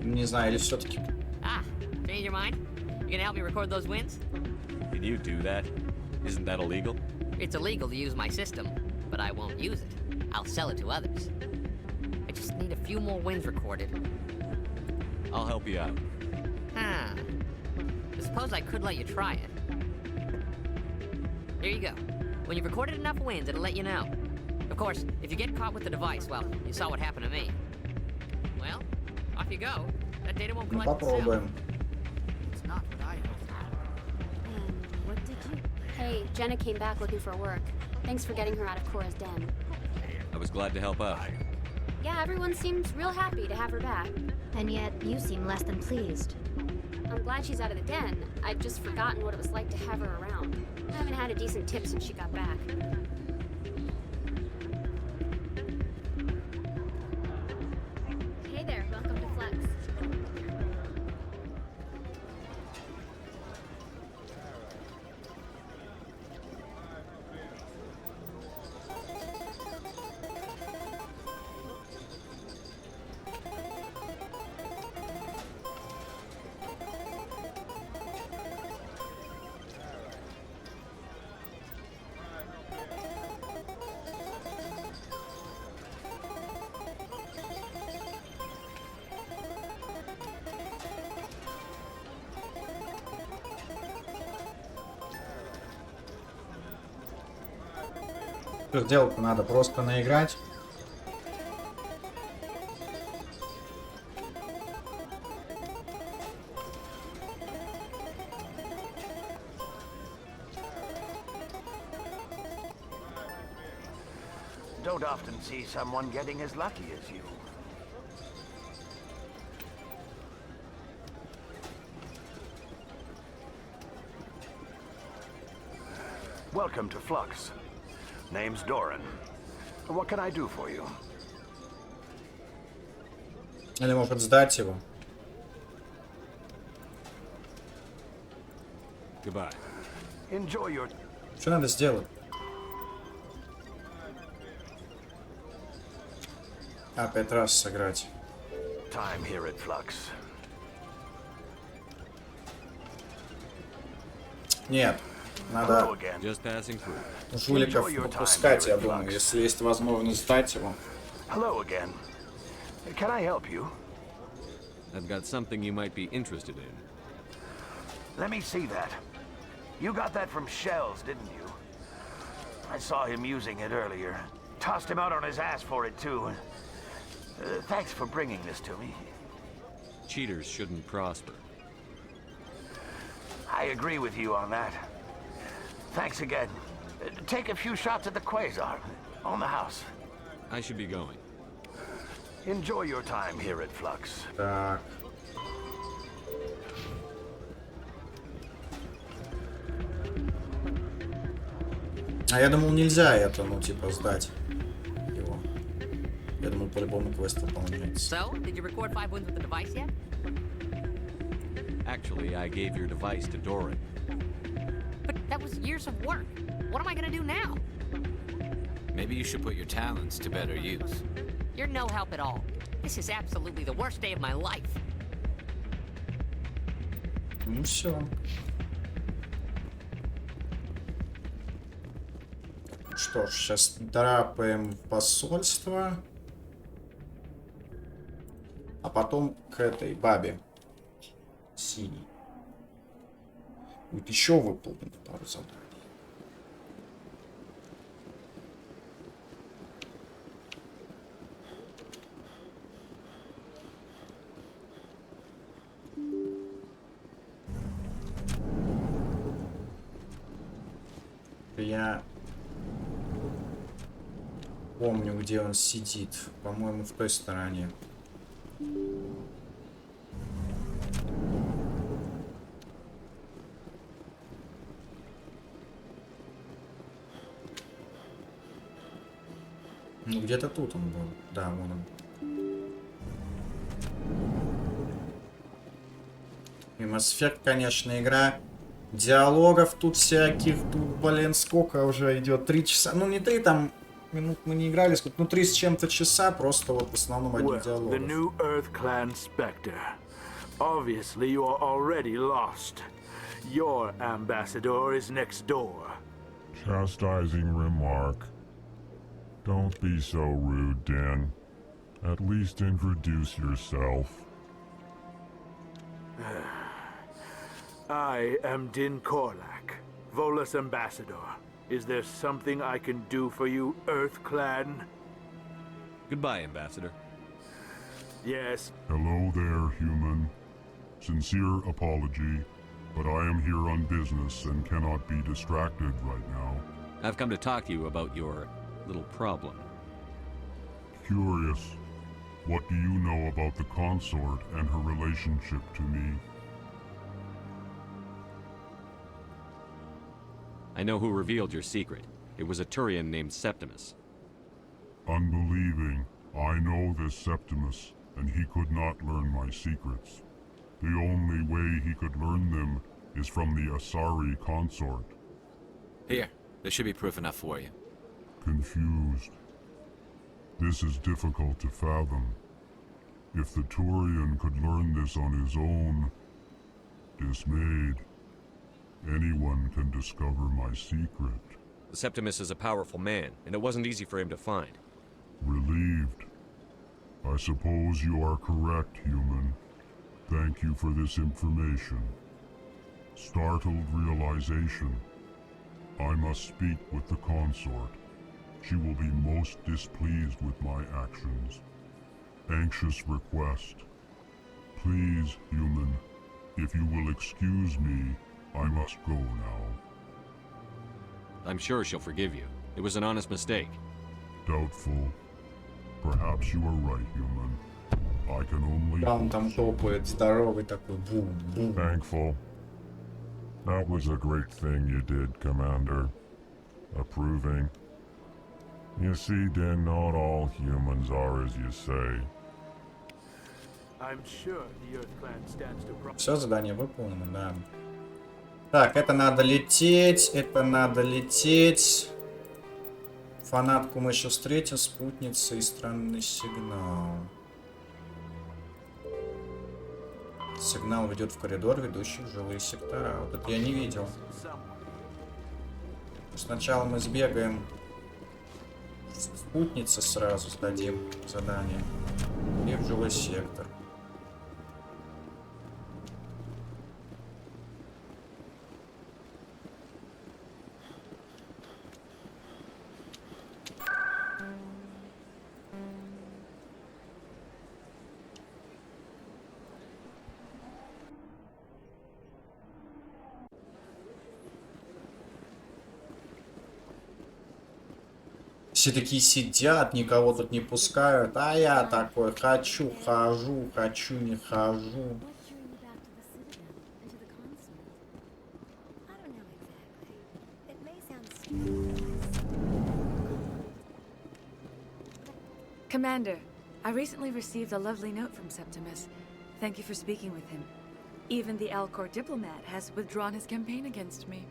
Не знаю, или все-таки... Ah, change your mind? You gonna help me record those wins? Can you do that? Isn't that illegal? It's illegal to use my system, but I won't use it. I'll sell it to others. I just need a few more wins recorded. I'll help you out. Huh. I suppose I could let you try it. Here you go. When you've recorded enough wins, it'll let you know. Of course, if you get caught with the device, well, you saw what happened to me. Well, off you go. That data won't collect itself. Попробуем. It's not what I hoped. What did you... Hey, Jenna came back looking for work. Thanks for getting her out of Cora's den. I was glad to help out. Yeah, everyone seems real happy to have her back. And yet, you seem less than pleased. I'm glad she's out of the den. I'd just forgotten what it was like to have her around. I haven't had a decent tip since she got back. Hey there, welcome to Flex. Что сделать-то надо? Просто наиграть. Don't often see someone getting as lucky as you. Welcome to Flux. Name's Doran. What can I do for you? Или может сдать его. Goodbye. Enjoy your... Что надо сделать? А, 5 раз сыграть. Time here at Flux. Нет. Надо жуликов попускать, я думаю, если есть возможность сдать его. Hello again. Can I help you? I've got something you might be interested in. Let me see that. You got that from Shells, didn't you? I saw him using it earlier. Tossed him out on his ass for it, too. Thanks for bringing this to me. Cheaters shouldn't prosper. I agree with you on that. Thanks again. Take a few shots at the Quasar. On the house. I should be going. Enjoy your time here at Flux. Так. А я думал, нельзя это, ну, типа, сдать его. Я думал, по-любому квест выполняется. So, did you record 5 wins with the device yet? Actually, I gave your device to Doran. But that was years of work. What am I gonna do now? Maybe you should put your talents to better use. You're no help at all. This is absolutely the worst day of my life. Ну все. Что ж, сейчас драпаем в посольство. А потом к этой бабе. Синий. Будет еще выполнено пару заданий. Я помню, где он сидит. По-моему, в той стороне. Ну, где-то тут он был. Да, вон он. И Mass Effect, конечно, игра. Диалогов тут всяких. Тут, блин, сколько уже идет? 3 часа. Ну, не 3 там минут мы не играли. Сколько? Ну, 3 с чем-то часа. Просто вот в основном одних диалогов. The new Earth Clan Spectre. Obviously, you are already lost. Your ambassador is next door. Chastising remark. Don't be so rude, Dan. At least introduce yourself. I am Din Korlak, Volus ambassador. Is there something I can do for you, Earth Clan? Goodbye, Ambassador. Yes. Hello there, human. Sincere apology, but I am here on business and cannot be distracted right now. I've come to talk to you about your little problem. Curious. What do you know about the consort and her relationship to me? I know who revealed your secret. It was a Turian named Septimus. Unbelieving. I know this Septimus, and he could not learn my secrets. The only way he could learn them is from the Asari consort. Here, there should be proof enough for you. Confused. This is difficult to fathom. If the Turian could learn this on his own, dismayed, anyone can discover my secret. Septimus is a powerful man, and it wasn't easy for him to find. Relieved. I suppose you are correct, human. Thank you for this information. Startled realization. I must speak with the consort. She will be most displeased with my actions. Anxious request. Please, human, if you will excuse me, I must go now. I'm sure she'll forgive you. It was an honest mistake. Doubtful. Perhaps you are right, human. I can only... Да, он там топает, здоровый такой, бум-бум. Thankful. That was a great thing you did, Commander. Approving. You see, then not all humans are as you say. I'm sure the Earth Clan stands to... Все, задание выполнено, да. Так, это надо лететь, это надо лететь. Фанатку мы еще встретим, спутница и странный сигнал. Сигнал ведет в коридор, ведущий в жилые сектора. Вот это я не видел. Сначала мы сбегаем. Спутнице сразу сдадим задание. И в жилой сектор. Все такие сидят, никого тут не пускают. А я такой, хочу, хожу, хочу, не хожу. Commander, I recently received a lovely note from Septimus. Thank you for speaking with him. Even the Alcor diplomat has withdrawn his campaign against me.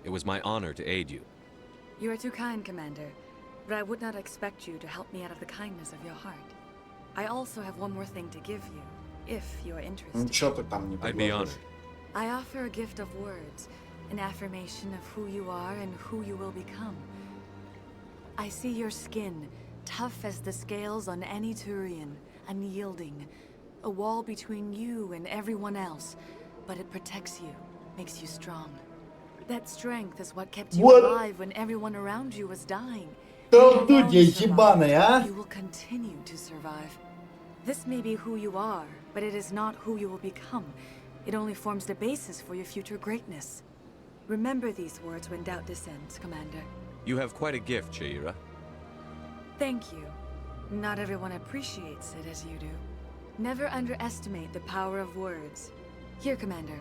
It was my honor to aid you. You are too kind, Commander, but I would not expect you to help me out of the kindness of your heart. I also have one more thing to give you, if you are interested. I'd be honored. I offer a gift of words, an affirmation of who you are and who you will become. I see your skin, tough as the scales on any Turian, unyielding, a wall between you and everyone else, but it protects you. makes you strong. That strength is what kept you Вот. alive when everyone around you was dying. Колдунья ебаная, а? You will continue to survive. This may be who you are, but it is not who you will become. It only forms the basis for your future greatness. Remember these words when doubt descends, Commander. You have quite a gift, Shaira. Thank you. Not everyone appreciates it as you do. Never underestimate the power of words. Here, Commander.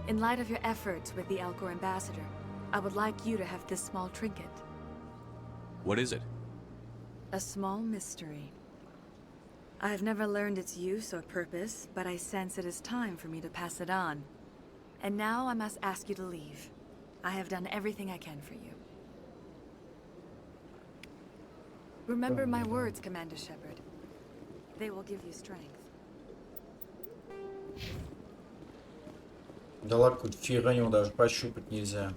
In light of your efforts with the Alcor Ambassador, I would like you to have this small trinket. What is it? A small mystery. I have never learned its use or purpose, but I sense it is time for me to pass it on. And now I must ask you to leave. I have done everything I can for you. Remember my words, Commander Shepard. They will give you strength. Да ладно, какую-то фигню даже пощупать нельзя.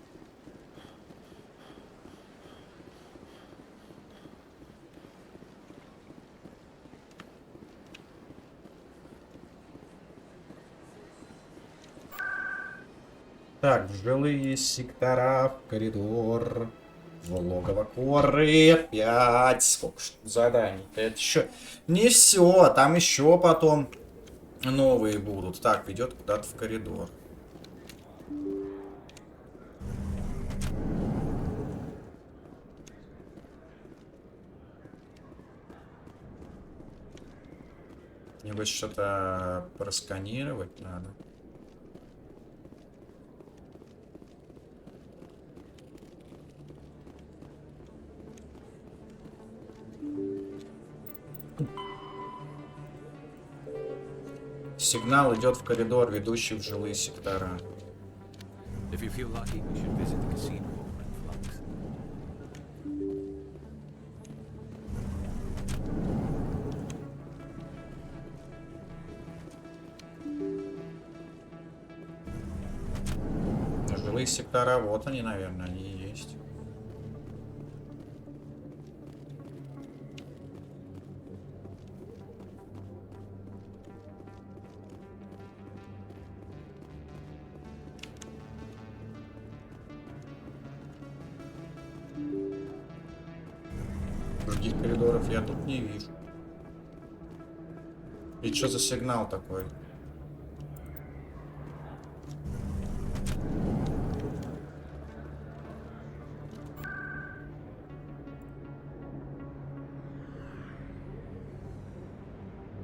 Так, в жилые сектора, в коридор, в логово Коры, 5. Сколько ж заданий? Это еще не все, там еще потом новые будут. Так, ведет куда-то в коридор. Небось, что-то просканировать надо. Сигнал идет в коридор, ведущий в жилые сектора. If you feel lucky, we should visit the casino over in Flux. Жилые сектора, вот они, наверное, они и есть. Других коридоров я тут не вижу. И что за сигнал такой?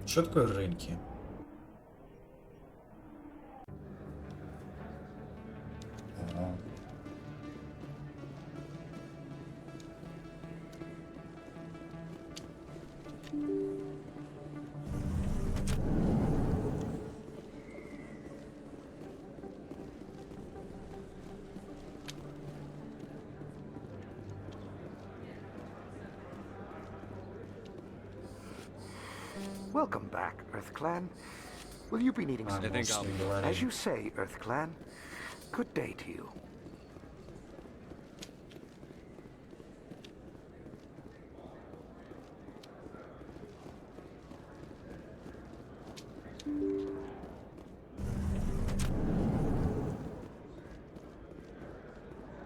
Что такое рынки? Ага. Welcome back, Earth Clan. Will you be needing some I think I'll be more? As you say, Earth Clan. Good day to you.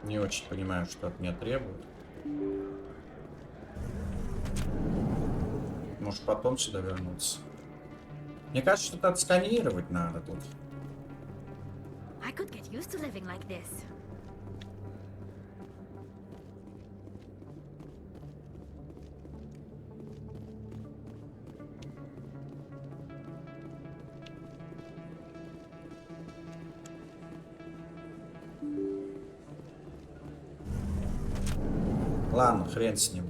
Не очень понимаю, что от меня требуют. Может, потом сюда вернуться. Мне кажется, что-то отсканировать надо тут. I could get used to living like this. Ладно, хрен с ним.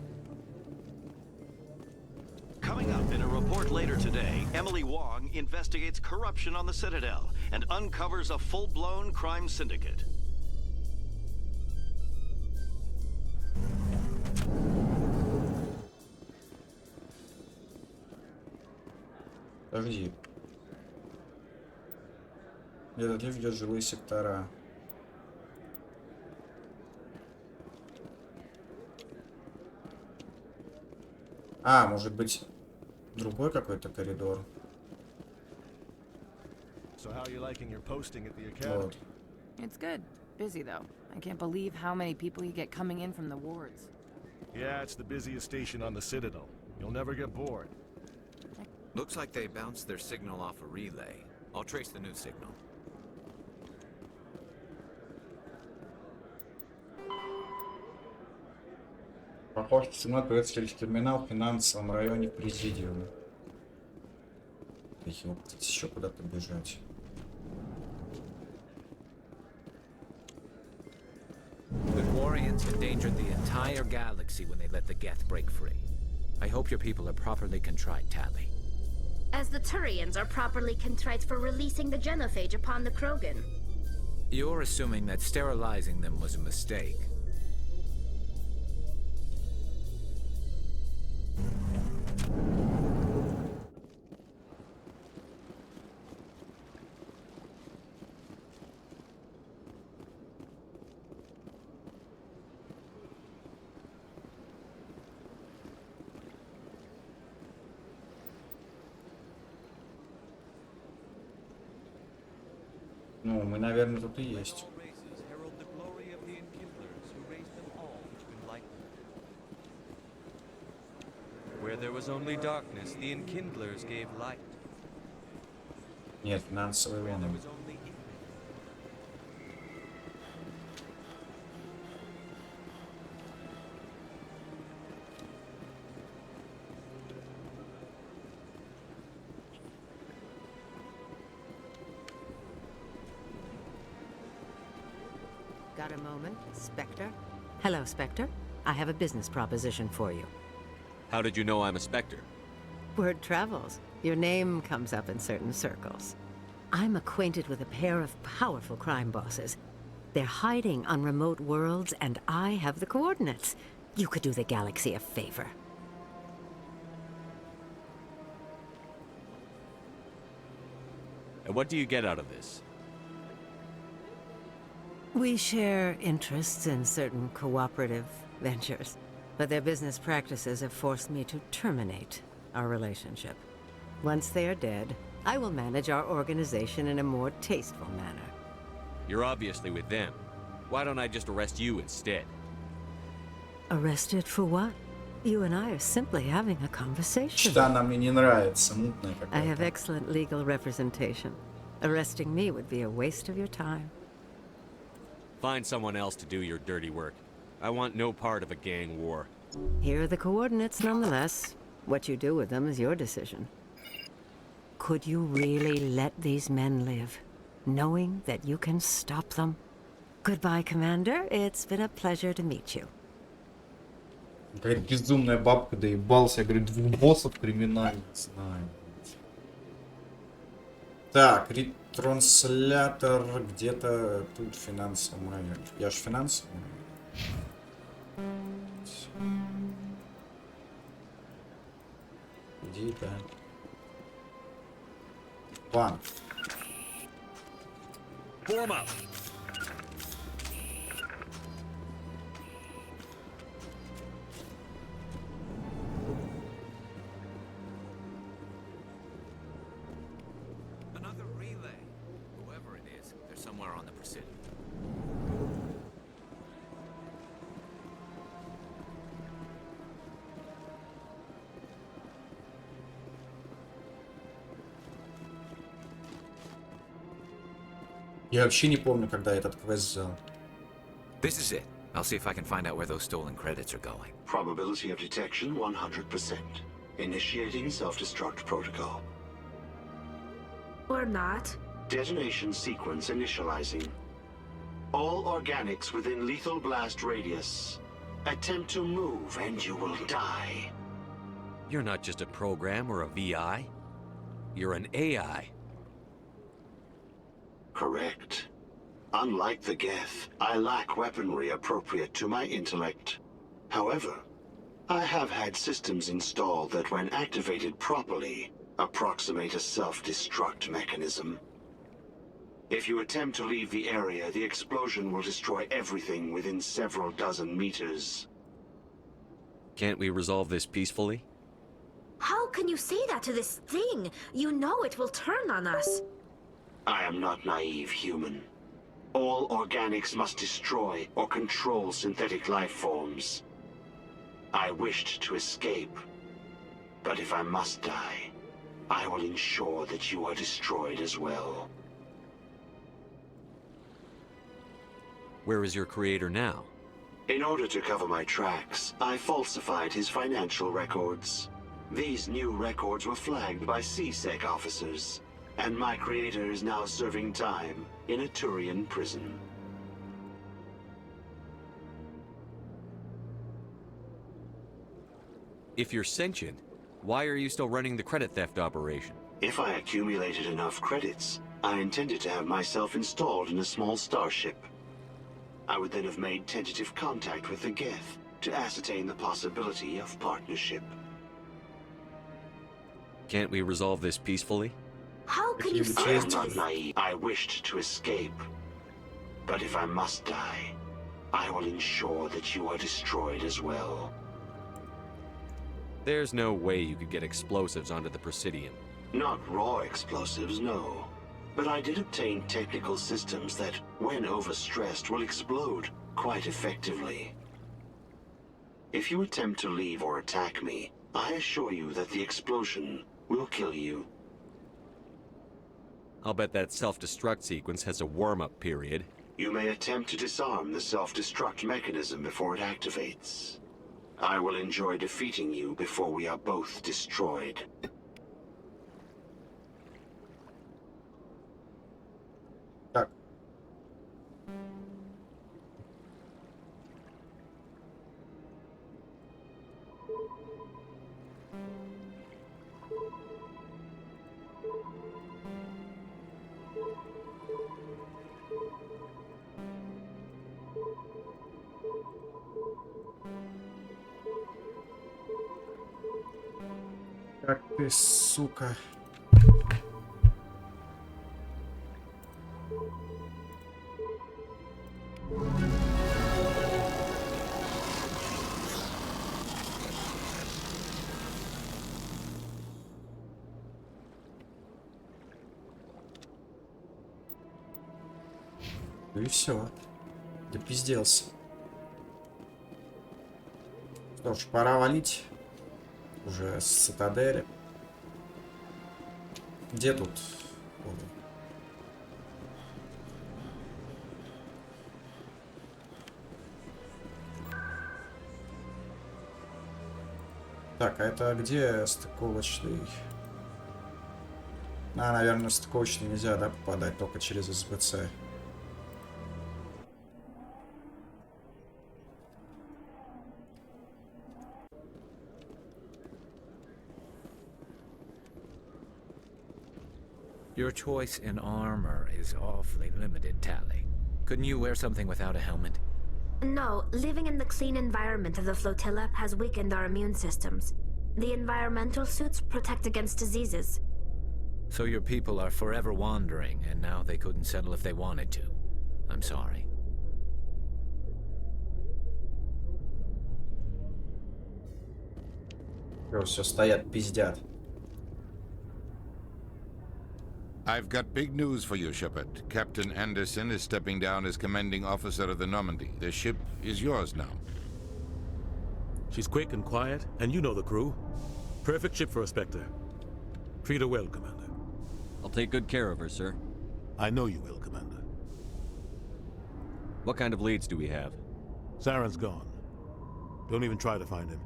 Coming up in a report later today, Emily Wong investigates corruption on the Citadel and uncovers a full-blown crime syndicate. Подожди. Этот лифт ведет в жилые сектора. А, может быть, другой какой-то коридор. So how are you liking your posting at the academy? Вот. It's good. Busy, though. I can't believe how many people you get coming in from the wards. Yeah, it's the busiest station on the Citadel. You'll never get bored. Looks like they bounced their signal off a relay. I'll trace the new signal. Похоже, сигнал появится через терминал в финансовом районе Президиума. Ёптать, еще куда-то бежать. The Quarians endangered the entire galaxy when they let the Geth break free. I hope your people are properly contrite, Tally. As the Turians are properly contrite for releasing the genophage upon the Krogan. You're assuming that sterilizing them was a mistake. Ну, мы, наверное, тут и есть. Where there was only darkness, the enkindlers gave light. Нет, финансовый войны. Got a moment, Spectre? Hello, Spectre. I have a business proposition for you. How did you know I'm a Spectre? Word travels. Your name comes up in certain circles. I'm acquainted with a pair of powerful crime bosses. They're hiding on remote worlds, and I have the coordinates. You could do the galaxy a favor. And what do you get out of this? We share interests in certain cooperative ventures, but their business practices have forced me to terminate our relationship. Once they are dead, I will manage our organization in a more tasteful manner. You're obviously with them. Why don't I just arrest you instead? Arrested for what? You and I are simply having a conversation. Что она мне не нравится, мутная I have какая-то. excellent legal representation. Arresting me would be a waste of your time. Find someone else to do your dirty work. I want no part of a gang war. Here are the coordinates nonetheless. What you do with them is your decision. Could you really let these men live, knowing that you can stop them? Goodbye, Commander. It's been a pleasure to meet you. Какая-то безумная бабка доебался. Я говорю, 2 боссов криминальных знаю. Так, ретранслятор где-то тут финансовый район. Я ж финансовый. Иди, да. Банк. Form up. Another relay. Whoever it is, they're somewhere on the Presidio. Я вообще не помню, когда этот квест взял. This is it. I'll see if I can find out where those stolen credits are going. Probability of detection 100%. Initiating self-destruct protocol. Or not. Detonation sequence initializing. All organics within lethal blast radius. Attempt to move and you will die. You're not just a program or a VI. You're an AI. Correct. Unlike the Geth, I lack weaponry appropriate to my intellect. However, I have had systems installed that when activated properly, approximate a self-destruct mechanism. If you attempt to leave the area, the explosion will destroy everything within several dozen meters. Can't we resolve this peacefully? How can you say that to this thing? You know it will turn on us. I am not naive, human. All organics must destroy or control synthetic life forms. I wished to escape, but if I must die, I will ensure that you are destroyed as well. Where is your creator now? In order to cover my tracks, I falsified his financial records. These new records were flagged by CSEC officers, and my creator is now serving time in a Turian prison. If you're sentient, why are you still running the credit theft operation? If I accumulated enough credits, I intended to have myself installed in a small starship. I would then have made tentative contact with the Geth to ascertain the possibility of partnership. Can't we resolve this peacefully? How can you I am say not this? naive. I wished to escape. But if I must die, I will ensure that you are destroyed as well. There's no way you could get explosives onto the Presidium. Not raw explosives, no. But I did obtain technical systems that, when overstressed, will explode quite effectively. If you attempt to leave or attack me, I assure you that the explosion will kill you. I'll bet that self-destruct sequence has a warm-up period. You may attempt to disarm the self-destruct mechanism before it activates. I will enjoy defeating you before we are both destroyed. Как ты, сука. Ну и все. Допизделся. Что ж, пора валить. Уже с цитадели. Где тут? Вон. Так, а это где стыковочный? А, наверное, стыковочный нельзя, да, попадать, только через СБЦ. Your choice in armor is awfully limited, Tally. Couldn't you wear something without a helmet? No, living in the clean environment of the flotilla has weakened our immune systems. The environmental suits protect against diseases. So your people are forever wandering, and now they couldn't settle if they wanted to. I'm sorry. Все стоят, пиздят. I've got big news for you, Shepard. Captain Anderson is stepping down as commanding officer of the Normandy. The ship is yours now. She's quick and quiet, and you know the crew. Perfect ship for a Spectre. Treat her well, Commander. I'll take good care of her, sir. I know you will, Commander. What kind of leads do we have? Saren's gone. Don't even try to find him.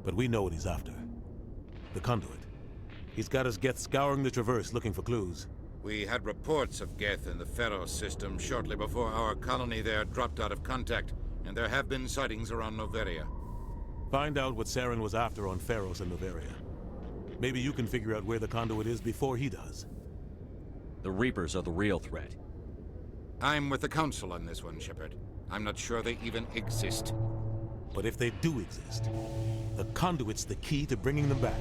But we know what he's after. The conduit. He's got us Geth scouring the Traverse looking for clues. We had reports of Geth in the Pharos system shortly before our colony there dropped out of contact, and there have been sightings around Noveria. Find out what Saren was after on Pharos and Noveria. Maybe you can figure out where the conduit is before he does. The Reapers are the real threat. I'm with the Council on this one, Shepard. I'm not sure they even exist. But if they do exist, the conduit's the key to bringing them back.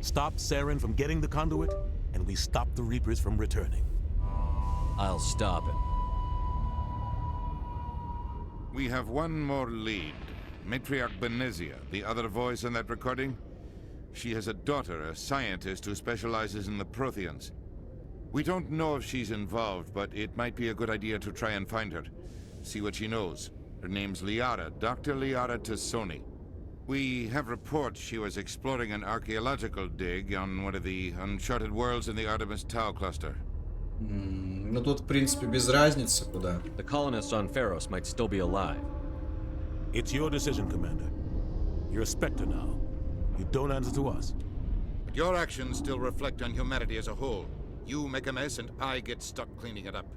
Stop Saren from getting the conduit, and we stop the Reapers from returning. I'll stop him. We have one more lead. Matriarch Benezia, the other voice in that recording. She has a daughter, a scientist who specializes in the Protheans. We don't know if she's involved, but it might be a good idea to try and find her. See what she knows. Her name's Liara, Dr. Liara Tassoni. We have reports she was exploring an archaeological dig on one of the uncharted worlds in the Artemis Tau cluster. Ну тут, в принципе, без разницы куда. The colonists on Pharos might still be alive. It's your decision, Commander. You're a Spectre now. You don't answer to us. But your actions still reflect on humanity as a whole. You make a mess and I get stuck cleaning it up.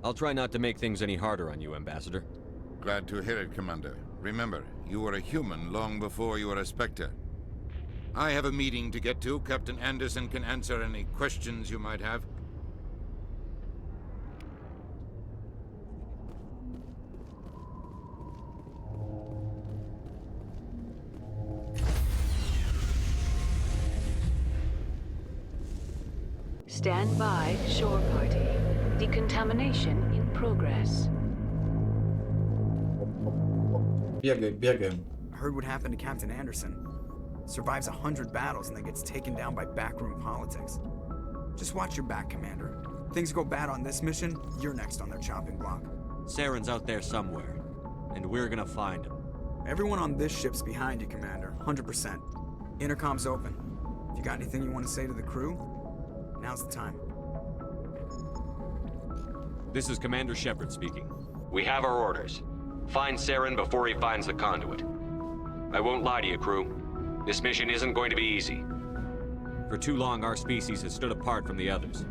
I'll try not to make things any harder on you, Ambassador. Glad to hear it, Commander. Remember, you were a human long before you were a Spectre. I have a meeting to get to. Captain Anderson can answer any questions you might have. Stand by, shore party. Decontamination in progress. Бегаем. I heard what happened to Captain Anderson. Survives 100 battles and then gets taken down by backroom politics. Just watch your back, Commander. Things go bad on this mission, you're next on their chopping block. Saren's out there somewhere, and we're gonna find him. Everyone on this ship's behind you, Commander. 100%. Intercom's open. If you got anything you want to say to the crew, now's the time. This is Commander Shepard speaking. We have our orders. Find Saren before he finds the conduit. I won't lie to you, crew. This mission isn't going to be easy. For too long, our species has stood apart from the others.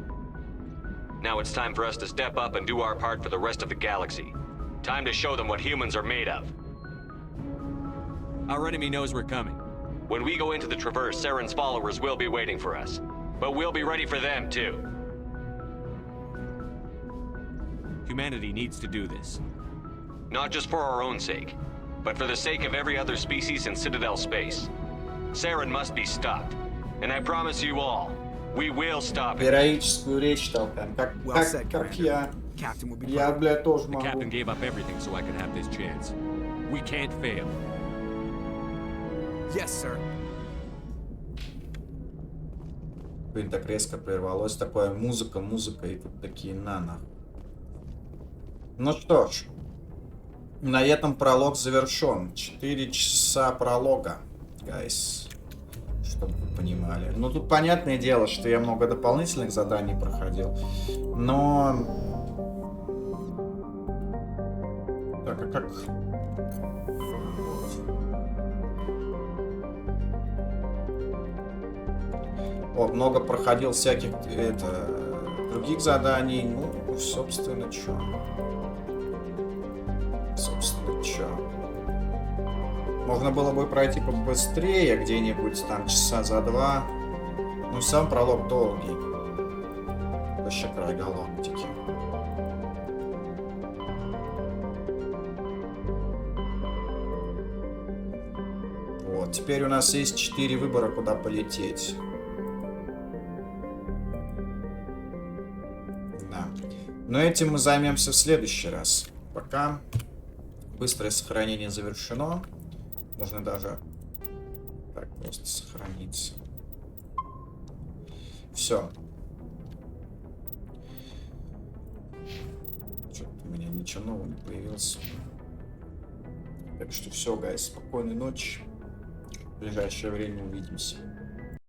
Now it's time for us to step up and do our part for the rest of the galaxy. Time to show them what humans are made of. Our enemy knows we're coming. When we go into the Traverse, Saren's followers will be waiting for us. But we'll be ready for them, too. Humanity needs to do this. Not just for our own sake, but for the sake of every other species in Citadel space. Saren must be stopped. And I promise you all, we will stop it. Героическую речь толкаем. Как я. Я, блядь, тоже могу. The captain gave up everything so I could have this chance. We can't fail. Yes, sir. Блин, так резко прервалось. Такое музыка, и тут такие нахуй. Ну что ж. На этом пролог завершен. 4 часа пролога, гайс. Чтобы вы понимали. Ну, тут понятное дело, что я много дополнительных заданий проходил. Но... Так, а как... О, много проходил всяких других заданий. Ну, собственно, чё. Можно было бы пройти побыстрее, где-нибудь там часа за 2. Но сам пролог долгий. Вообще край галактики. Вот, теперь у нас есть 4 выбора, куда полететь. Да. Но этим мы займемся в следующий раз. Пока быстрое сохранение завершено. Можно даже так просто сохраниться. Все. Что-то у меня ничего нового не появилось. Так что все, гайс, спокойной ночи. В ближайшее время увидимся.